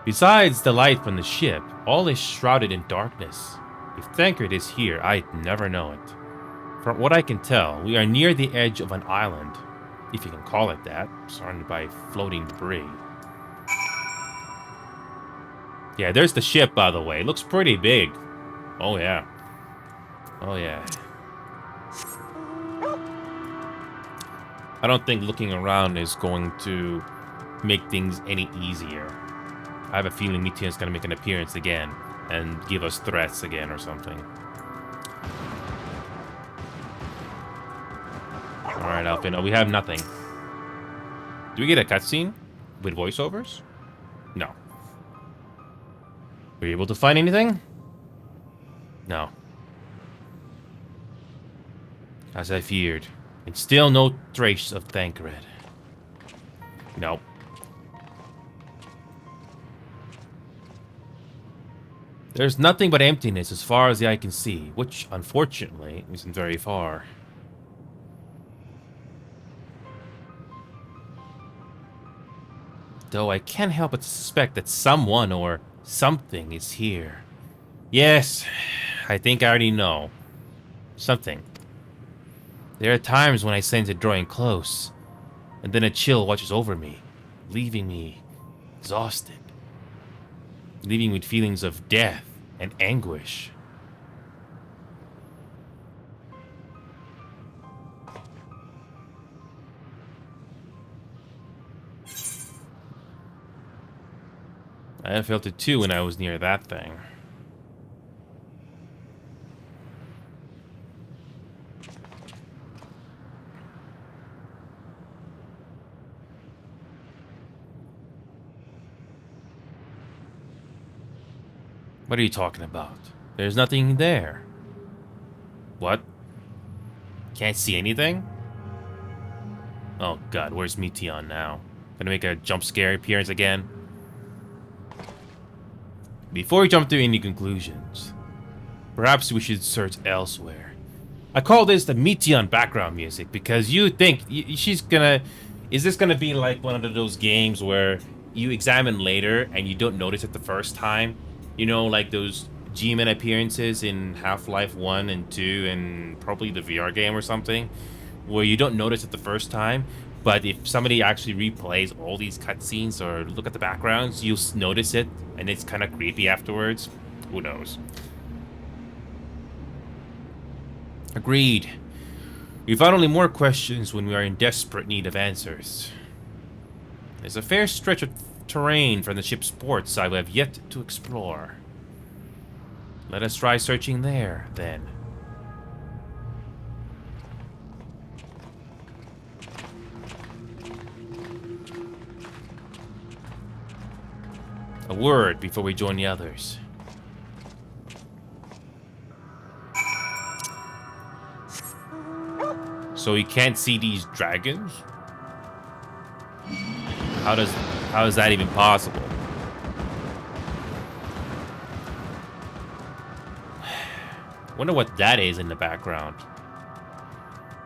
Besides the light from the ship, all is shrouded in darkness. If Tancred is here, I'd never know it. From what I can tell, we are near the edge of an island. If you can call it that. Surrounded by floating debris. Yeah, there's the ship, by the way. It looks pretty big. Oh, yeah. Oh, yeah. I don't think looking around is going to make things any easier. I have a feeling Meteor's gonna make an appearance again and give us threats again or something. Alright, Alpin. Oh, we have nothing. Do we get a cutscene with voiceovers? No. Were you able to find anything? No. As I feared. And still no trace of Thancred. No. There's nothing but emptiness as far as the eye can see, which, unfortunately, isn't very far. Though I can't help but suspect that someone or something is here. Yes, I think I already know. Something. There are times when I sense it drawing close, and then a chill watches over me, leaving me exhausted. Leaving with feelings of death and anguish. I felt it too when I was near that thing. What are you talking about? There's nothing there. What? Can't see anything? Oh god, where's Meteon now? Gonna make a jump scare appearance again? Before we jump to any conclusions, perhaps we should search elsewhere. I call this the Meteon background music because you think she's gonna... Is this gonna be like one of those games where you examine later and you don't notice it the first time? You know, like those G-Man appearances in Half-Life 1 and 2 and probably the VR game or something, where you don't notice it the first time, but if somebody actually replays all these cutscenes or look at the backgrounds, you'll notice it, and it's kind of creepy afterwards. Who knows? Agreed. We found only more questions when we are in desperate need of answers. There's a fair stretch of terrain from the ship's port side we have yet to explore. Let us try searching there, then. A word before we join the others. So you can't see these dragons? How is that even possible? Wonder what that is in the background.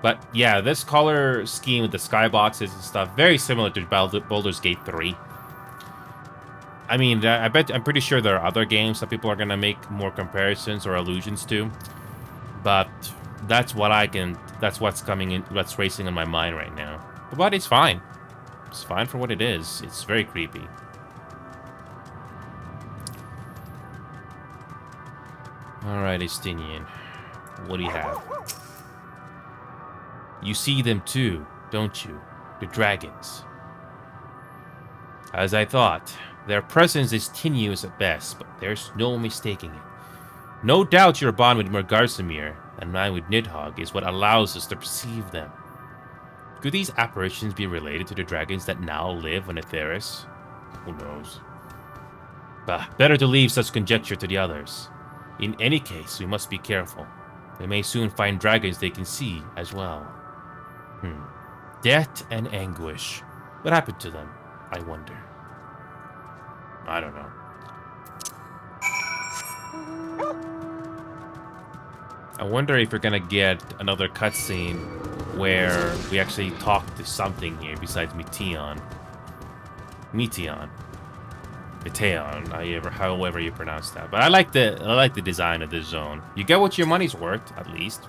But yeah, this color scheme with the skyboxes and stuff, very similar to Baldur's Gate 3. I mean, I'm pretty sure there are other games that people are gonna make more comparisons or allusions to. But that's what's coming in, what's racing in my mind right now. But it's fine. It's fine for what it is. It's very creepy. Alright, Estinian. What do you have? You see them too, don't you? The dragons. As I thought, their presence is tenuous at best, but there's no mistaking it. No doubt your bond with Mergarsamir and mine with Nidhogg is what allows us to perceive them. Could these apparitions be related to the dragons that now live on Etheris? Who knows? But better to leave such conjecture to the others. In any case, we must be careful. They may soon find dragons they can see as well. Death and anguish. What happened to them, I wonder? I don't know. I wonder if we're gonna get another cutscene where we actually talk to something here besides Meteon. Meteon. Meteon, however you pronounce that. But I like the design of this zone. You get what your money's worth, at least.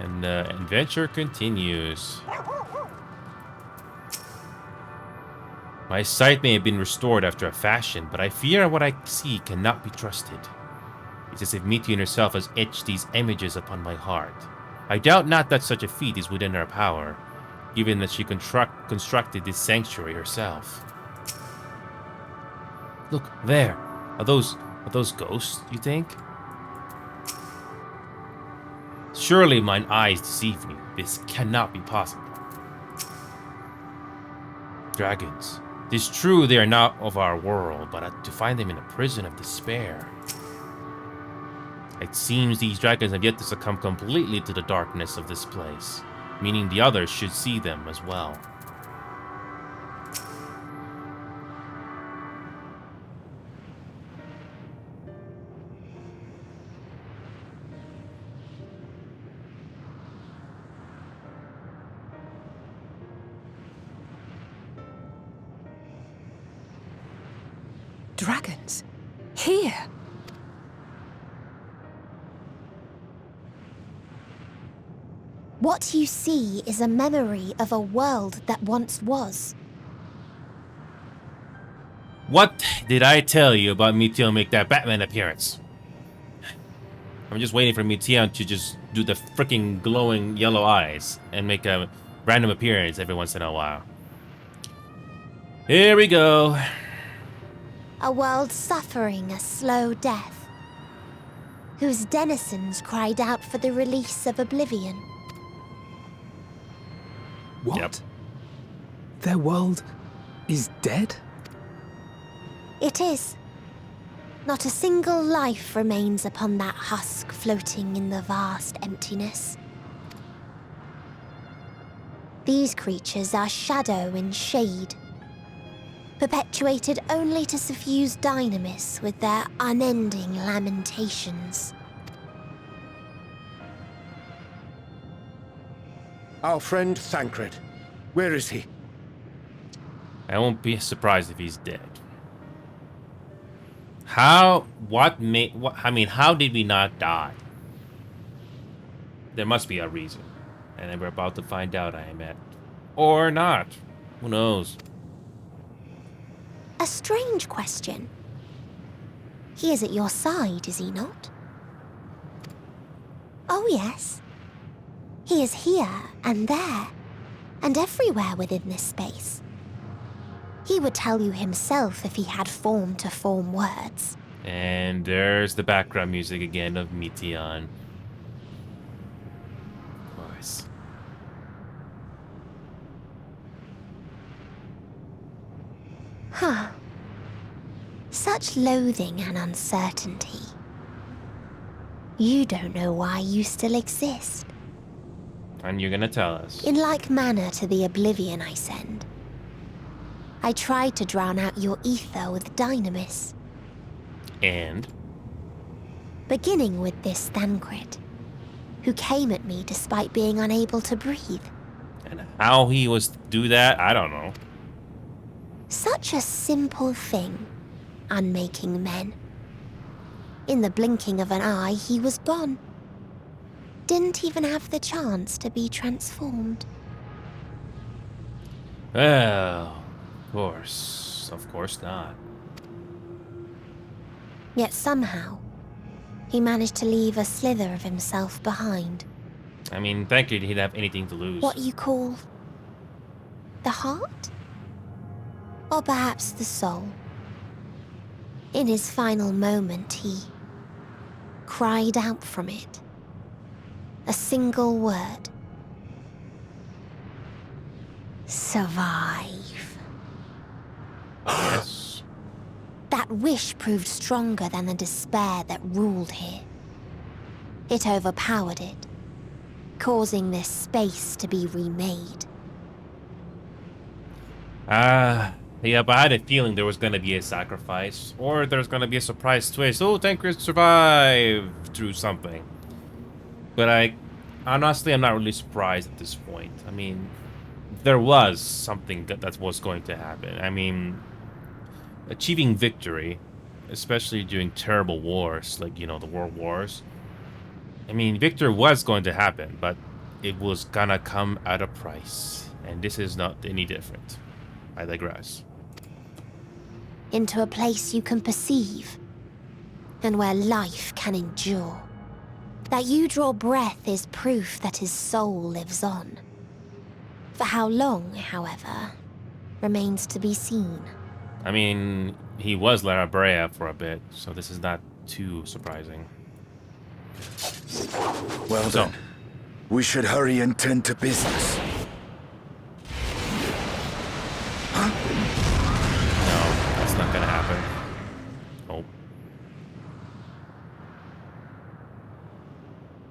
And the adventure continues. My sight may have been restored after a fashion, but I fear what I see cannot be trusted. It's as if Meteor herself has etched these images upon my heart. I doubt not that such a feat is within her power, given that she constructed this sanctuary herself. Look, there. Are those ghosts, you think? Surely mine eyes deceive me. This cannot be possible. Dragons. It is true they are not of our world, but to find them in a prison of despair. It seems these dragons have yet to succumb completely to the darkness of this place, meaning the others should see them as well. Dragons? Here? What you see is a memory of a world that once was. What did I tell you about Meteor make that Batman appearance? I'm just waiting for Meteor to just do the freaking glowing yellow eyes and make a random appearance every once in a while. Here we go. A world suffering a slow death, whose denizens cried out for the release of oblivion. What? Yep. Their world is dead? It is. Not a single life remains upon that husk floating in the vast emptiness. These creatures are shadow and shade, perpetuated only to suffuse dynamis with their unending lamentations. Our friend Thancred. Where is he? I won't be surprised if he's dead. How did we not die? There must be a reason. And we're about to find out, I am at. Or not. Who knows? A strange question. He is at your side, is he not? Oh, yes. He is here and there, and everywhere within this space. He would tell you himself if he had form to form words. And there's the background music again of Meteor. Of course. Huh. Such loathing and uncertainty. You don't know why you still exist. And you're gonna tell us. In like manner to the oblivion I send, I tried to drown out your ether with dynamis. And? Beginning with this Thancred, who came at me despite being unable to breathe. And how he was to do that, I don't know. Such a simple thing, unmaking men. In the blinking of an eye, he was gone. Didn't even have the chance to be transformed. Well, of course not. Yet somehow, he managed to leave a slither of himself behind. I mean, thank you, he didn't have anything to lose. What you call the heart? Or perhaps the soul. In his final moment, he cried out from it. A single word. Survive. Yes. That wish proved stronger than the despair that ruled here. It overpowered it, causing this space to be remade. Yeah, but I had a feeling there was gonna be a sacrifice, or there's gonna be a surprise twist. Oh, Thancred survived through something. But honestly, I'm not really surprised at this point. I mean, there was something that was going to happen. I mean, achieving victory, especially during terrible wars, like, you know, the World Wars. I mean, victory was going to happen, but it was gonna come at a price. And this is not any different. I digress. Into a place you can perceive, and where life can endure. That you draw breath is proof that his soul lives on. For how long, however, remains to be seen. I mean, he was Lara Brea for a bit, so this is not too surprising. Well then, we should hurry and tend to business. No, that's not gonna happen. Oh.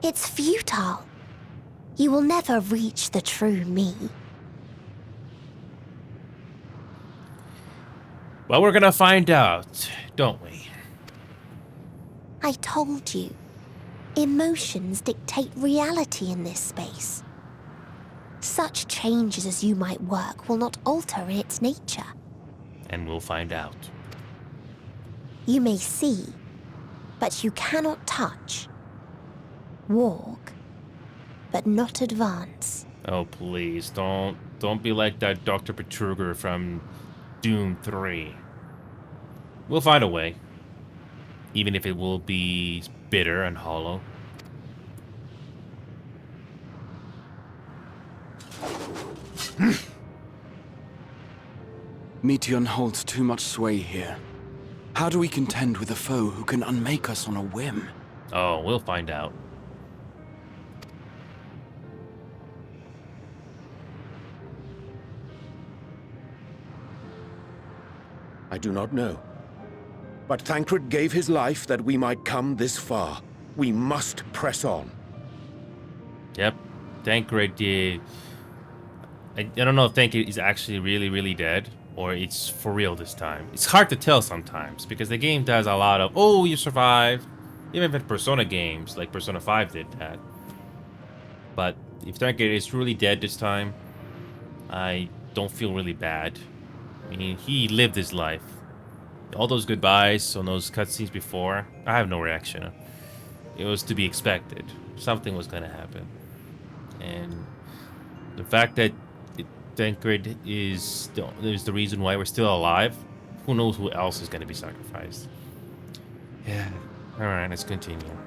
It's futile. You will never reach the true me. Well, we're gonna find out, don't we? I told you. Emotions dictate reality in this space. Such changes as you might work will not alter its nature. And we'll find out. You may see, but you cannot touch. Walk, but not advance. Oh, please, don't be like that Dr. Petruger from Doom 3. We'll find a way. Even if it will be bitter and hollow. Meteon holds too much sway here. How do we contend with a foe who can unmake us on a whim? Oh, we'll find out. I do not know. But Thancred gave his life that we might come this far. We must press on. Yep, Thancred did. I don't know if Thancred is actually really dead, or it's for real this time. It's hard to tell sometimes, because the game does a lot of, oh, you survived. Even if Persona games, like Persona 5 did that. But if Thancred is truly dead this time, I don't feel really bad. I mean, he lived his life. All those goodbyes on those cutscenes before, I have no reaction. It was to be expected. Something was gonna happen. And the fact that Thancred is the reason why we're still alive, who knows who else is gonna be sacrificed. Yeah. Alright, let's continue.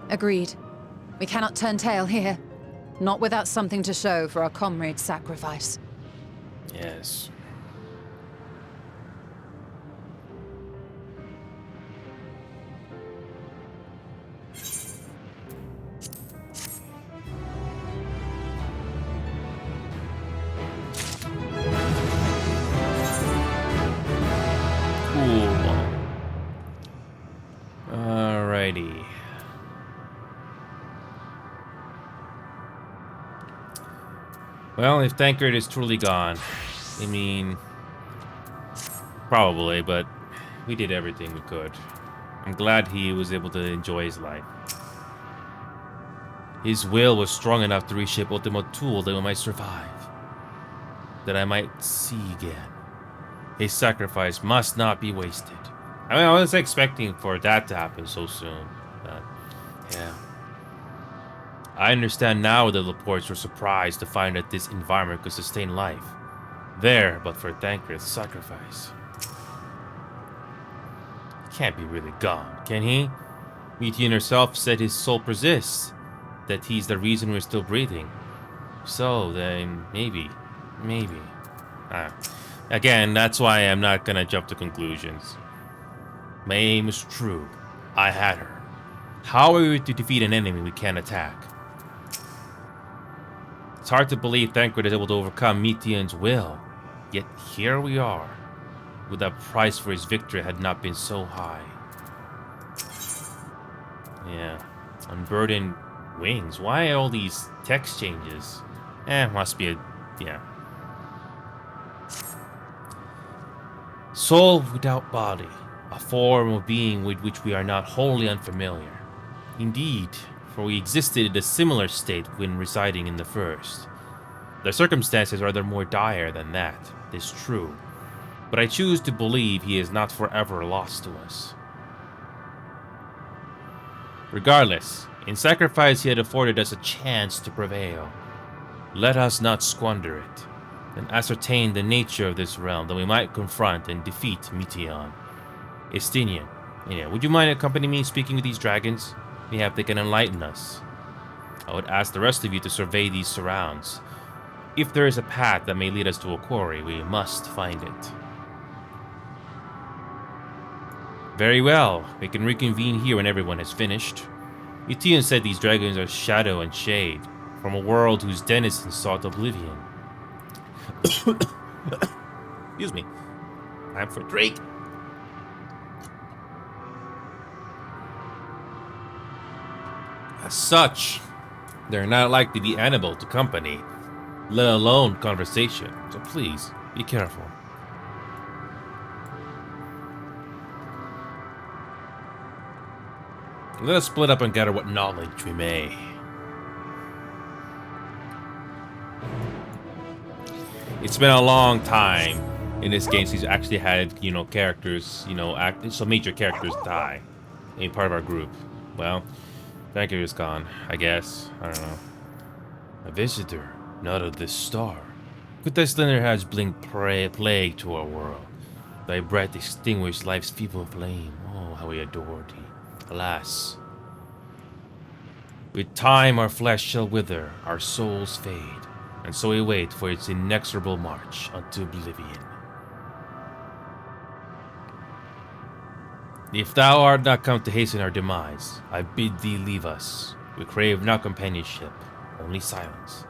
Agreed. We cannot turn tail here. Not without something to show for our comrade's sacrifice. Yes. Alrighty. Well, if Thancred is truly gone, I mean, probably, but we did everything we could. I'm glad he was able to enjoy his life. His will was strong enough to reshape Ultima Thule that we might survive. That I might see again. His sacrifice must not be wasted. I mean, I was expecting for that to happen so soon. But, yeah. I understand now that the Laportes were surprised to find that this environment could sustain life. There, but for Thancred's sacrifice. He can't be really gone, can he? Meteon herself said his soul persists. That he's the reason we're still breathing. So, then, maybe. Again, that's why I'm not gonna jump to conclusions. My aim is true. I had her. How are we to defeat an enemy we can't attack? It's hard to believe Thancred is able to overcome Meteon's will. Yet here we are, with the price for his victory had not been so high. Yeah. Unburdened wings. Why all these text changes? Must be a... yeah. Soul without body. A form of being with which we are not wholly unfamiliar. Indeed, for we existed in a similar state when residing in the first. The circumstances are rather more dire than that, it is true, but I choose to believe he is not forever lost to us. Regardless, In sacrifice, he had afforded us a chance to prevail. Let us not squander it, and ascertain the nature of this realm that we might confront and defeat Meteon. Estinian, would you mind accompanying me speaking with these dragons? Mayhap they can enlighten us. I would ask the rest of you to survey these surrounds. If there is a path that may lead us to a quarry, we must find it. Very well, we can reconvene here when everyone has finished. Meteon said these dragons are shadow and shade, from a world whose denizens sought oblivion. Excuse me. Time for a drink. As such, they're not likely to be amenable to company, let alone conversation, so please, be careful. Let us split up and gather what knowledge we may. It's been a long time in this game since we actually had, characters, some major characters die in part of our group. Well, Frankie is gone, I guess. I don't know. A visitor, not of this star. Could thy slender has blinked plague to our world. Thy breath extinguished life's feeble flame. Oh, how we adored thee. Alas. With time our flesh shall wither, our souls fade, and so we wait for its inexorable march unto oblivion. If thou art not come to hasten our demise, I bid thee leave us. We crave not companionship, only silence.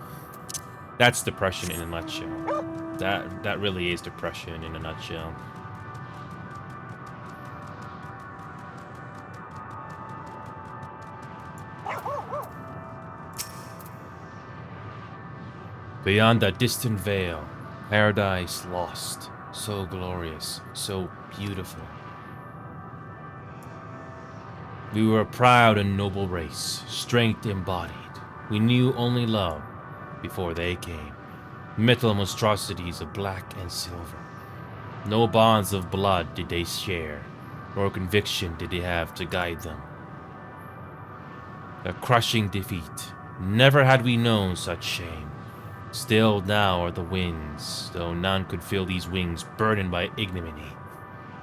That's depression in a nutshell. That really is depression in a nutshell. Beyond that distant veil, paradise lost, so glorious, so beautiful. We were a proud and noble race, strength embodied. We knew only love before they came. Metal monstrosities of black and silver. No bonds of blood did they share, nor conviction did they have to guide them. A crushing defeat. Never had we known such shame. Still now are the winds, though none could feel these wings burdened by ignominy.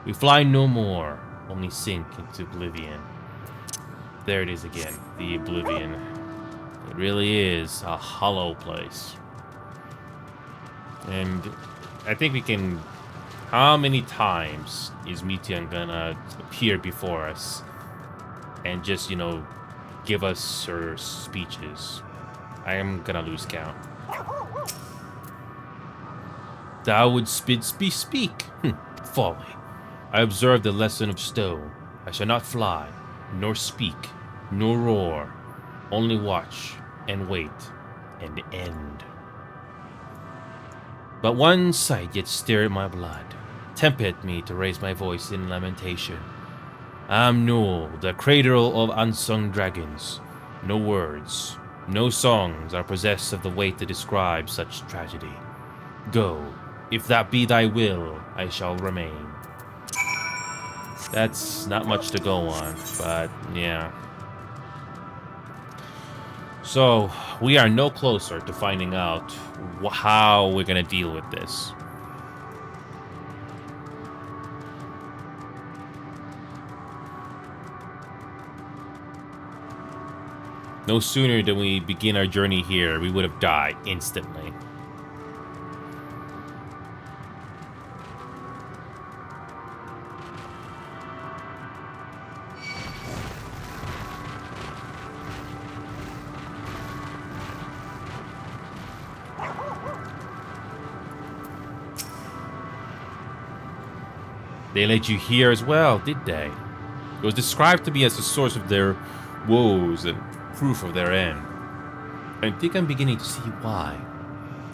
We fly no more, only sink into oblivion. There it is again, the oblivion. It really is a hollow place. And I think we can... How many times is Meteon gonna appear before us and just, give us her speeches? I am gonna lose count. Thou wouldst speak. Folly. I observed the lesson of Stowe. I shall not fly, nor speak, nor roar. Only watch, and wait, and end. But one sight yet stirred my blood, tempted me to raise my voice in lamentation. Amnul, the cradle of unsung dragons. No words, no songs are possessed of the weight to describe such tragedy. Go, if that be thy will, I shall remain. That's not much to go on, but yeah. So, we are no closer to finding out how we're gonna deal with this. No sooner than we begin our journey here, we would have died instantly. They led you here as well, did they? It was described to me as the source of their woes and proof of their end. I think I'm beginning to see why.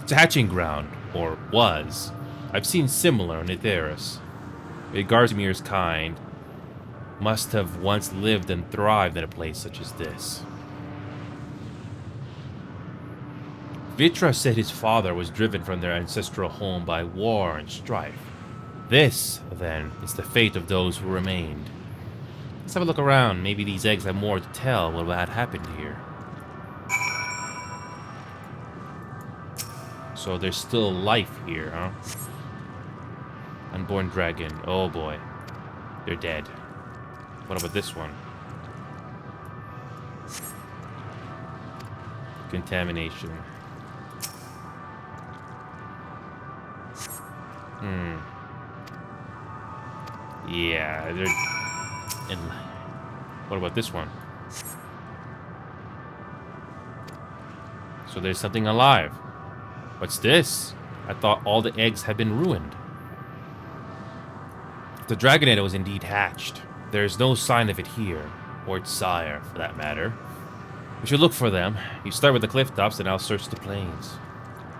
It's a hatching ground, or was. I've seen similar on Aetheris. Garzamir's kind must have once lived and thrived in a place such as this. Vitra said his father was driven from their ancestral home by war and strife. This, then, is the fate of those who remained. Let's have a look around. Maybe these eggs have more to tell what happened here. So there's still life here, huh? Unborn dragon. Oh boy. They're dead. What about this one? Contamination. Yeah, they're... And what about this one? So there's something alive. What's this? I thought all the eggs had been ruined. The dragonette was indeed hatched. There is no sign of it here, or its sire, for that matter. We should look for them. You start with the cliff tops, and I'll search the plains.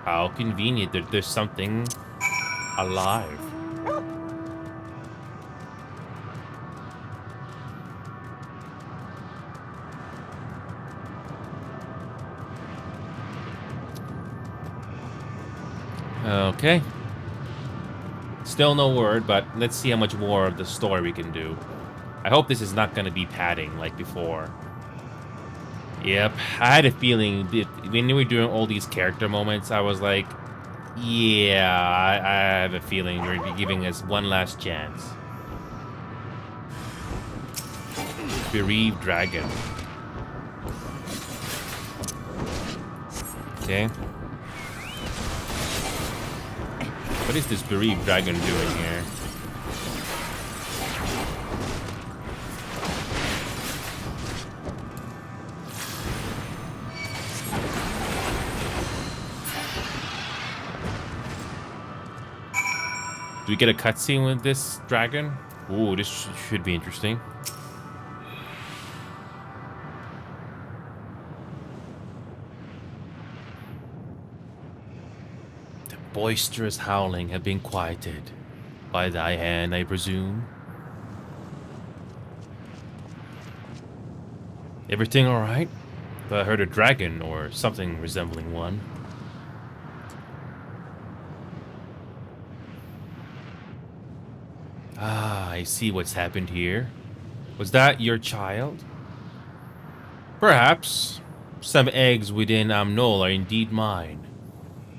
How convenient that there's something alive. Okay. Still no word, but let's see how much more of the story we can do. I hope this is not going to be padding like before. Yep, I had a feeling that when we were doing all these character moments, I was like, yeah, I have a feeling we're giving us one last chance. Bereaved dragon. Okay. What is this bereaved dragon doing here? Do we get a cutscene with this dragon? Ooh, this should be interesting. The boisterous howling have been quieted. By thy hand, I presume. Everything alright? I heard a dragon or something resembling one. Ah, I see what's happened here. Was that your child? Perhaps. Some eggs within Amnol are indeed mine.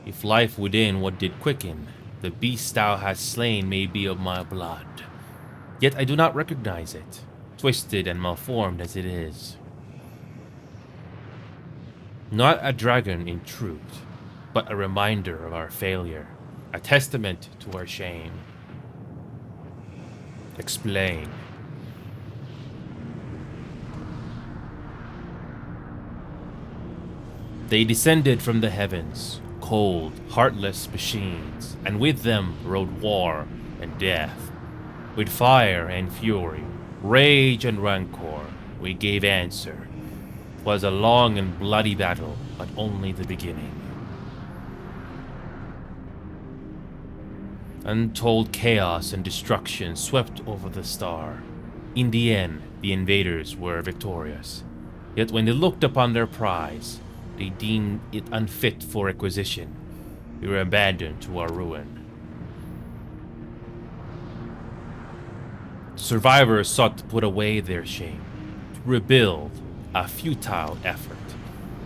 If life within what did quicken, the beast thou hast slain may be of my blood. Yet I do not recognize it, twisted and malformed as it is. Not a dragon in truth, but a reminder of our failure, a testament to our shame. Explain. They descended from the heavens, cold, heartless machines, and with them rode war and death. With fire and fury, rage and rancor, we gave answer. 'Twas a long and bloody battle, but only the beginning. Untold chaos and destruction swept over the star. In the end, the invaders were victorious. Yet when they looked upon their prize, they deemed it unfit for acquisition. We were abandoned to our ruin. Survivors sought to put away their shame, to rebuild, a futile effort.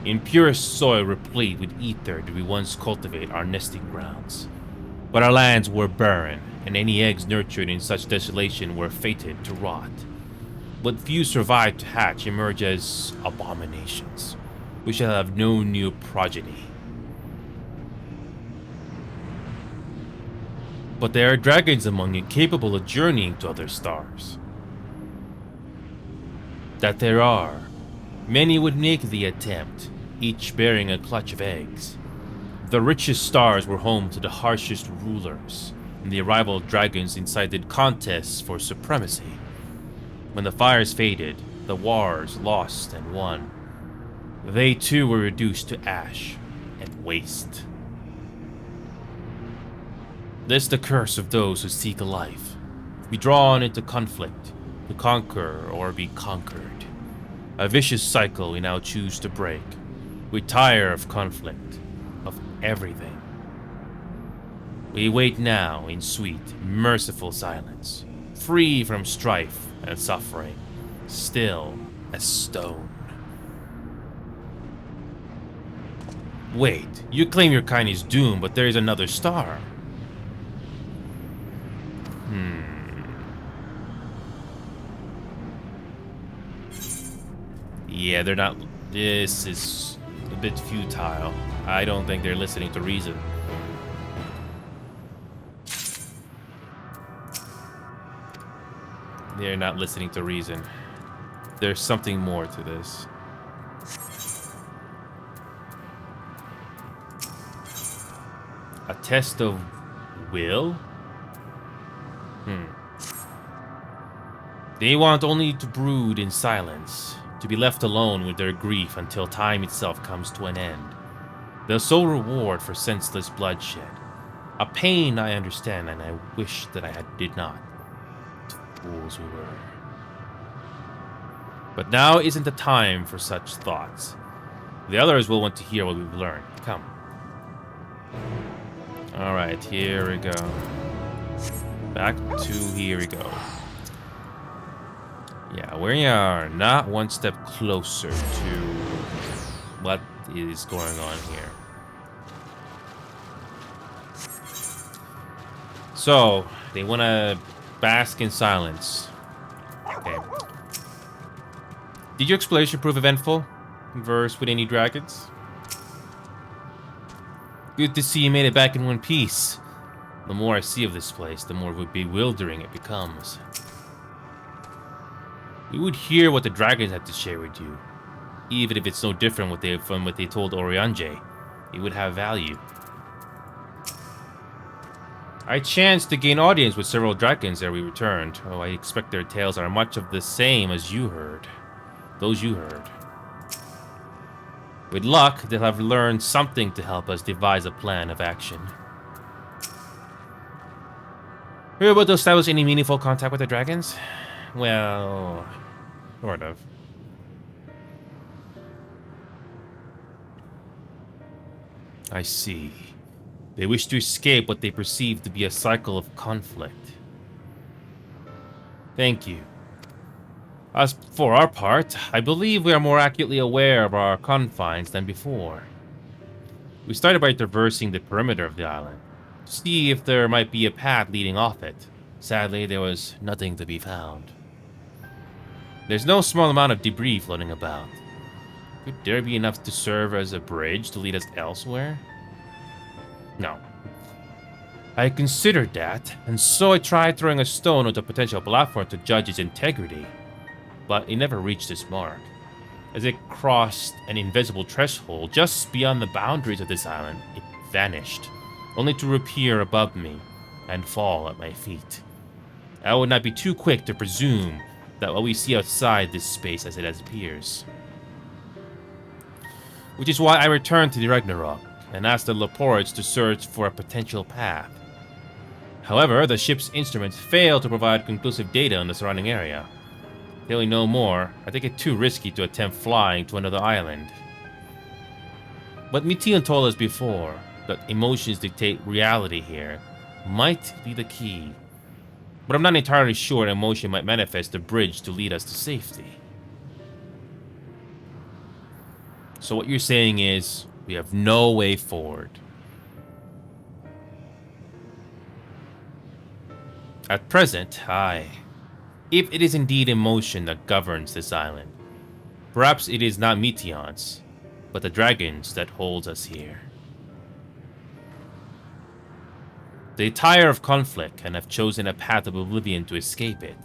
In purest soil replete with ether did we once cultivate our nesting grounds. But our lands were barren, and any eggs nurtured in such desolation were fated to rot. What few survived to hatch emerge as abominations. We shall have no new progeny. But there are dragons among you capable of journeying to other stars. That there are. Many would make the attempt, each bearing a clutch of eggs. The richest stars were home to the harshest rulers, and the arrival of dragons incited contests for supremacy. When the fires faded, the wars lost and won. They too were reduced to ash and waste. This is the curse of those who seek a life. Be drawn into conflict, to conquer or be conquered. A vicious cycle we now choose to break. We tire of conflict, of everything. We wait now in sweet, merciful silence, free from strife and suffering, still as stone. Wait, you claim your kind is doomed, but there is another star. Yeah, they're not... This is a bit futile. I don't think they're listening to reason. They're not listening to reason. There's something more to this. A test of will? They want only to brood in silence, to be left alone with their grief until time itself comes to an end. Their sole reward for senseless bloodshed. A pain I understand, and I wish that did not. Fools we were. But now isn't the time for such thoughts. The others will want to hear what we've learned. Come. Alright, here we go. Back to here we go. Yeah, we are not one step closer to what is going on here. So, they want to bask in silence. Okay. Did your exploration prove eventful? Converse with any dragons? Good to see you made it back in one piece. The more I see of this place, the more bewildering it becomes. We would hear what the dragons had to share with you. Even if it's no different from what they told Oriange, it would have value. I chanced to gain audience with several dragons ere we returned. Oh, I expect their tales are much of the same as you heard. Those you heard. With luck, they'll have learned something to help us devise a plan of action. We were able to establish any meaningful contact with the dragons? Well, sort of. I see. They wish to escape what they perceive to be a cycle of conflict. Thank you. As for our part, I believe we are more accurately aware of our confines than before. We started by traversing the perimeter of the island, to see if there might be a path leading off it. Sadly, there was nothing to be found. There's no small amount of debris floating about. Could there be enough to serve as a bridge to lead us elsewhere? No. I considered that, and so I tried throwing a stone onto a potential platform to judge its integrity. But it never reached its mark, as it crossed an invisible threshold just beyond the boundaries of this island. It vanished, only to reappear above me and fall at my feet. I would not be too quick to presume that what we see outside this space as it appears. Which is why I returned to the Ragnarok and asked the Leports to search for a potential path. However, the ship's instruments failed to provide conclusive data on the surrounding area. Till we know more, I think it too risky to attempt flying to another island. But Meteon told us before that emotions dictate reality here might be the key. But I'm not entirely sure an emotion might manifest the bridge to lead us to safety. So what you're saying is, we have no way forward. At present, aye. If it is indeed emotion that governs this island, perhaps it is not Meteons, but the dragons that holds us here. They tire of conflict and have chosen a path of oblivion to escape it.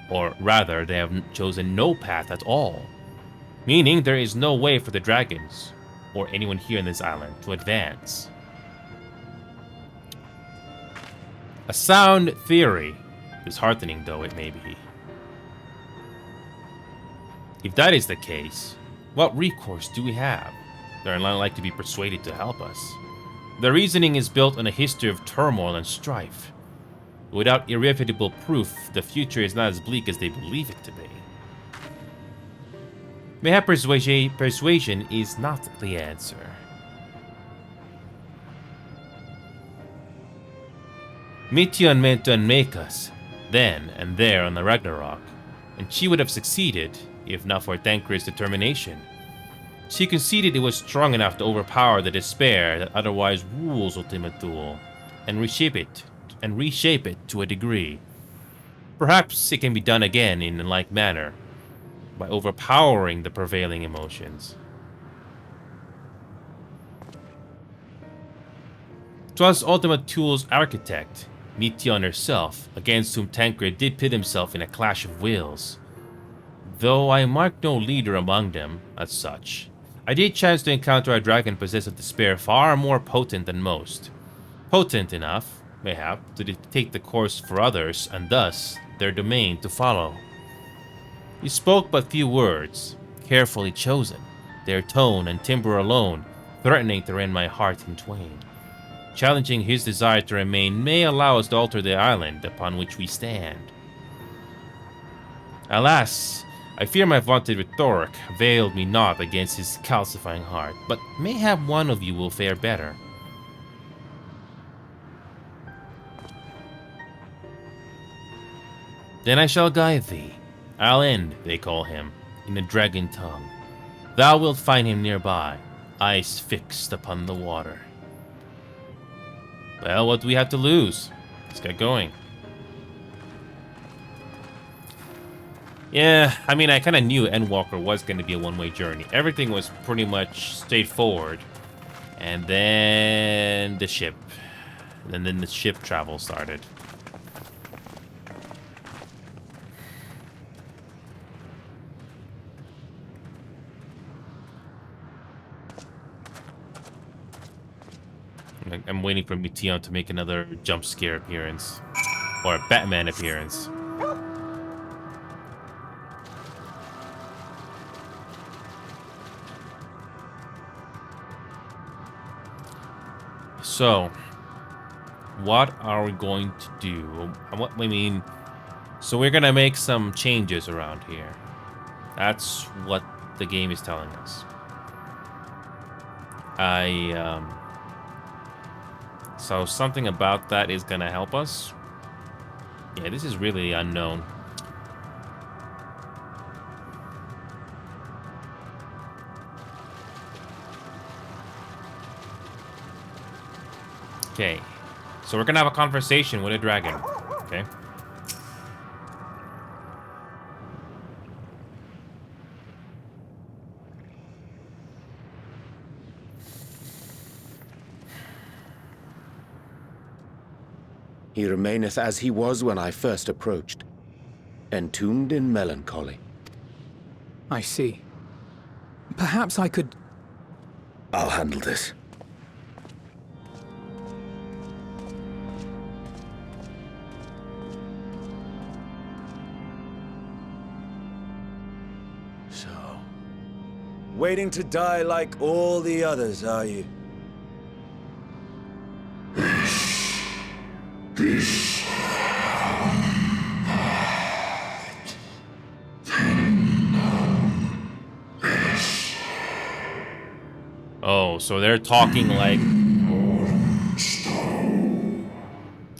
Or rather, they have chosen no path at all. Meaning there is no way for the dragons, or anyone here in this island, to advance. A sound theory, disheartening though it may be. If that is the case, what recourse do we have? They're not like to be persuaded to help us. The reasoning is built on a history of turmoil and strife. Without irrefutable proof, the future is not as bleak as they believe it to be. Mayhap persuasion is not the answer. Meteon meant to unmake us, then and there on the Ragnarok, and she would have succeeded if not for Tancred's determination. She conceded it was strong enough to overpower the despair that otherwise rules Ultima Thule, and reshape it to a degree. Perhaps it can be done again in a like manner, by overpowering the prevailing emotions. 'Twas Ultima Thule's architect, Meteon herself, against whom Tancred did pit himself in a clash of wills. Though I marked no leader among them, as such, I did chance to encounter a dragon possessed of despair far more potent than most. Potent enough, mayhap, to dictate the course for others, and thus their domain to follow. He spoke but few words, carefully chosen, their tone and timbre alone threatening to rend my heart in twain. Challenging his desire to remain may allow us to alter the island upon which we stand. Alas, I fear my vaunted rhetoric availed me not against his calcifying heart, but mayhap one of you will fare better. Then I shall guide thee. Alend, they call him, in the dragon tongue. Thou wilt find him nearby, eyes fixed upon the water. Well, what do we have to lose? Let's get going. Yeah, I mean, I kind of knew Endwalker was going to be a one-way journey. Everything was pretty much straightforward. And then the ship. And then the ship travel started. I'm waiting for Meteon to make another jump scare appearance. Or a Batman appearance. So, what are we going to do? So we're gonna make some changes around here. That's what the game is telling us. So something about that is gonna help us. Yeah, this is really unknown. Okay, so we're gonna have a conversation with a dragon. Okay. He remaineth as he was when I first approached, entombed in melancholy. I see. Perhaps I could... I'll handle this. So, waiting to die like all the others, are you? Oh, so they're talking like...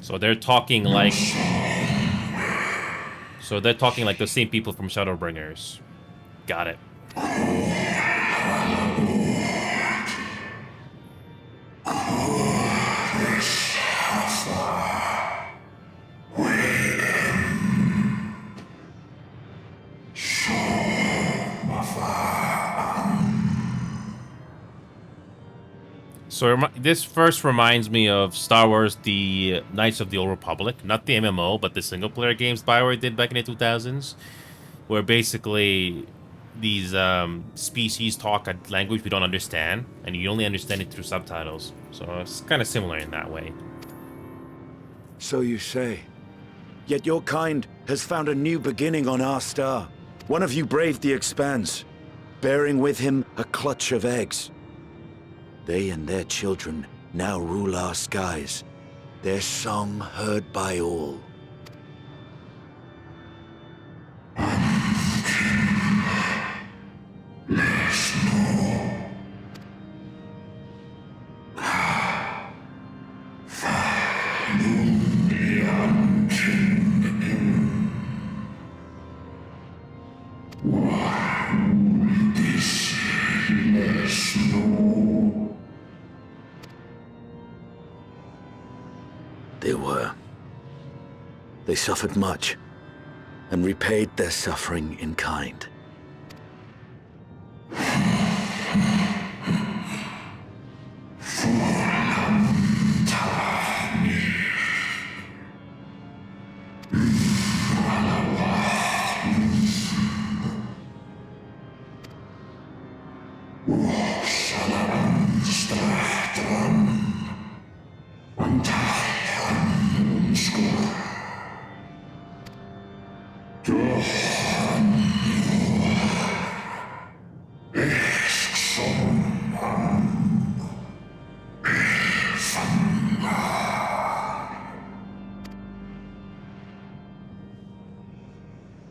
So they're talking like... So they're talking like the same people from Shadowbringers. Got it. So this first reminds me of Star Wars: The Knights of the Old Republic, not the MMO, but the single-player games BioWare did back in the 2000s, where basically these species talk a language we don't understand, and you only understand it through subtitles. So it's kind of similar in that way. So you say. Yet your kind has found a new beginning on our star. One of you braved the Expanse, bearing with him a clutch of eggs. They and their children now rule our skies, their song heard by all. They were. They suffered much, and repaid their suffering in kind.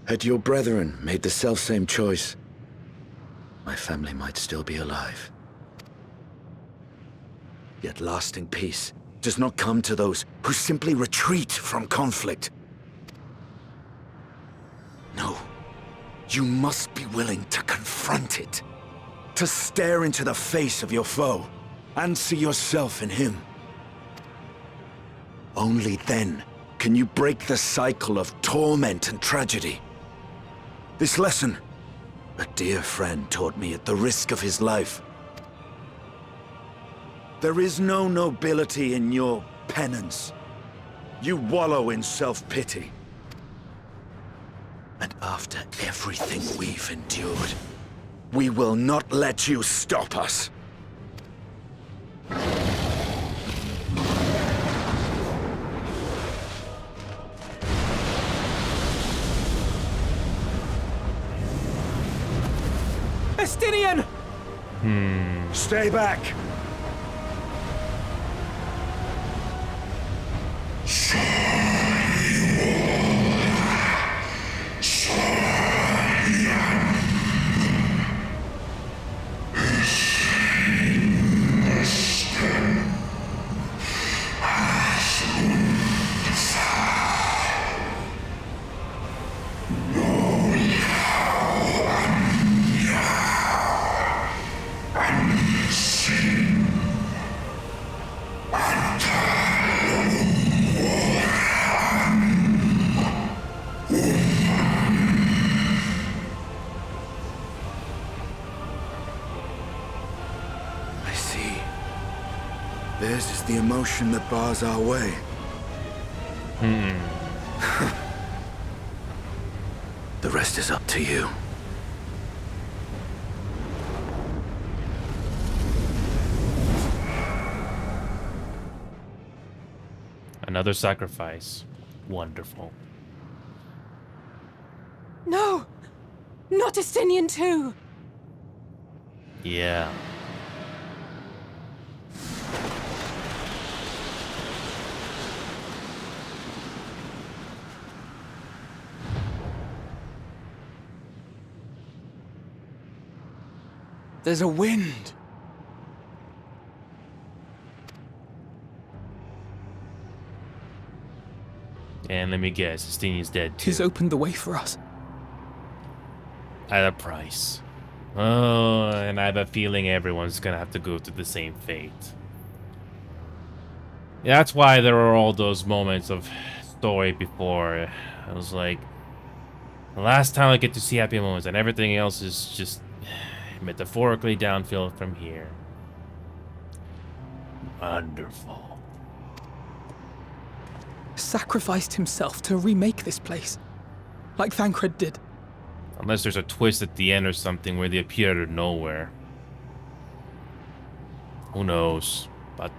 Had your brethren made the selfsame choice, my family might still be alive. Yet lasting peace does not come to those who simply retreat from conflict. No, you must be willing to confront it, to stare into the face of your foe, and see yourself in him. Only then can you break the cycle of torment and tragedy. This lesson, a dear friend taught me at the risk of his life. There is no nobility in your penance. You wallow in self-pity. And after everything we've endured, we will not let you stop us. Estinian! Stay back! Theirs is the emotion that bars our way. The rest is up to you. Another sacrifice. Wonderful. No! Not Estinian too! Yeah. There's a wind. And let me guess, Estinian's dead too. He's opened the way for us. At a price. Oh, and I have a feeling everyone's gonna have to go through the same fate. Yeah, that's why there are all those moments of story before. I was like, the last time I get to see happy moments, and everything else is just metaphorically downfield from here. Wonderful. Sacrificed himself to remake this place, like Thancred did. Unless there's a twist at the end or something where they appear out of nowhere. Who knows? But,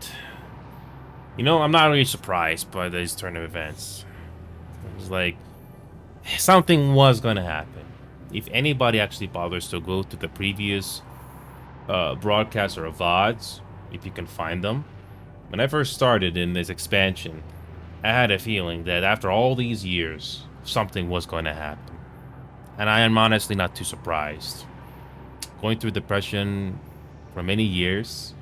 you know, I'm not really surprised by this turn of events. It was like, something was going to happen. If anybody actually bothers to go to the previous broadcasts or VODs, if you can find them. When I first started in this expansion, I had a feeling that after all these years, something was going to happen. And I am honestly not too surprised. Going through depression for many years,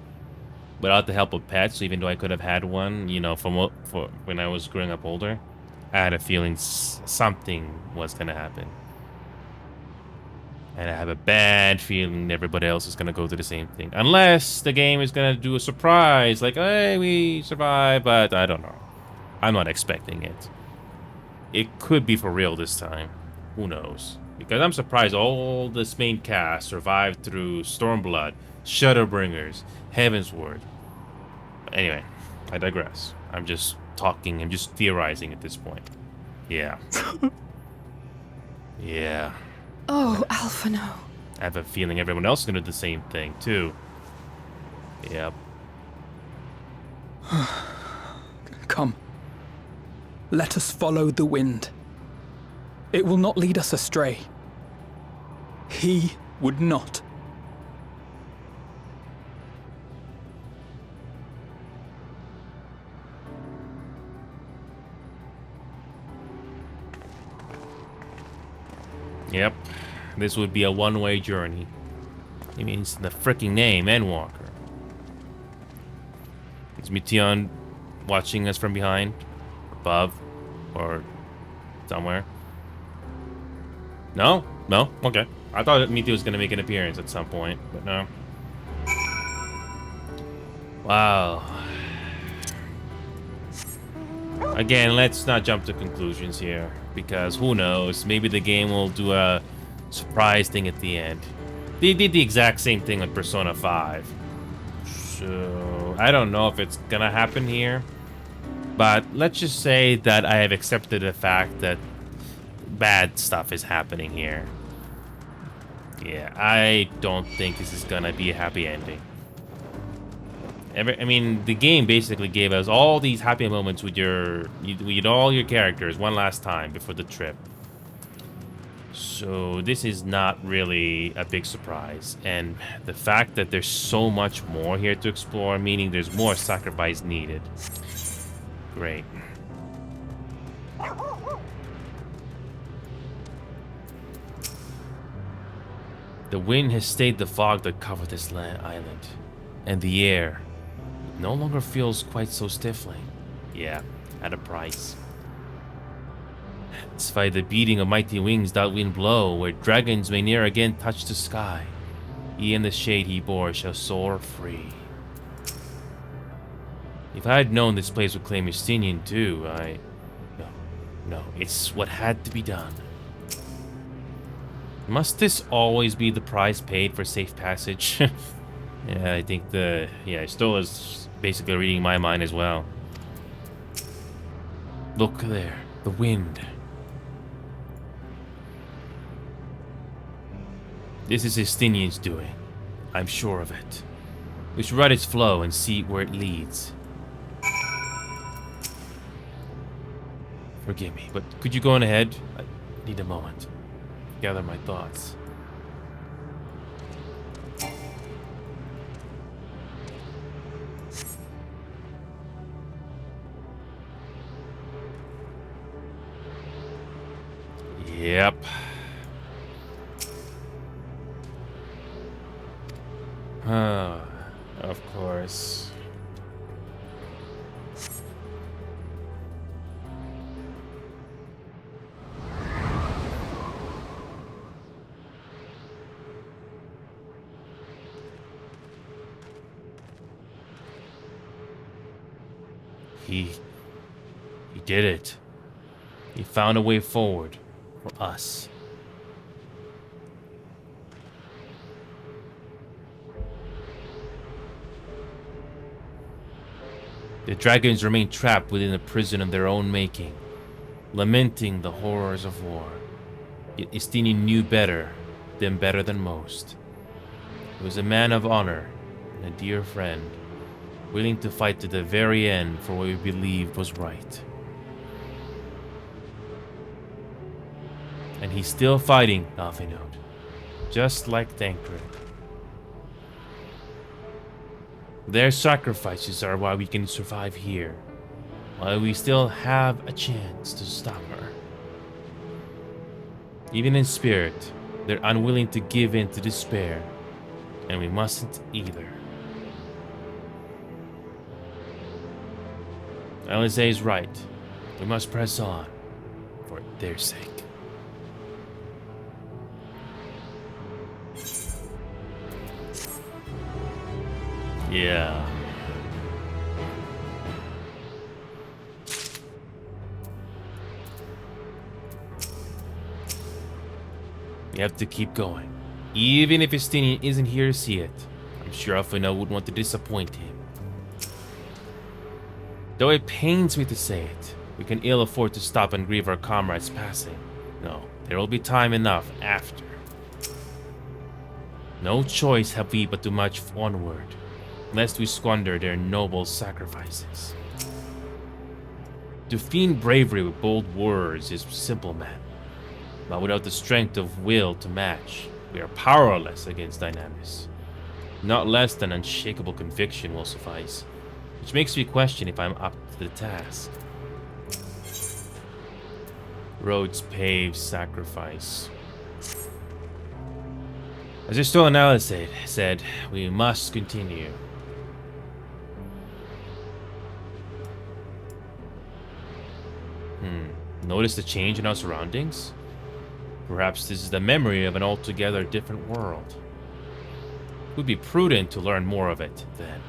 without the help of pets, even though I could have had one, you know, for when I was growing up older, I had a feeling something was going to happen. And I have a bad feeling everybody else is going to go through the same thing. Unless the game is going to do a surprise, like, hey, we survived, but I don't know. I'm not expecting it. It could be for real this time. Who knows? Because I'm surprised all this main cast survived through Stormblood, Shadowbringers, Heavensward. But anyway, I digress. I'm just talking, I'm just theorizing at this point. Yeah. Yeah. Oh, Alphino. I have a feeling everyone else is gonna do the same thing, too. Yep. Come. Let us follow the wind. It will not lead us astray. He would not. Yep. This would be a one-way journey. It means the freaking name, Endwalker. Is Meteon watching us from behind? Above? Or somewhere? No? No? Okay. I thought Meteor was going to make an appearance at some point, but no. Wow. Again, let's not jump to conclusions here, because who knows, maybe the game will do a surprise thing at the end. They did the exact same thing with Persona 5. So, I don't know if it's gonna happen here, but let's just say that I have accepted the fact that bad stuff is happening here. Yeah, I don't think this is gonna be a happy ending. I mean, the game basically gave us all these happy moments with all your characters one last time before the trip. So this is not really a big surprise. And the fact that there's so much more here to explore, meaning there's more sacrifice needed. Great. The wind has stayed the fog that covered this island, and the air no longer feels quite so stifling. Yeah, at a price. Despite the beating of mighty wings that wind blow, where dragons may ne'er again touch the sky, he and the shade he bore shall soar free. If I had known this place would claim Estinian too, No, it's what had to be done. Must this always be the price paid for safe passage? Yeah, I think Stola's basically reading my mind as well. Look there, the wind. This is Estinian's doing. I'm sure of it. We should ride its flow and see where it leads. Forgive me, but could you go on ahead? I need a moment. Gather my thoughts. Yep. Of course. He did it. He found a way forward for us. The dragons remain trapped within a prison of their own making, lamenting the horrors of war. Yet Estinian knew better than most. He was a man of honor and a dear friend, willing to fight to the very end for what we believed was right. And he's still fighting, Alphinaud, just like Thancred. Their sacrifices are why we can survive here, why we still have a chance to stop her. Even in spirit, they're unwilling to give in to despair, and we mustn't either. Alize is right. We must press on, for their sake. Yeah. We have to keep going. Even if Estinian isn't here to see it. I'm sure Alfino wouldn't want to disappoint him. Though it pains me to say it, we can ill afford to stop and grieve our comrades' passing. No, there will be time enough after. No choice have we but to march onward, lest we squander their noble sacrifices. To feign bravery with bold words is simple, man. But without the strength of will to match, we are powerless against Dynamis. Not less than unshakable conviction will suffice, which makes me question if I'm up to the task. Roads paved, sacrifice. As your stolen analyst said, we must continue. Notice the change in our surroundings? Perhaps this is the memory of an altogether different world. It would be prudent to learn more of it, then.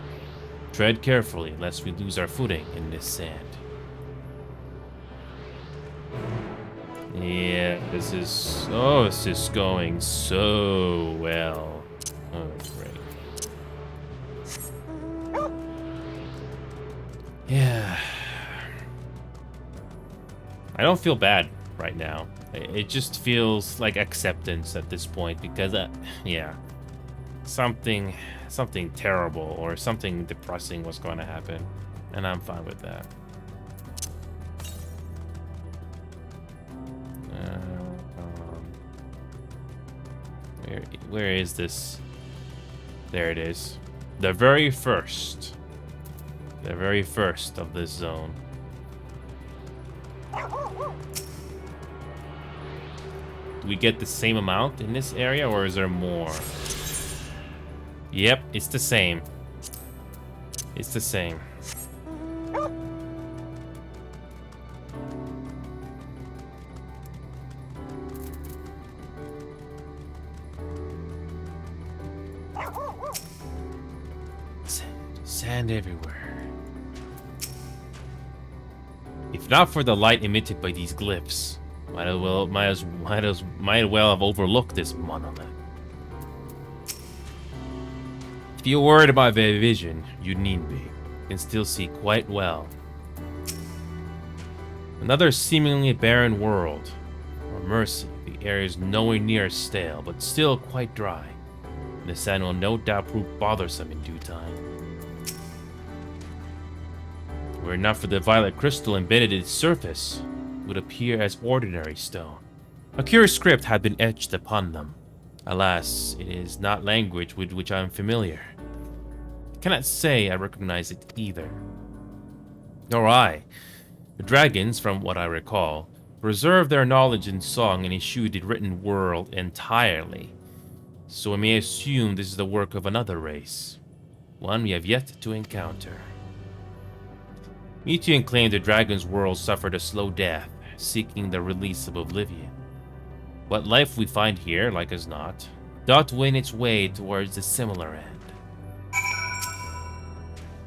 Tread carefully, lest we lose our footing in this sand. Yeah, this is going so well. Oh, great. Yeah. I don't feel bad right now. It just feels like acceptance at this point because, yeah, something terrible or something depressing was going to happen, and I'm fine with that. Where is this? There it is. The very first of this zone. Do we get the same amount in this area, or is there more? Yep, it's the same. It's the same. Sand everywhere. If not for the light emitted by these glyphs, might well have overlooked this monolith. If you're worried about their vision, you need be. You can still see quite well. Another seemingly barren world. For mercy, the air is nowhere near stale, but still quite dry. The sand will no doubt prove bothersome in due time. Were it not for the violet crystal embedded in its surface, it would appear as ordinary stone. A curious script had been etched upon them. Alas, it is not language with which I am familiar. I cannot say I recognize it either. Nor I. The dragons, from what I recall, preserved their knowledge in song and eschewed the written world entirely. So I may assume this is the work of another race. One we have yet to encounter. Metian claimed the dragon's world suffered a slow death, seeking the release of oblivion. What life we find here, like as not, doth win its way towards a similar end.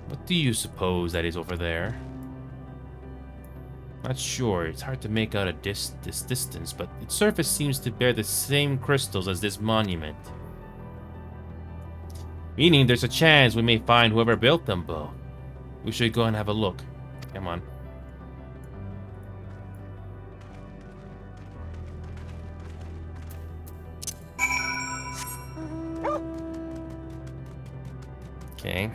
What do you suppose that is over there? Not sure, it's hard to make out this distance, but its surface seems to bear the same crystals as this monument. Meaning there's a chance we may find whoever built them both. We should go and have a look. Come on. Okay.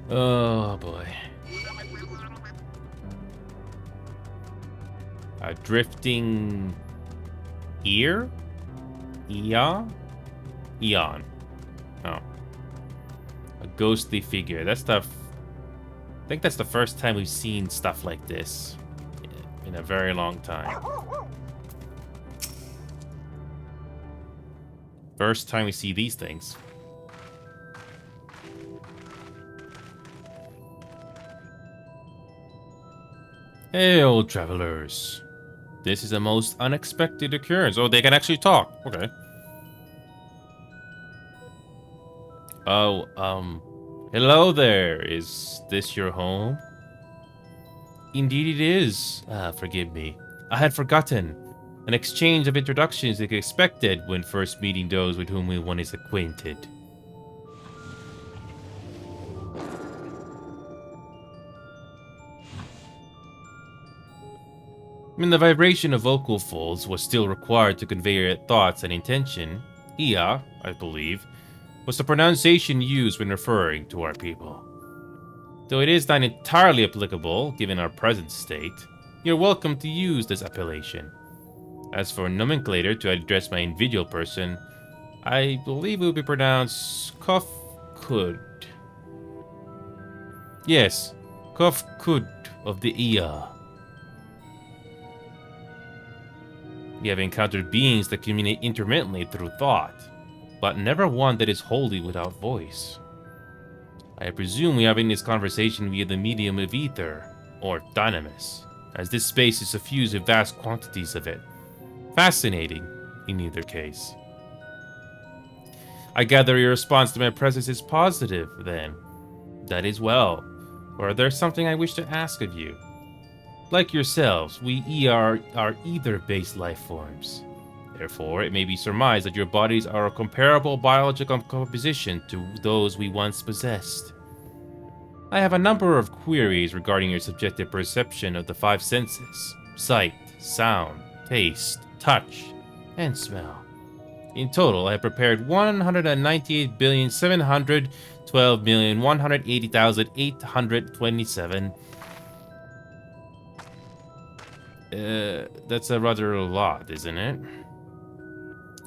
Oh boy. A drifting ear? Eon? Eon. Oh. A ghostly figure. That's the... I think that's the first time we've seen stuff like this in a very long time. First time we see these things. Hey, old travelers. This is a most unexpected occurrence. Oh, they can actually talk. Okay. Oh, Hello there. Is this your home? Indeed it is. Forgive me. I had forgotten. An exchange of introductions is expected when first meeting those with whom one is acquainted. When the vibration of vocal folds was still required to convey your thoughts and intention, Ia, I believe, was the pronunciation used when referring to our people. Though it is not entirely applicable given our present state, you're welcome to use this appellation. As for nomenclature to address my individual person, I believe it would be pronounced Kofkud. Yes, Kofkud of the Ia. We have encountered beings that communicate intermittently through thought, but never one that is wholly without voice. I presume we are having this conversation via the medium of ether, or dynamis, as this space is suffused with vast quantities of it. Fascinating, in either case. I gather your response to my presence is positive, then. That is well. Or there's something I wish to ask of you. Like yourselves, we are ether-based life forms. Therefore, it may be surmised that your bodies are a comparable biological composition to those we once possessed. I have a number of queries regarding your subjective perception of the five senses: sight, sound, taste, touch, and smell. In total, I have prepared 198,712,180,827. That's a rather a lot, isn't it?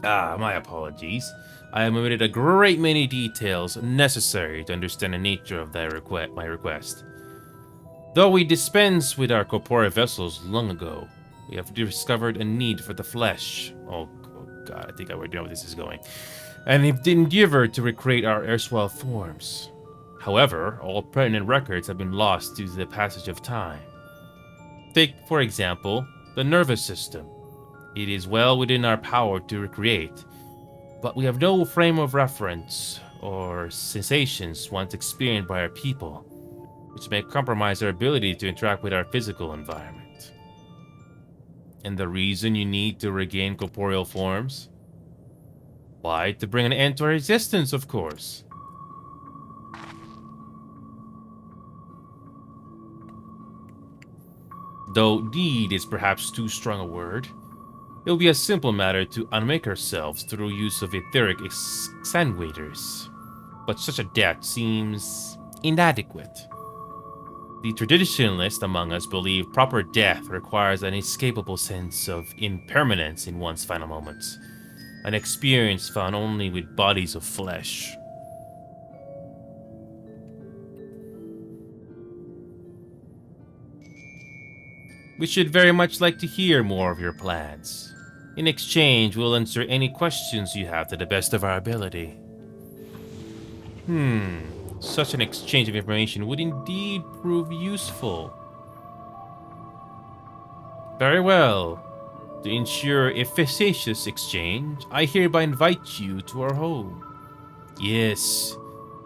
My apologies. I have omitted a great many details necessary to understand the nature of my request. Though we dispensed with our corporeal vessels long ago, we have discovered a need for the flesh. Oh god, I think I already know where this is going. And have endeavored to recreate our erstwhile forms. However, all pertinent records have been lost due to the passage of time. Take, for example, the nervous system. It is well within our power to recreate, but we have no frame of reference or sensations once experienced by our people, which may compromise our ability to interact with our physical environment. And the reason you need to regain corporeal forms? Why, to bring an end to our existence, of course. Though need is perhaps too strong a word, it will be a simple matter to unmake ourselves through use of etheric exsanguators. But such a death seems inadequate. The traditionalists among us believe proper death requires an inescapable sense of impermanence in one's final moments, an experience found only with bodies of flesh. We should very much like to hear more of your plans. In exchange, we'll answer any questions you have to the best of our ability. Such an exchange of information would indeed prove useful. Very well. To ensure a facetious exchange, I hereby invite you to our home. Yes,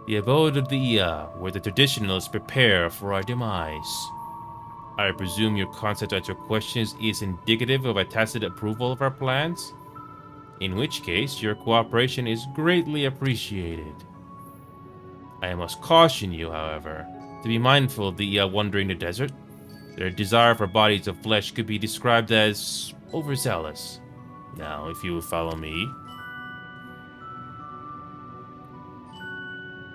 the abode of the Ia, where the traditionalists prepare for our demise. I presume your concept to answer questions is indicative of a tacit approval of our plans? In which case, your cooperation is greatly appreciated. I must caution you, however, to be mindful of the wandering the desert. Their desire for bodies of flesh could be described as overzealous. Now, if you will follow me.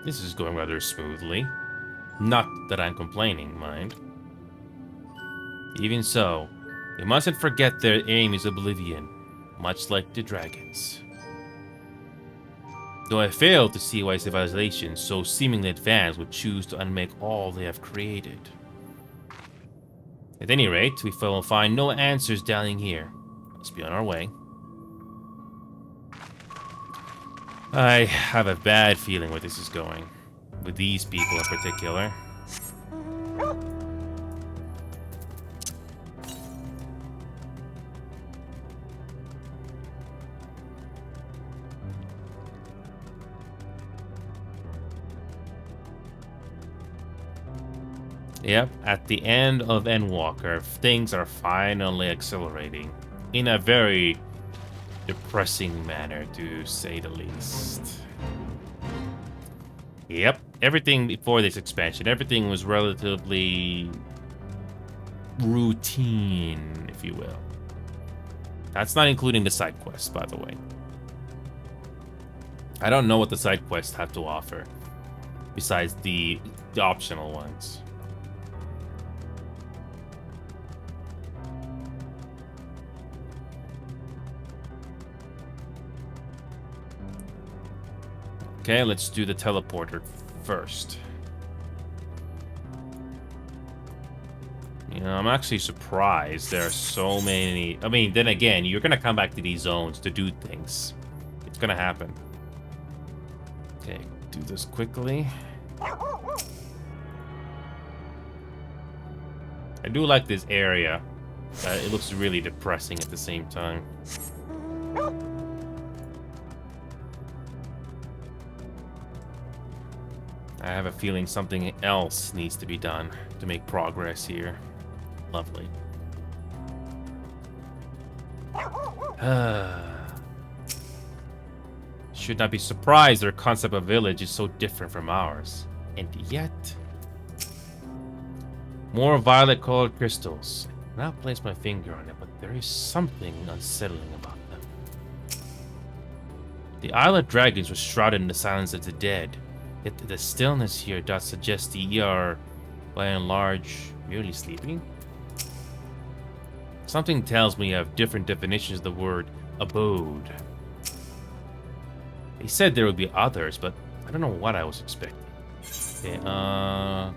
This is going rather smoothly. Not that I'm complaining, mind. Even so, we mustn't forget their aim is oblivion, much like the dragons. Though I fail to see why civilizations so seemingly advanced would choose to unmake all they have created. At any rate, we will find no answers down here. Let's be on our way. I have a bad feeling where this is going, with these people in particular. Yep, at the end of Endwalker, things are finally accelerating. In a very depressing manner, to say the least. Yep, everything before this expansion, everything was relatively routine, if you will. That's not including the side quests, by the way. I don't know what the side quests have to offer, besides the optional ones. Okay, let's do the teleporter first. You know, I'm actually surprised there are so many. I mean, then again, you're gonna come back to these zones to do things. It's gonna happen. Okay, do this quickly. I do like this area. It looks really depressing at the same time. I have a feeling something else needs to be done to make progress here. Lovely. Should not be surprised their concept of village is so different from ours. And yet... more violet-colored crystals. I cannot place my finger on it, but there is something unsettling about them. The Isle of Dragons was shrouded in the silence of the dead. Yet the stillness here does suggest the are, by and large, merely sleeping. Something tells me you have different definitions of the word abode. They said there would be others, but I don't know what I was expecting. Okay,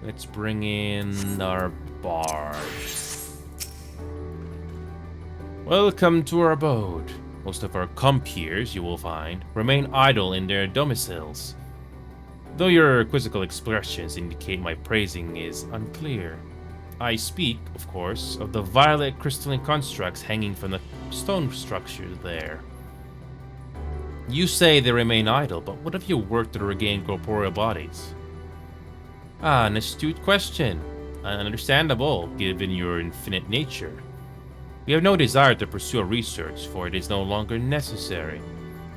let's bring in our barge. Welcome to our abode. Most of our compeers, you will find, remain idle in their domiciles. Though your quizzical expressions indicate my praising is unclear. I speak, of course, of the violet crystalline constructs hanging from the stone structures there. You say they remain idle, but what if you work to regain corporeal bodies? Ah, an astute question. Understandable, given your infinite nature. We have no desire to pursue a research, for it is no longer necessary.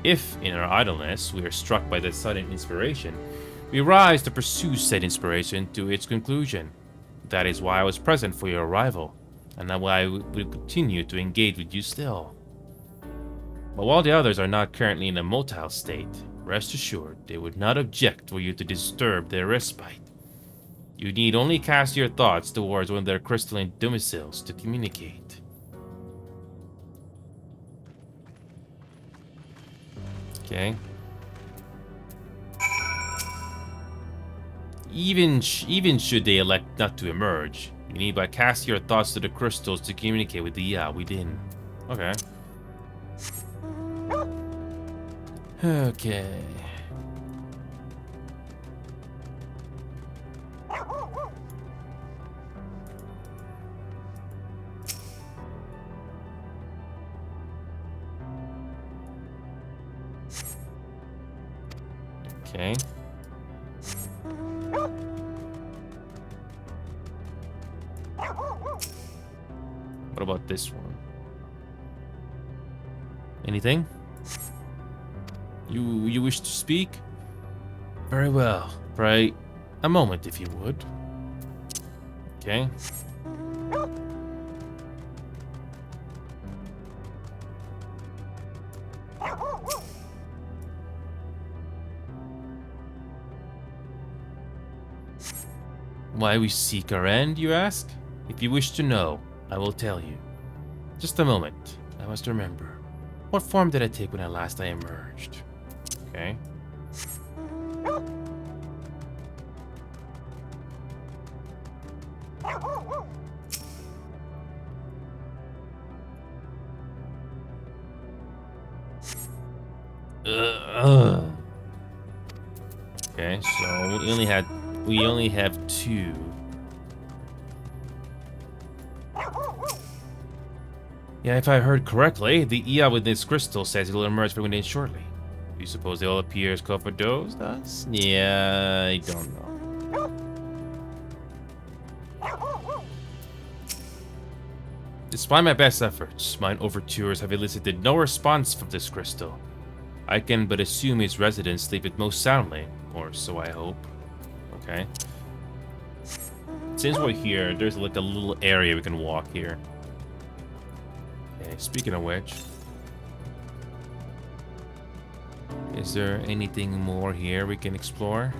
If, in our idleness, we are struck by the sudden inspiration, we rise to pursue said inspiration to its conclusion. That is why I was present for your arrival, and why I will continue to engage with you still. But while the others are not currently in a motile state, rest assured they would not object for you to disturb their respite. You need only cast your thoughts towards one of their crystalline domiciles to communicate. Okay. Even should they elect not to emerge, you need but cast your thoughts to the crystals to communicate with the within. Okay. Okay. Okay. What about this one? Anything? You wish to speak? Very well. Pray, a moment if you would. Okay. Why we seek our end, you ask? If you wish to know, I will tell you. Just a moment. I must remember. What form did I take when last I emerged? Okay. Okay, so we only have two. Yeah, if I heard correctly, the Ia with this crystal says it'll emerge from within shortly. Do you suppose they'll appear as Coffer Does does? Yeah, I don't know. Despite my best efforts, mine overtures have elicited no response from this crystal. I can but assume its residents sleep it most soundly, or so I hope. Okay. Since we're here, there's like a little area we can walk here. Okay, speaking of which, is there anything more here we can explore?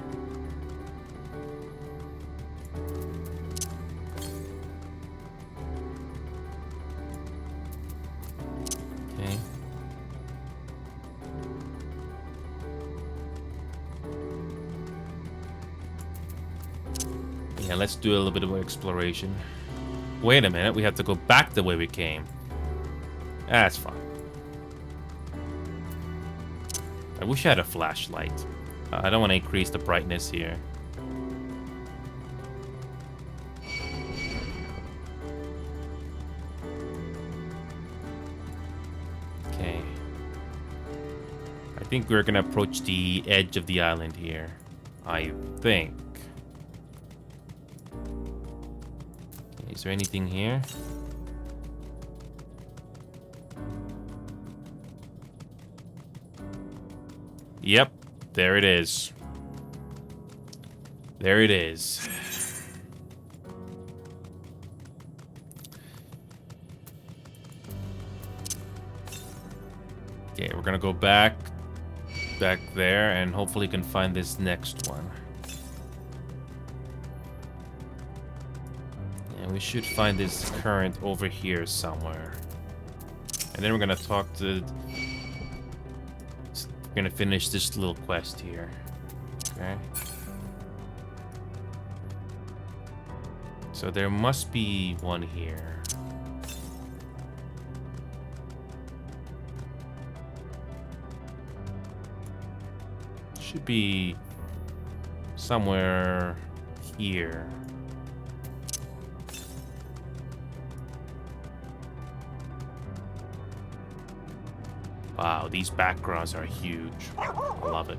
Okay. Yeah, let's do a little bit of exploration. Wait a minute, we have to go back the way we came. That's fine. I wish I had a flashlight. I don't want to increase the brightness here. Okay. I think we're gonna approach the edge of the island here. I think. Is there anything here? Yep, there it is. There it is. Okay, we're gonna go back there, and hopefully can find this next one. And we should find this current over here somewhere. And then we're gonna talk to... We're gonna finish this little quest here. Okay. So there must be one here. Should be somewhere here. Wow, these backgrounds are huge. I love it.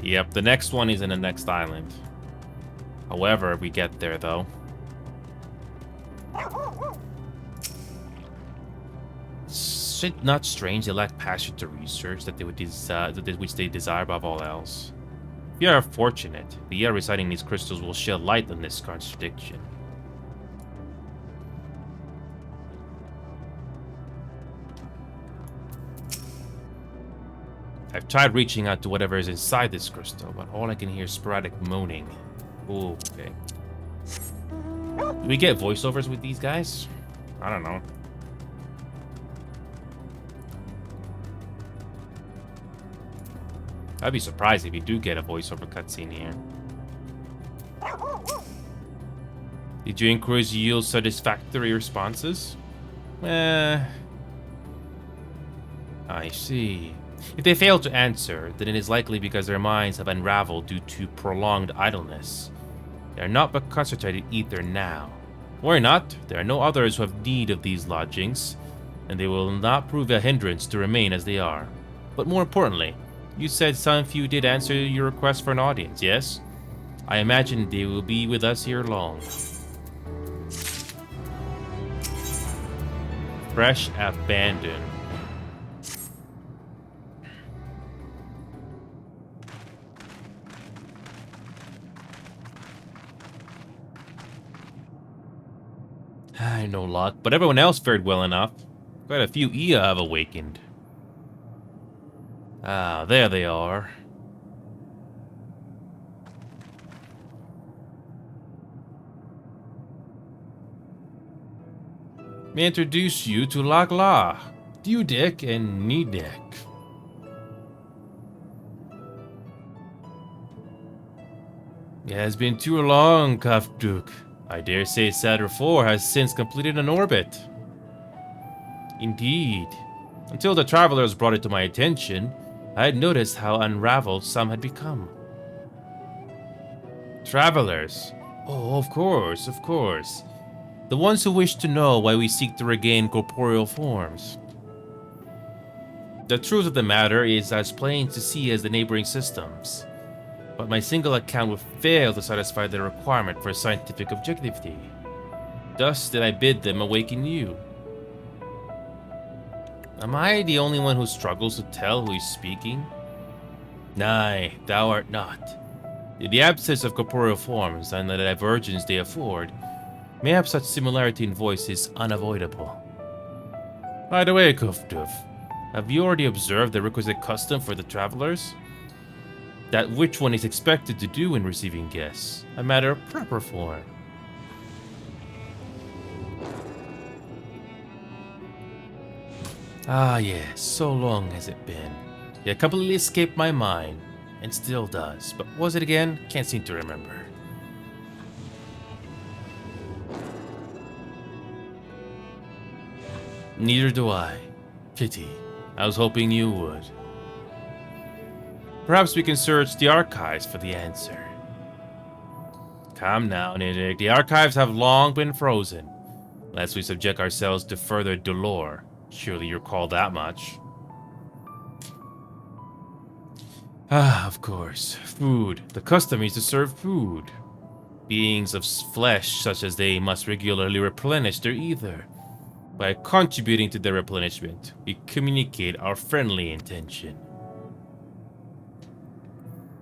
Yep, the next one is in the next island. However, we get there though. Is it not strange they lack passion to research that they would which they desire above all else? If you are fortunate, the air residing these crystals will shed light on this contradiction. I've tried reaching out to whatever is inside this crystal, but all I can hear is sporadic moaning. Ooh, okay. Do we get voiceovers with these guys? I don't know. I'd be surprised if you do get a voiceover cutscene here. Did your inquiries yield satisfactory responses? I see. If they fail to answer, then it is likely because their minds have unraveled due to prolonged idleness. They are not but concentrated ether now. Worry not, there are no others who have need of these lodgings, and they will not prove a hindrance to remain as they are. But more importantly, you said some few did answer your request for an audience, yes? I imagine they will be with us here long. Fresh abandoned. No luck, but everyone else fared well enough. Quite a few Ia have awakened. Ah, there they are. May I introduce you to Lagla, Dudek, and Nidek. It has been too long, Kafduk. I dare say Sadr 4 has since completed an orbit. Indeed. Until the travelers brought it to my attention, I had noticed how unraveled some had become. Travelers? Oh, of course, of course. The ones who wish to know why we seek to regain corporeal forms. The truth of the matter is as plain to see as the neighboring systems, but my single account would fail to satisfy the requirement for scientific objectivity. Thus did I bid them awaken you. Am I the only one who struggles to tell who is speaking? Nay, thou art not. The absence of corporeal forms and the divergence they afford, mayhap such similarity in voice is unavoidable. By the way, Kufduf, have you already observed the requisite custom for the travelers? That which one is expected to do in receiving guests, a matter of proper form. Ah yes, so long has it been. It completely escaped my mind, and still does. But what was it again? Can't seem to remember. Neither do I. Pity. I was hoping you would. Perhaps we can search the archives for the answer. Come now, Nidik. The archives have long been frozen, lest we subject ourselves to further dolor. Surely you recall that much. Ah, of course. Food. The custom is to serve food. Beings of flesh such as they must regularly replenish their ether. By contributing to their replenishment, we communicate our friendly intention.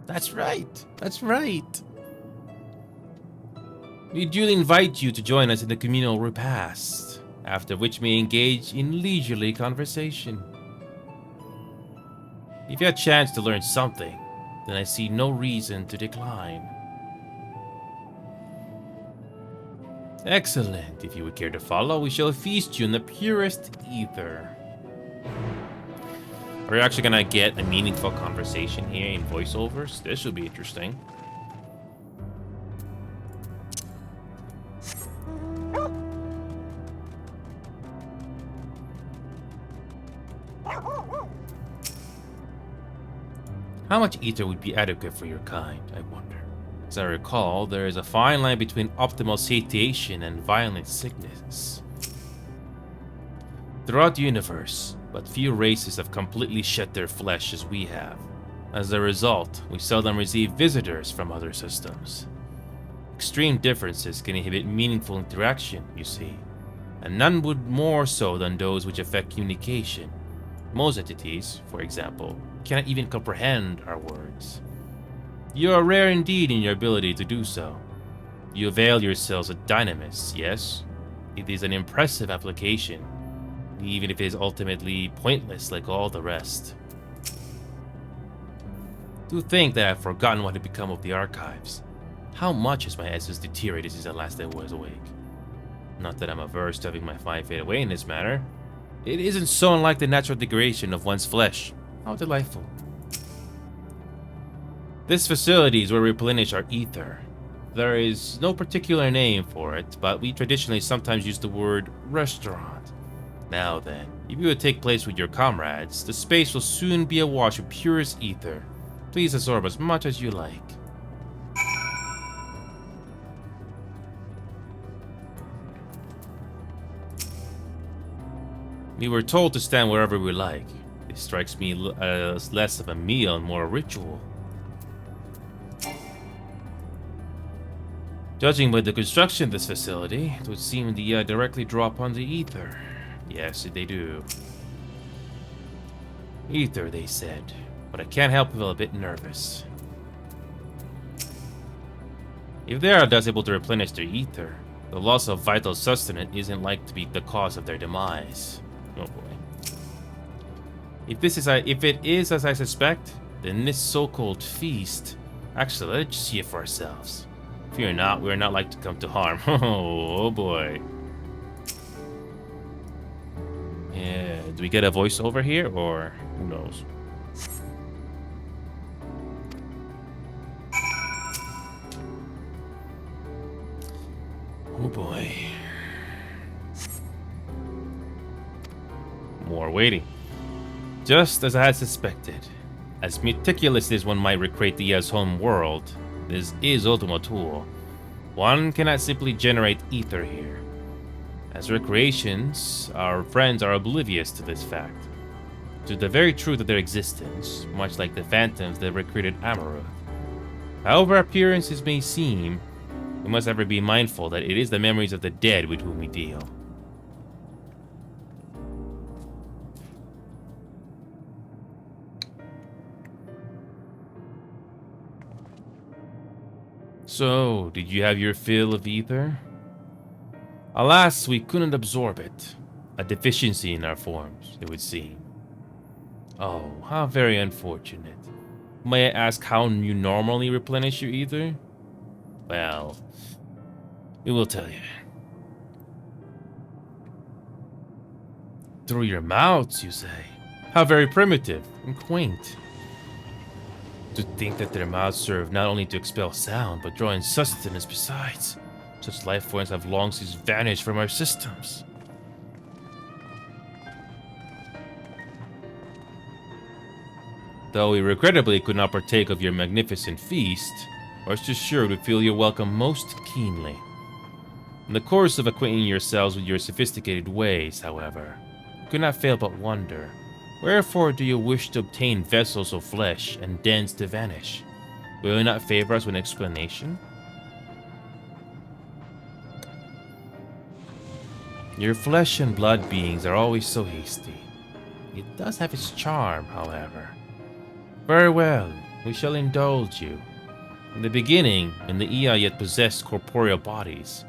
That's right. That's right. We duly invite you to join us in the communal repast, after which we engage in leisurely conversation. If you had a chance to learn something, then I see no reason to decline. Excellent. If you would care to follow, we shall feast you in the purest ether. Are we actually gonna get a meaningful conversation here in voiceovers? This should be interesting. How much ether would be adequate for your kind, I wonder? As I recall, there is a fine line between optimal satiation and violent sickness. Throughout the universe, but few races have completely shed their flesh as we have. As a result, we seldom receive visitors from other systems. Extreme differences can inhibit meaningful interaction, you see, and none would more so than those which affect communication. Most entities, for example, cannot even comprehend our words. You are rare indeed in your ability to do so. You avail yourselves of dynamis, yes? It is an impressive application, even if it is ultimately pointless like all the rest. To think that I've forgotten what had become of the archives. How much has my essence deteriorated since the last I was awake? Not that I'm averse to having my mind fade away in this manner. It isn't so unlike the natural degradation of one's flesh. How delightful. This facility is where we replenish our ether. There is no particular name for it, but we traditionally sometimes use the word restaurant. Now then, if you would take place with your comrades, the space will soon be awash with purest ether. Please absorb as much as you like. We were told to stand wherever we like. This strikes me as less of a meal and more a ritual. Judging by the construction of this facility, it would seem they directly draw upon the ether. Yes, they do. Ether, they said, but I can't help but feel a bit nervous. If they are thus able to replenish their ether, the loss of vital sustenance isn't like to be the cause of their demise. Oh boy. If it is as I suspect, then this so-called feast. Actually, let's see it for ourselves. Fear not, we are not like to come to harm. Oh boy. Yeah, do we get a voiceover here, or who knows? Oh boy. More waiting. Just as I had suspected. As meticulous as one might recreate the home world, this is Ultima Thule. One cannot simply generate ether here. As recreations, our friends are oblivious to this fact. to the very truth of their existence, much like the phantoms that recruited Amaruth. However appearances may seem, we must ever be mindful that it is the memories of the dead with whom we deal. So, did you have your fill of ether? Alas, we couldn't absorb it. A deficiency in our forms, it would seem. Oh, how very unfortunate. May I ask how you normally replenish your ether? Well, we will tell you. Through your mouths, you say? How very primitive and quaint. To think that their mouths serve not only to expel sound, but draw in sustenance besides. Such life forms have long since vanished from our systems. Though we regrettably could not partake of your magnificent feast, rest assured we feel your welcome most keenly. In the course of acquainting yourselves with your sophisticated ways, however, you could not fail but wonder, wherefore do you wish to obtain vessels of flesh and dens to vanish? Will you not favor us with an explanation? Your flesh and blood beings are always so hasty. It does have its charm, however. Very well, we shall indulge you. In the beginning, when the Ea yet possessed corporeal bodies,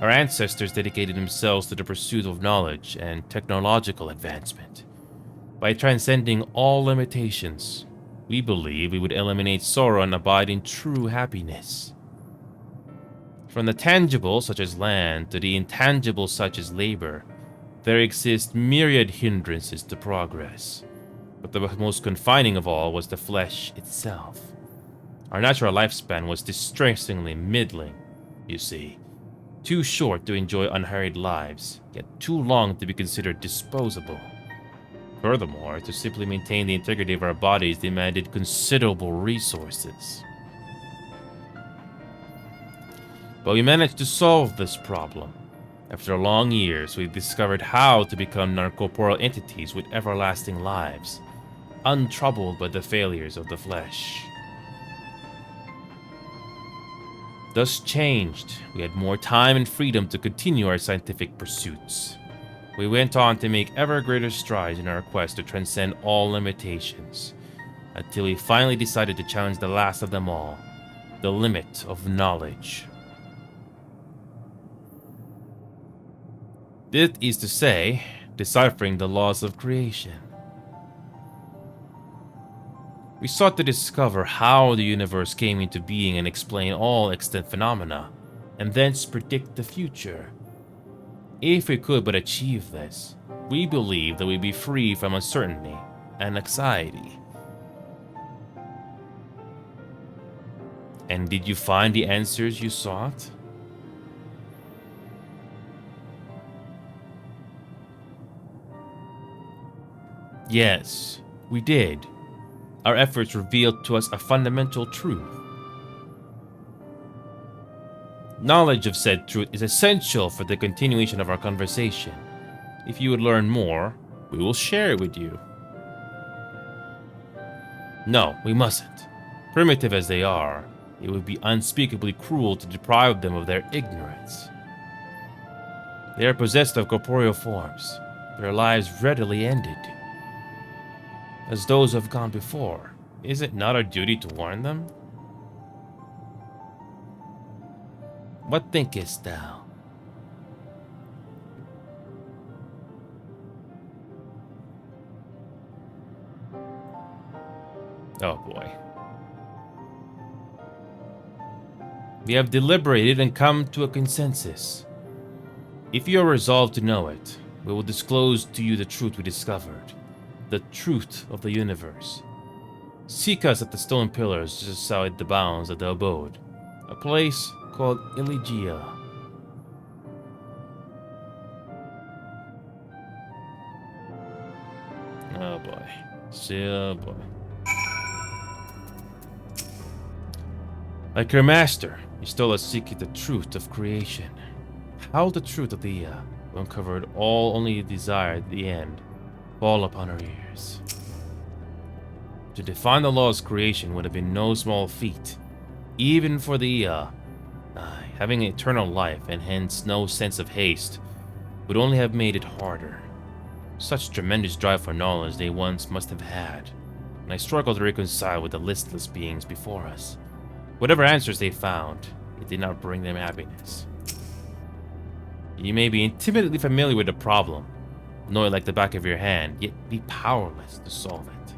our ancestors dedicated themselves to the pursuit of knowledge and technological advancement. By transcending all limitations, we believe we would eliminate sorrow and abide in true happiness. From the tangible, such as land, to the intangible, such as labor, there exist myriad hindrances to progress. But the most confining of all was the flesh itself. Our natural lifespan was distressingly middling, you see. Too short to enjoy unhurried lives, yet too long to be considered disposable. Furthermore, to simply maintain the integrity of our bodies demanded considerable resources. But we managed to solve this problem. After long years, we discovered how to become non-corporeal entities with everlasting lives, untroubled by the failures of the flesh. Thus changed, we had more time and freedom to continue our scientific pursuits. We went on to make ever greater strides in our quest to transcend all limitations, until we finally decided to challenge the last of them all, the limit of knowledge. This is to say, deciphering the laws of creation. We sought to discover how the universe came into being and explain all extant phenomena, and thence predict the future. If we could but achieve this, we believe that we'd be free from uncertainty and anxiety. And did you find the answers you sought? Yes, we did. Our efforts revealed to us a fundamental truth. Knowledge of said truth is essential for the continuation of our conversation. If you would learn more, we will share it with you. No, we mustn't. Primitive as they are, it would be unspeakably cruel to deprive them of their ignorance. They are possessed of corporeal forms, their lives readily ended. As those who have gone before, is it not our duty to warn them? What thinkest thou? Oh boy. We have deliberated and come to a consensus. If you are resolved to know it, we will disclose to you the truth we discovered. The truth of the universe. Seek us at the stone pillars just outside the bounds of the abode, a place called Iligia. Oh boy. Oh boy. Like your master, you still are seeking the truth of creation. How the truth of the uncovered all only desired at the end. fall upon our ears. To define the law's creation would have been no small feat, even for the having eternal life and hence no sense of haste would only have made it harder. Such tremendous drive for knowledge they once must have had, and I struggled to reconcile with the listless beings before us. Whatever answers they found, it did not bring them happiness. You may be intimately familiar with the problem, know it like the back of your hand, yet be powerless to solve it.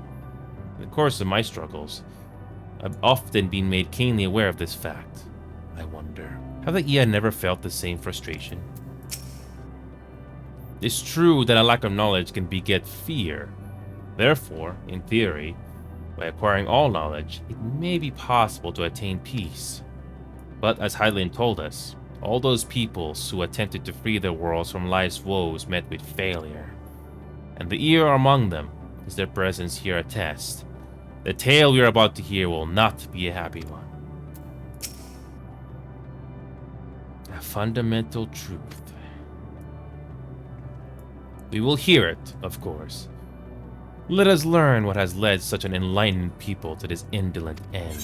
In the course of my struggles, I've often been made keenly aware of this fact. I wonder, have the Ia never felt the same frustration? It's true that a lack of knowledge can beget fear. Therefore, in theory, by acquiring all knowledge, it may be possible to attain peace. But as Hylian told us, all those peoples who attempted to free their worlds from life's woes met with failure. And the Ia are among them, as their presence here attests. The tale we are about to hear will not be a happy one. A fundamental truth. We will hear it, of course. Let us learn what has led such an enlightened people to this indolent end.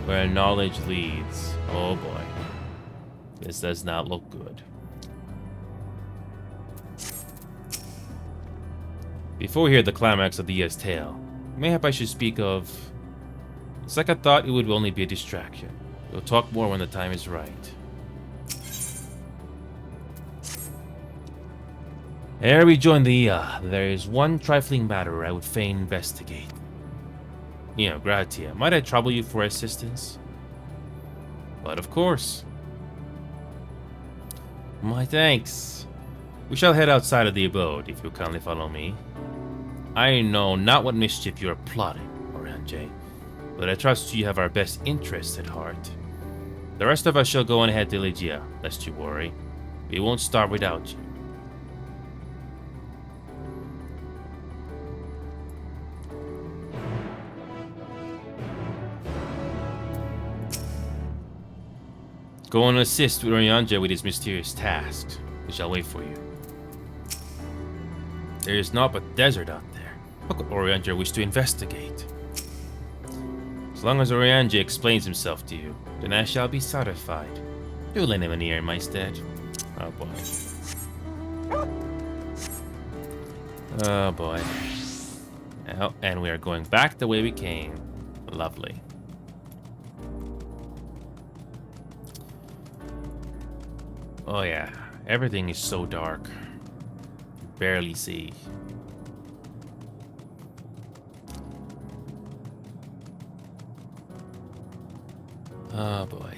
Where knowledge leads, oh boy, this does not look good. Before we hear the climax of the Ia's tale, mayhap I should speak of... Second thought, it would only be a distraction. We'll talk more when the time is right. Ere we join the Ia, there is one trifling matter I would fain investigate. Gratia, might I trouble you for assistance? But of course. My thanks. We shall head outside of the abode, if you'll kindly follow me. I know not what mischief you are plotting, Oranje, but I trust you have our best interests at heart. The rest of us shall go on ahead to Ligia, lest you worry. We won't starve without you. Go and assist Oranje with his mysterious tasks. We shall wait for you. There is naught but desert out there. What could Oranje wish to investigate? As long as Oranje explains himself to you, then I shall be satisfied. Do lend him an ear in my stead. Oh boy. Oh boy. Oh, and we are going back the way we came. Lovely. Oh yeah, everything is so dark. Barely see. Oh boy.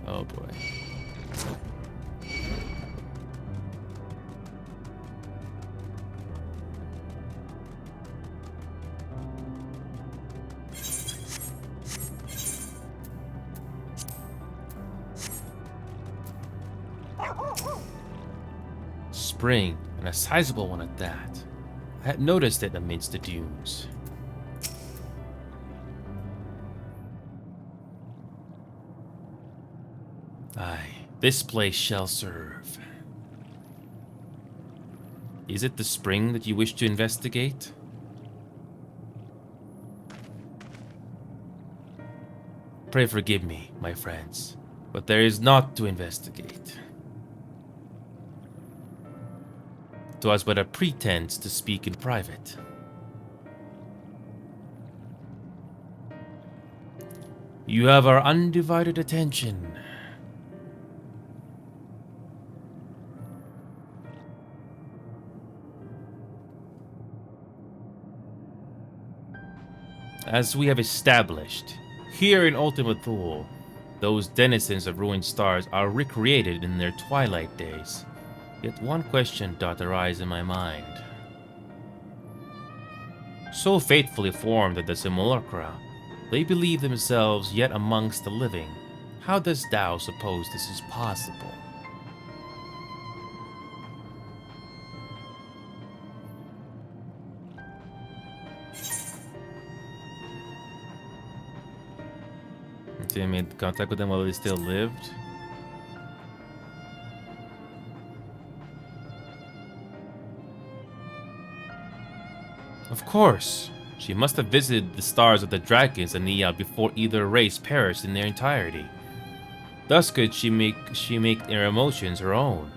Oh boy. Spring, and a sizable one at that. I had noticed it amidst the dunes. Aye, this place shall serve. Is it the spring that you wish to investigate? Pray forgive me, my friends, but there is naught to investigate. 'Twas but a pretense to speak in private. You have our undivided attention. As we have established, here in Ultima Thule, those denizens of ruined stars are recreated in their twilight days. Yet one question doth arise in my mind. So faithfully formed are the simulacra, they believe themselves yet amongst the living. How dost thou suppose this is possible? Meteor made contact with them while they still lived. Of course. She must have visited the stars of the dragons and Nia before either race perished in their entirety. Thus could she make their emotions her own,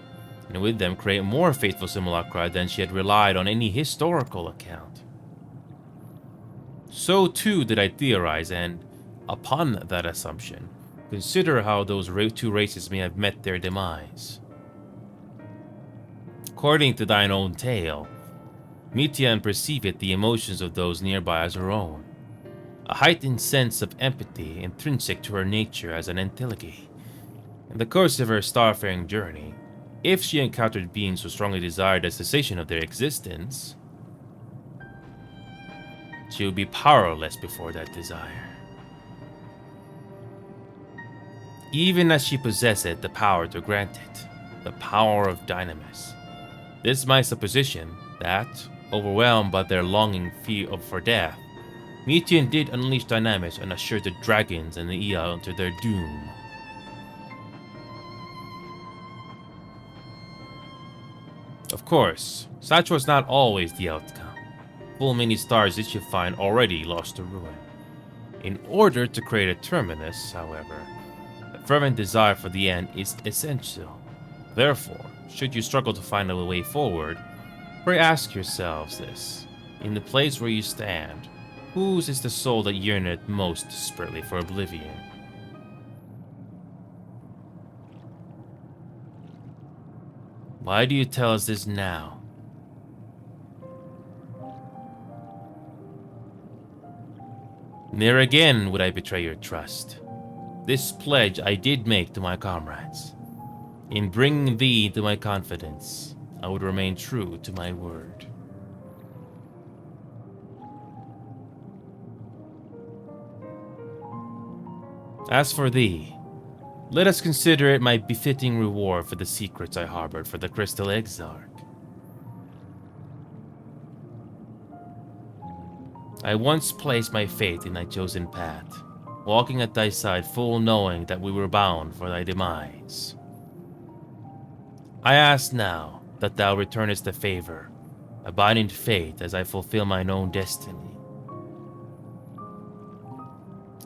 and with them create more faithful simulacra than she had relied on any historical account. So too did I theorize, and, upon that assumption, consider how those two races may have met their demise. According to thine own tale, Mitian perceived the emotions of those nearby as her own, a heightened sense of empathy intrinsic to her nature as an Entelechy. In the course of her starfaring journey, if she encountered beings who strongly desired the cessation of their existence, she would be powerless before that desire. Even as she possessed the power to grant it, the power of Dynamis. This my supposition that, overwhelmed by their longing for death, Mitian did unleash Dynamis and usher the dragons and the Ea into their doom. Of course, such was not always the outcome. Full many stars did you find already lost to ruin. In order to create a terminus, however, a fervent desire for the end is essential. Therefore, should you struggle to find a way forward, pray ask yourselves this. In the place where you stand, whose is the soul that yearneth most desperately for oblivion? Why do you tell us this now? Ne'er again would I betray your trust. This pledge I did make to my comrades. In bringing thee to my confidence, I would remain true to my word. As for thee, let us consider it my befitting reward for the secrets I harbored for the Crystal Exarch. I once placed my faith in thy chosen path, walking at thy side full knowing that we were bound for thy demise. I ask now that thou returnest the favor, abide in faith as I fulfill mine own destiny.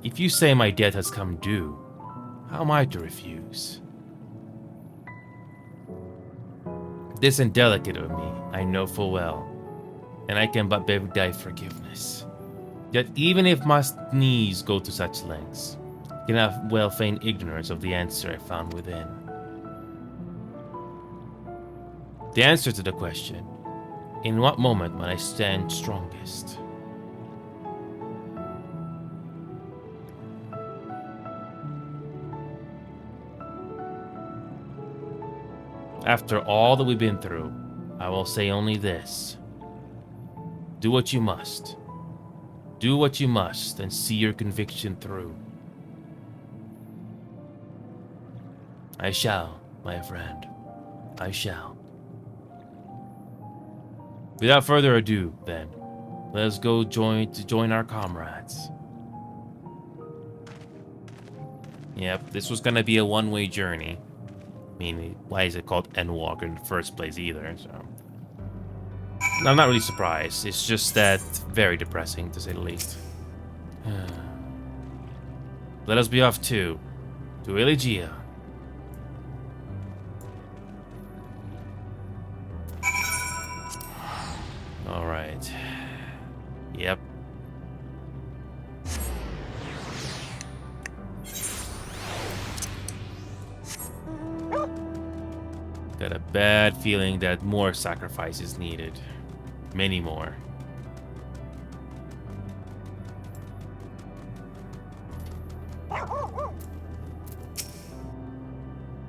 If you say my debt has come due, how am I to refuse? This indelicate of me, I know full well, and I can but beg thy forgiveness. Yet even if must needs go to such lengths, I cannot well feign ignorance of the answer I found within. The answer to the question, in what moment when I stand strongest? After all that we've been through, I will say only this. Do what you must. Do what you must and see your conviction through. I shall, my friend. I shall. Without further ado, then, let us go join our comrades. Yep, this was gonna be a one-way journey. I mean, why is it called Endwalker in the first place either, so... I'm not really surprised, it's just that very depressing to say the least. Let us be off to Elegia. Alright. Yep. Got a bad feeling that more sacrifice is needed. Many more.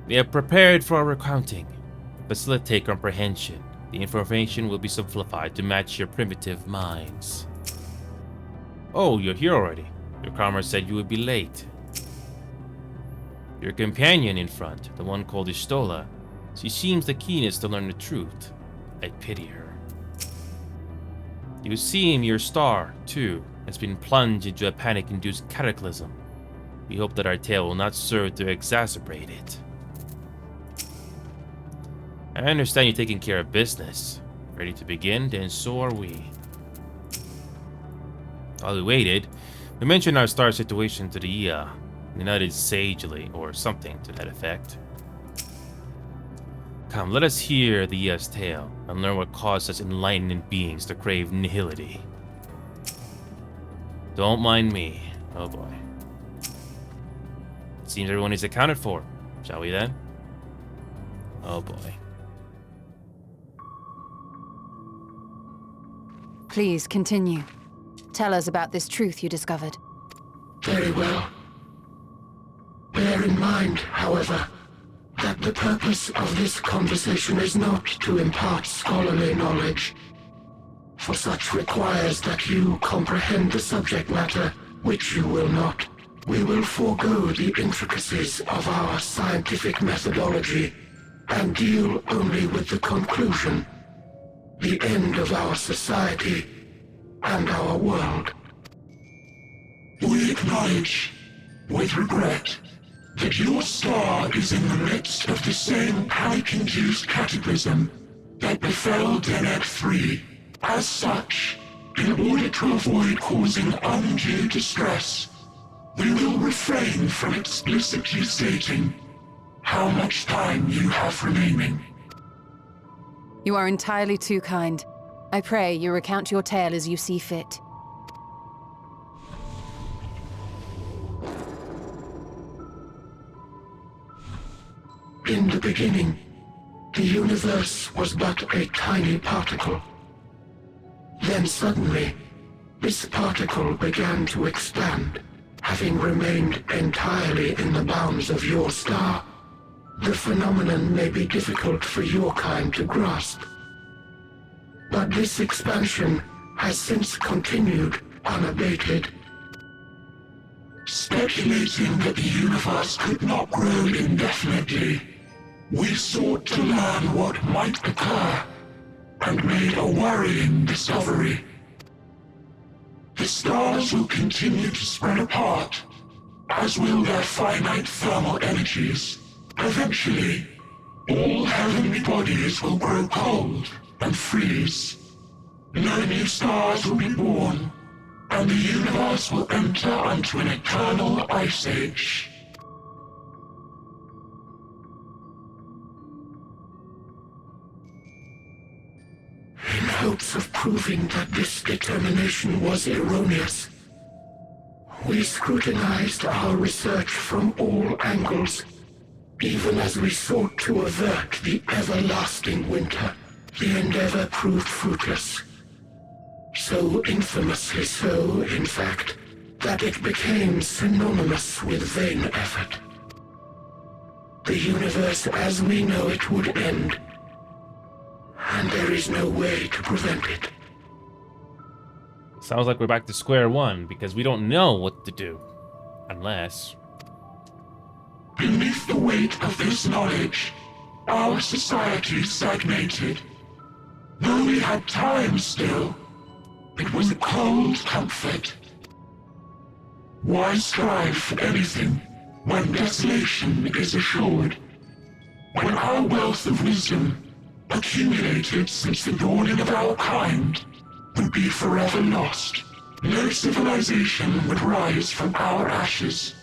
We have prepared for our recounting. Facilitate comprehension. The information will be simplified to match your primitive minds. Oh, you're here already. Your comrade said you would be late. Your companion in front, the one called Istola, she seems the keenest to learn the truth. I pity her. You seem your star, too, has been plunged into a panic-induced cataclysm. We hope that our tale will not serve to exacerbate it. I understand you're taking care of business. Ready to begin? Then so are we. While we waited, we mentioned our star situation to the Ia. They nodded sagely, or something to that effect. Come, let us hear the Ia's tale, and learn what caused such enlightened beings to crave nihility. Don't mind me. Oh boy. It seems everyone is accounted for. Shall we then? Oh boy. Please, continue. Tell us about this truth you discovered. Very well. Bear in mind, however, that the purpose of this conversation is not to impart scholarly knowledge, for such requires that you comprehend the subject matter, which you will not. We will forego the intricacies of our scientific methodology and deal only with the conclusion, the end of our society and our world. We acknowledge, with regret, that your star is in the midst of the same panic-induced cataclysm that befell Deneb 3. As such, in order to avoid causing undue distress, we will refrain from explicitly stating how much time you have remaining. You are entirely too kind. I pray you recount your tale as you see fit. In the beginning, the universe was but a tiny particle. Then suddenly, this particle began to expand, having remained entirely in the bounds of your star. The phenomenon may be difficult for your kind to grasp. But this expansion has since continued unabated. Speculating that the universe could not grow indefinitely, we sought to learn what might occur, and made a worrying discovery. The stars will continue to spread apart, as will their finite thermal energies. Eventually, all heavenly bodies will grow cold and freeze. No new stars will be born, and the universe will enter into an eternal ice age. In hopes of proving that this determination was erroneous, we scrutinized our research from all angles, even as we sought to avert the everlasting winter. The endeavor proved fruitless. So infamously so, in fact, that it became synonymous with vain effort. The universe as we know it would end, and there is no way to prevent it. Sounds like we're back to square one, because we don't know what to do. Unless... Beneath the weight of this knowledge, our society stagnated. Though we had time still, it was a cold comfort. Why strive for anything when desolation is assured? When our wealth of wisdom, accumulated since the dawning of our kind, would be forever lost. No civilization would rise from our ashes.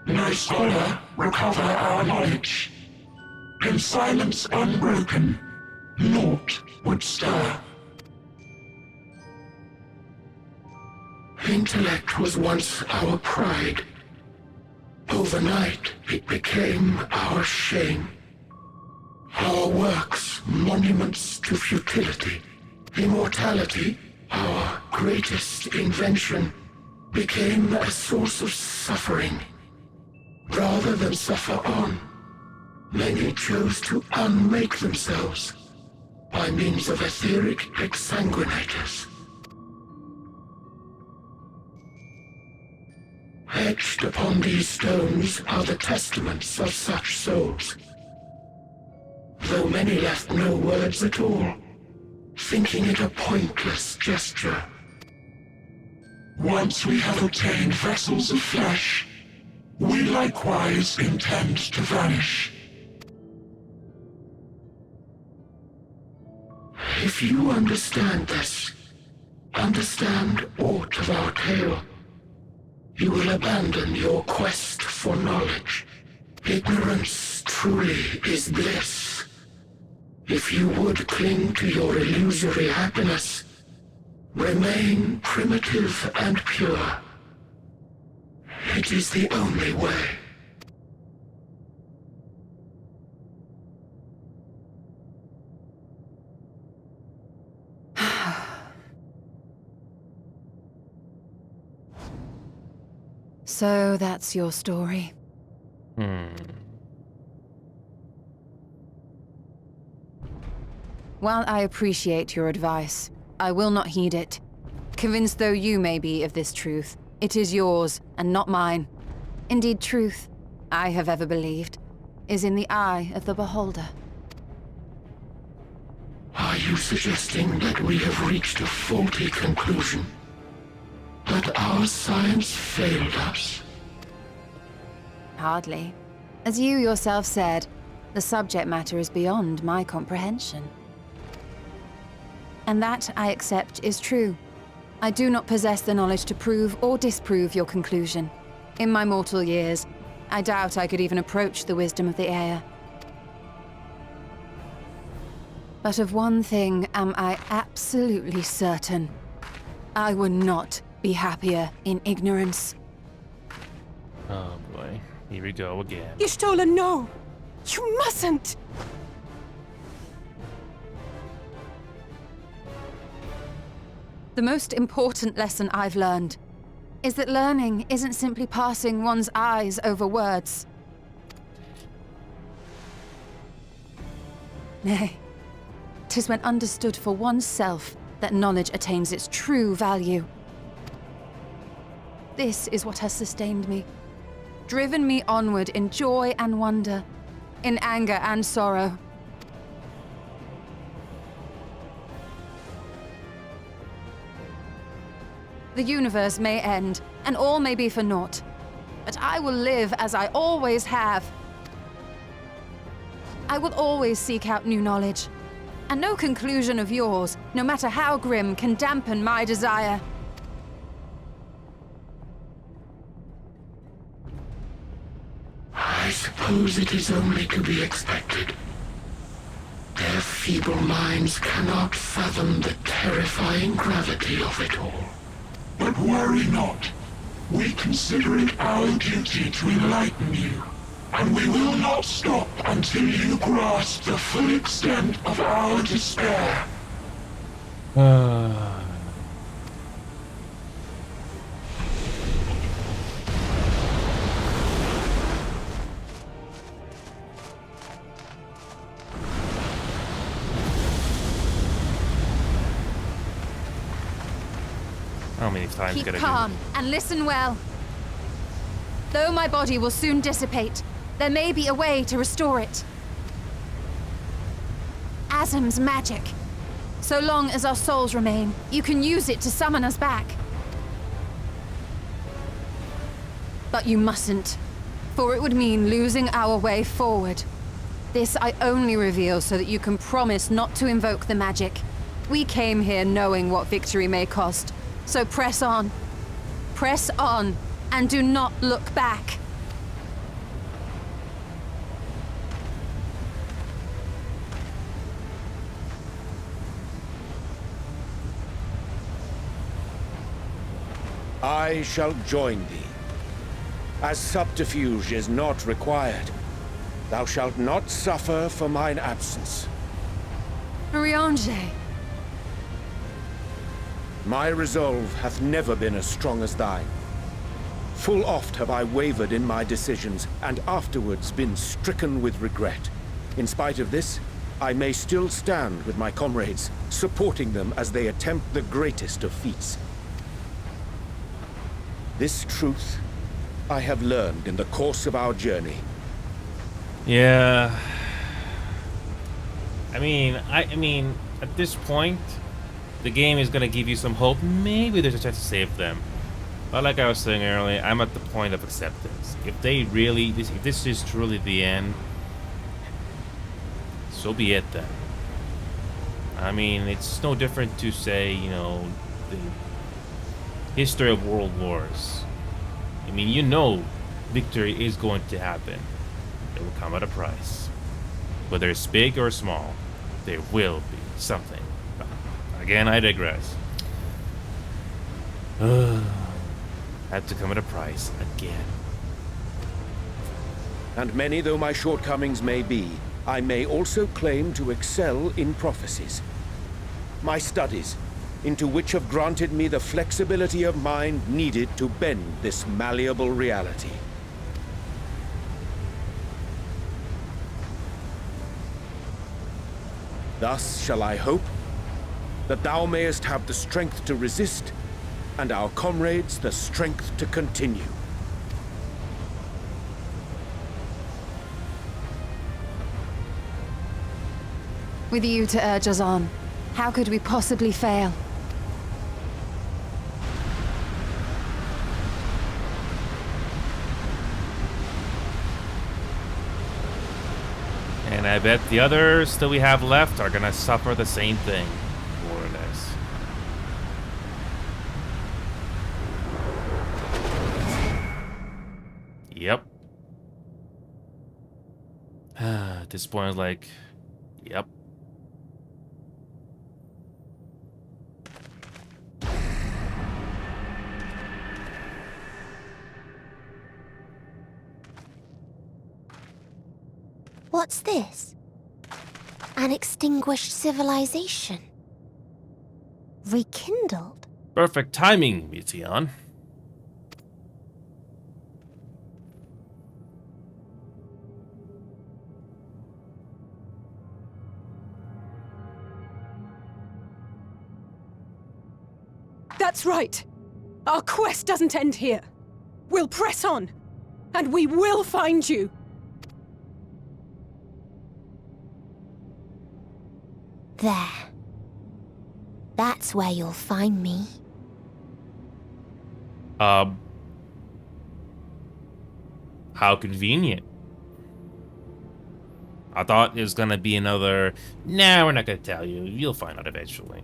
No scholar recover our knowledge. In silence unbroken, naught would stir. Intellect was once our pride. Overnight, it became our shame. Our works, monuments to futility. Immortality, our greatest invention, became a source of suffering. Rather than suffer on, many chose to unmake themselves by means of etheric exsanguinators. Etched upon these stones are the testaments of such souls, though many left no words at all, thinking it a pointless gesture. Once we have obtained vessels of flesh, We likewise intend to vanish. If you understand this, understand aught of our tale, you will abandon your quest for knowledge. Ignorance truly is bliss. If you would cling to your illusory happiness, remain primitive and pure. It is the only way. So that's your story. While I appreciate your advice, I will not heed it. Convinced though you may be of this truth, it is yours and not mine. Indeed, truth, I have ever believed, is in the eye of the beholder. Are you suggesting that we have reached a faulty conclusion? That our science failed us? Hardly. As you yourself said, the subject matter is beyond my comprehension. And that, I accept, is true. I do not possess the knowledge to prove or disprove your conclusion. In my mortal years, I doubt I could even approach the wisdom of the Air. But of one thing am I absolutely certain. I would not be happier in ignorance. Oh boy, here we go again. Y'shtola, no! You mustn't! The most important lesson I've learned is that learning isn't simply passing one's eyes over words. Nay, 'tis when understood for oneself that knowledge attains its true value. This is what has sustained me, driven me onward in joy and wonder, in anger and sorrow. The universe may end, and all may be for naught. But I will live as I always have. I will always seek out new knowledge. And no conclusion of yours, no matter how grim, can dampen my desire. I suppose it is only to be expected. Their feeble minds cannot fathom the terrifying gravity of it all. But worry not. We consider it our duty to enlighten you, and we will not stop until you grasp the full extent of our despair. How many times Keep can I calm and listen well. Though my body will soon dissipate, there may be a way to restore it. Azim's magic. So long as our souls remain, you can use it to summon us back. But you mustn't, for it would mean losing our way forward. This I only reveal so that you can promise not to invoke the magic. We came here knowing what victory may cost. So press on, and do not look back. I shall join thee. As subterfuge is not required, thou shalt not suffer for mine absence. Riange. My resolve hath never been as strong as thine. Full oft have I wavered in my decisions, and afterwards been stricken with regret. In spite of this, I may still stand with my comrades, supporting them as they attempt the greatest of feats. This truth I have learned in the course of our journey. Yeah. I mean, at this point, the game is gonna give you some hope. Maybe there's a chance to save them. But like I was saying earlier, I'm at the point of acceptance. If this is truly the end, so be it then. I mean, it's no different to say, you know, the history of world wars. I mean, you know, victory is going to happen. It will come at a price. Whether it's big or small, there will be something. Again, I digress. Had to come at a price again. And many though my shortcomings may be, I may also claim to excel in prophecies. My studies, into which have granted me the flexibility of mind needed to bend this malleable reality. Thus shall I hope that thou mayest have the strength to resist, and our comrades the strength to continue. With you to urge us on, how could we possibly fail? And I bet the others that we have left are gonna suffer the same thing, more or less. Yep. At this point, like, yep. What's this? An extinguished civilization. Rekindled. Perfect timing, Mution. That's right. Our quest doesn't end here. We'll press on, and we will find you. There. That's where you'll find me. How convenient. I thought it was gonna be another, nah, we're not gonna tell you. You'll find out eventually.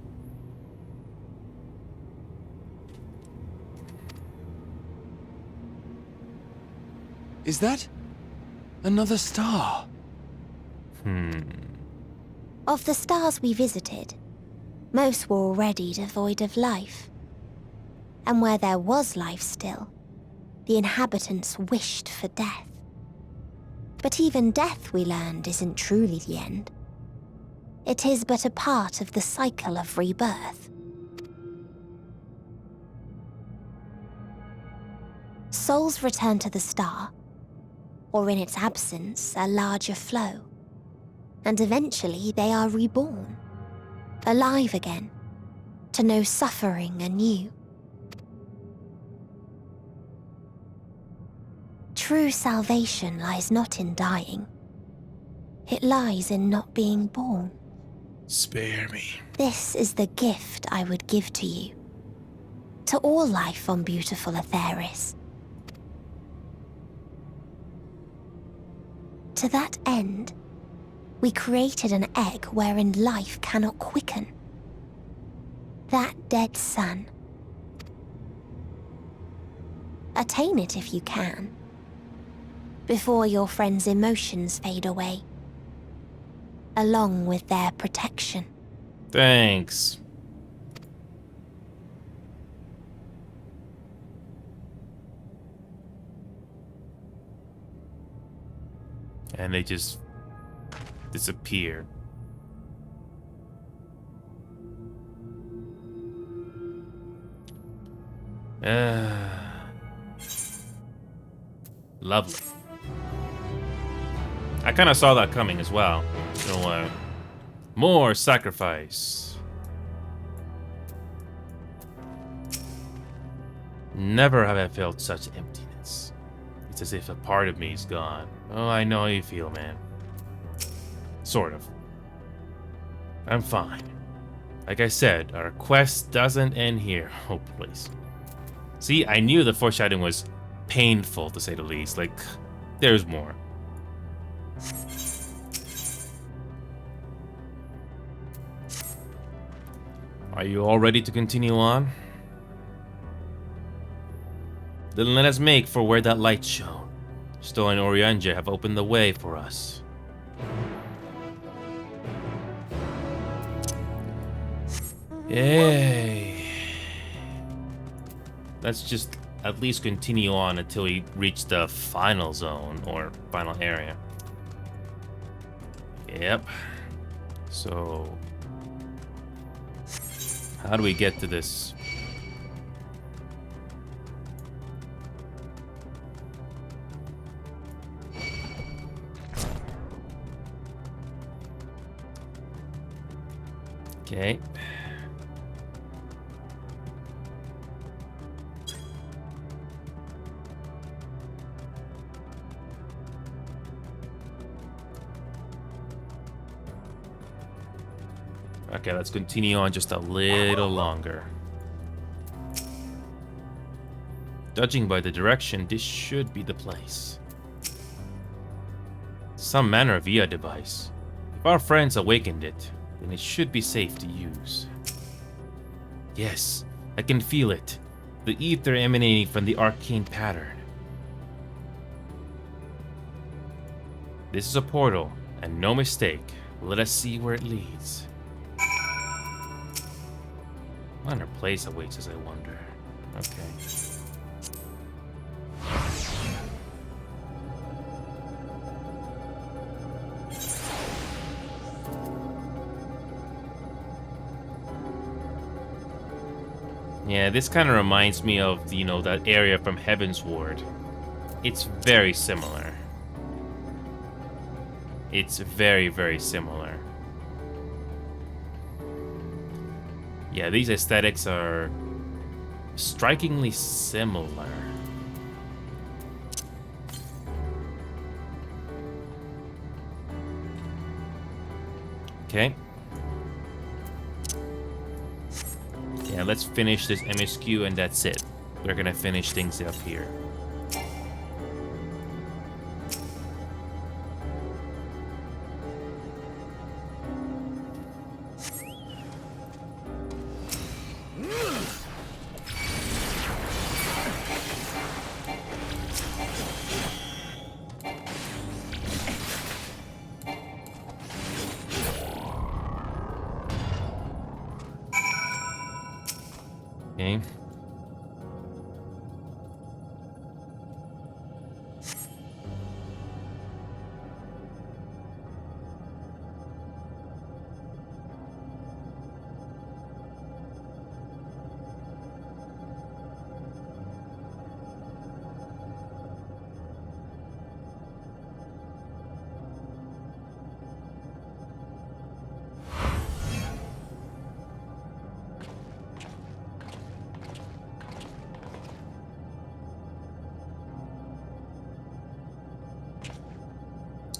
Is that another star? Of the stars we visited, most were already devoid of life. And where there was life still, the inhabitants wished for death. But even death, we learned, isn't truly the end. It is but a part of the cycle of rebirth. Souls return to the star, or in its absence, a larger flow. And eventually they are reborn, alive again, to know suffering anew. True salvation lies not in dying. It lies in not being born. Spare me. This is the gift I would give to you. To all life on beautiful Atheris. To that end, we created an egg wherein life cannot quicken. That dead sun. Attain it if you can, before your friends' emotions fade away, along with their protection. Thanks. And they just disappear. Lovely. I kind of saw that coming as well. So, more sacrifice. Never have I felt such emptiness. It's as if a part of me is gone. Oh, I know how you feel, man. Sort of. I'm fine. Like I said, our quest doesn't end here. Oh, please. See, I knew the foreshadowing was painful, to say the least. Like, there's more. Are you all ready to continue on? Then let us make for where that light shone. Stoll and Orianja have opened the way for us. Yay. Let's just at least continue on until we reach the final zone or final area. Yep. So, how do we get to this? Okay. Okay, let's continue on just a little longer. Judging by the direction, this should be the place. Some manner of Via device. If our friends awakened it, then it should be safe to use. Yes, I can feel it. The ether emanating from the arcane pattern. This is a portal, and no mistake. Let us see where it leads. What other place awaits us, I wonder. Okay. Yeah, this kind of reminds me of, you know, that area from Heaven's Ward. It's very similar. It's very, very similar. Yeah, these aesthetics are strikingly similar. Okay. Yeah, let's finish this MSQ and that's it. We're gonna finish things up here. Okay.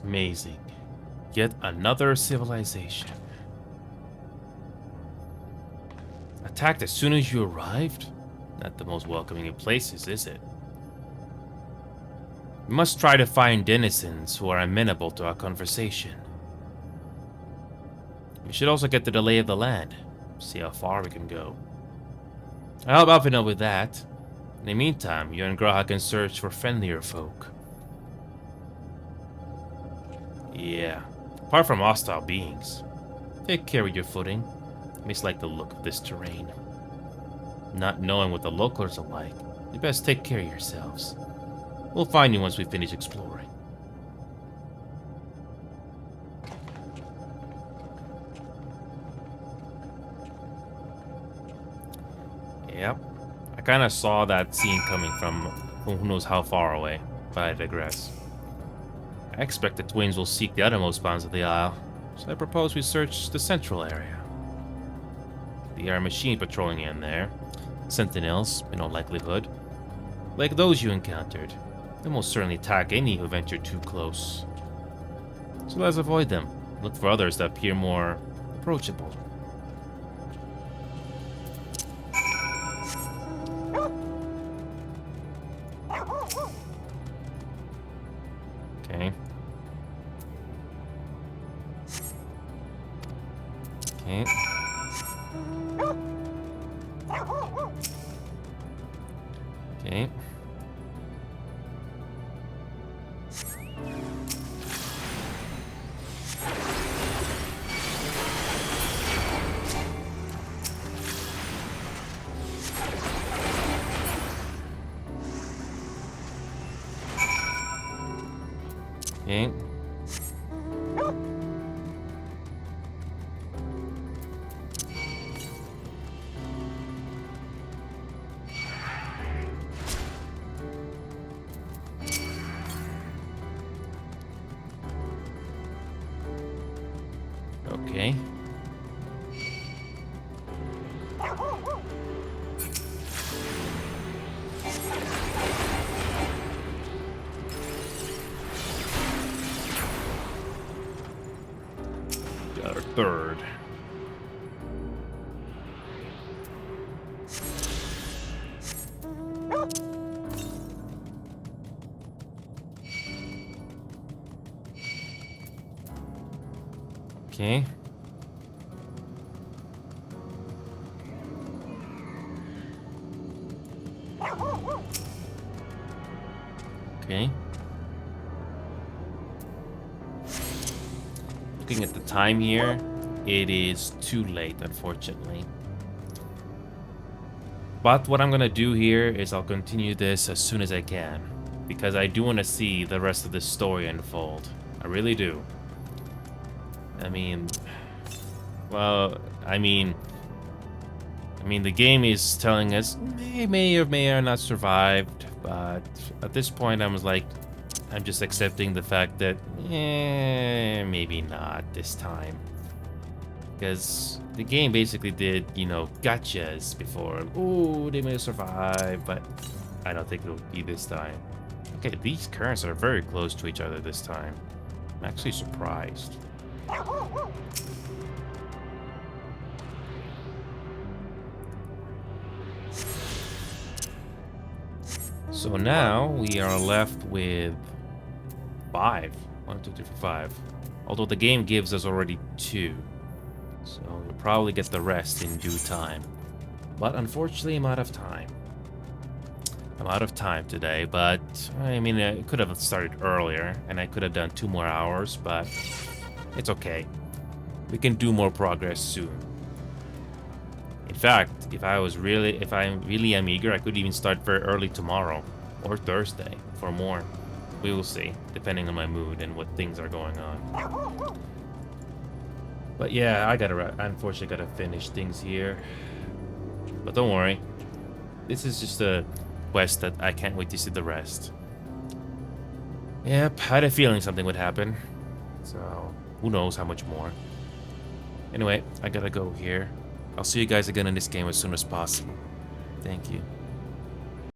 Amazing. Yet another civilization. Attacked as soon as you arrived? Not the most welcoming of places, is it? We must try to find denizens who are amenable to our conversation. We should also get to the lay of the land. See how far we can go. I'll help Alvino with that. In the meantime, you and Graha can search for friendlier folk. Yeah, apart from hostile beings. Take care of your footing. Mislike the look of this terrain. Not knowing what the locals are like, you best take care of yourselves. We'll find you once we finish exploring. Yep, I kind of saw that scene coming from who knows how far away, but I digress. I expect the twins will seek the uttermost bounds of the Isle, so I propose we search the central area. There are machines patrolling in there. Sentinels, in all likelihood. Like those you encountered. They'll most certainly attack any who venture too close. So let's avoid them. Look for others that appear more approachable. Okay. Okay. Okay. Okay. Got our third. Okay. Okay. Looking at the time here, it is too late, unfortunately. But what I'm gonna do here is I'll continue this as soon as I can, because I do want to see the rest of the story unfold. I really do. I mean, well, I mean, the game is telling us they may or may not survived, but at this point, I'm just accepting the fact that, maybe not this time. Because the game basically did, gotchas before. Oh, they may survive, but I don't think it'll be this time. Okay, these currents are very close to each other this time. I'm actually surprised. So now we are left with 5. 1, 2, 3, 4, 5. Although the game gives us already 2. So we'll probably get the rest in due time. But unfortunately, I'm out of time. I'm out of time today, but I mean, I could have started earlier and I could have done 2 more hours, but it's okay. We can do more progress soon. In fact, if I really am eager, I could even start very early tomorrow or Thursday for more. We will see, depending on my mood and what things are going on. But yeah, I unfortunately gotta finish things here. But don't worry, this is just a quest that I can't wait to see the rest. Yep, I had a feeling something would happen. So, who knows how much more. Anyway, I gotta go here. I'll see you guys again in this game as soon as possible. Thank you.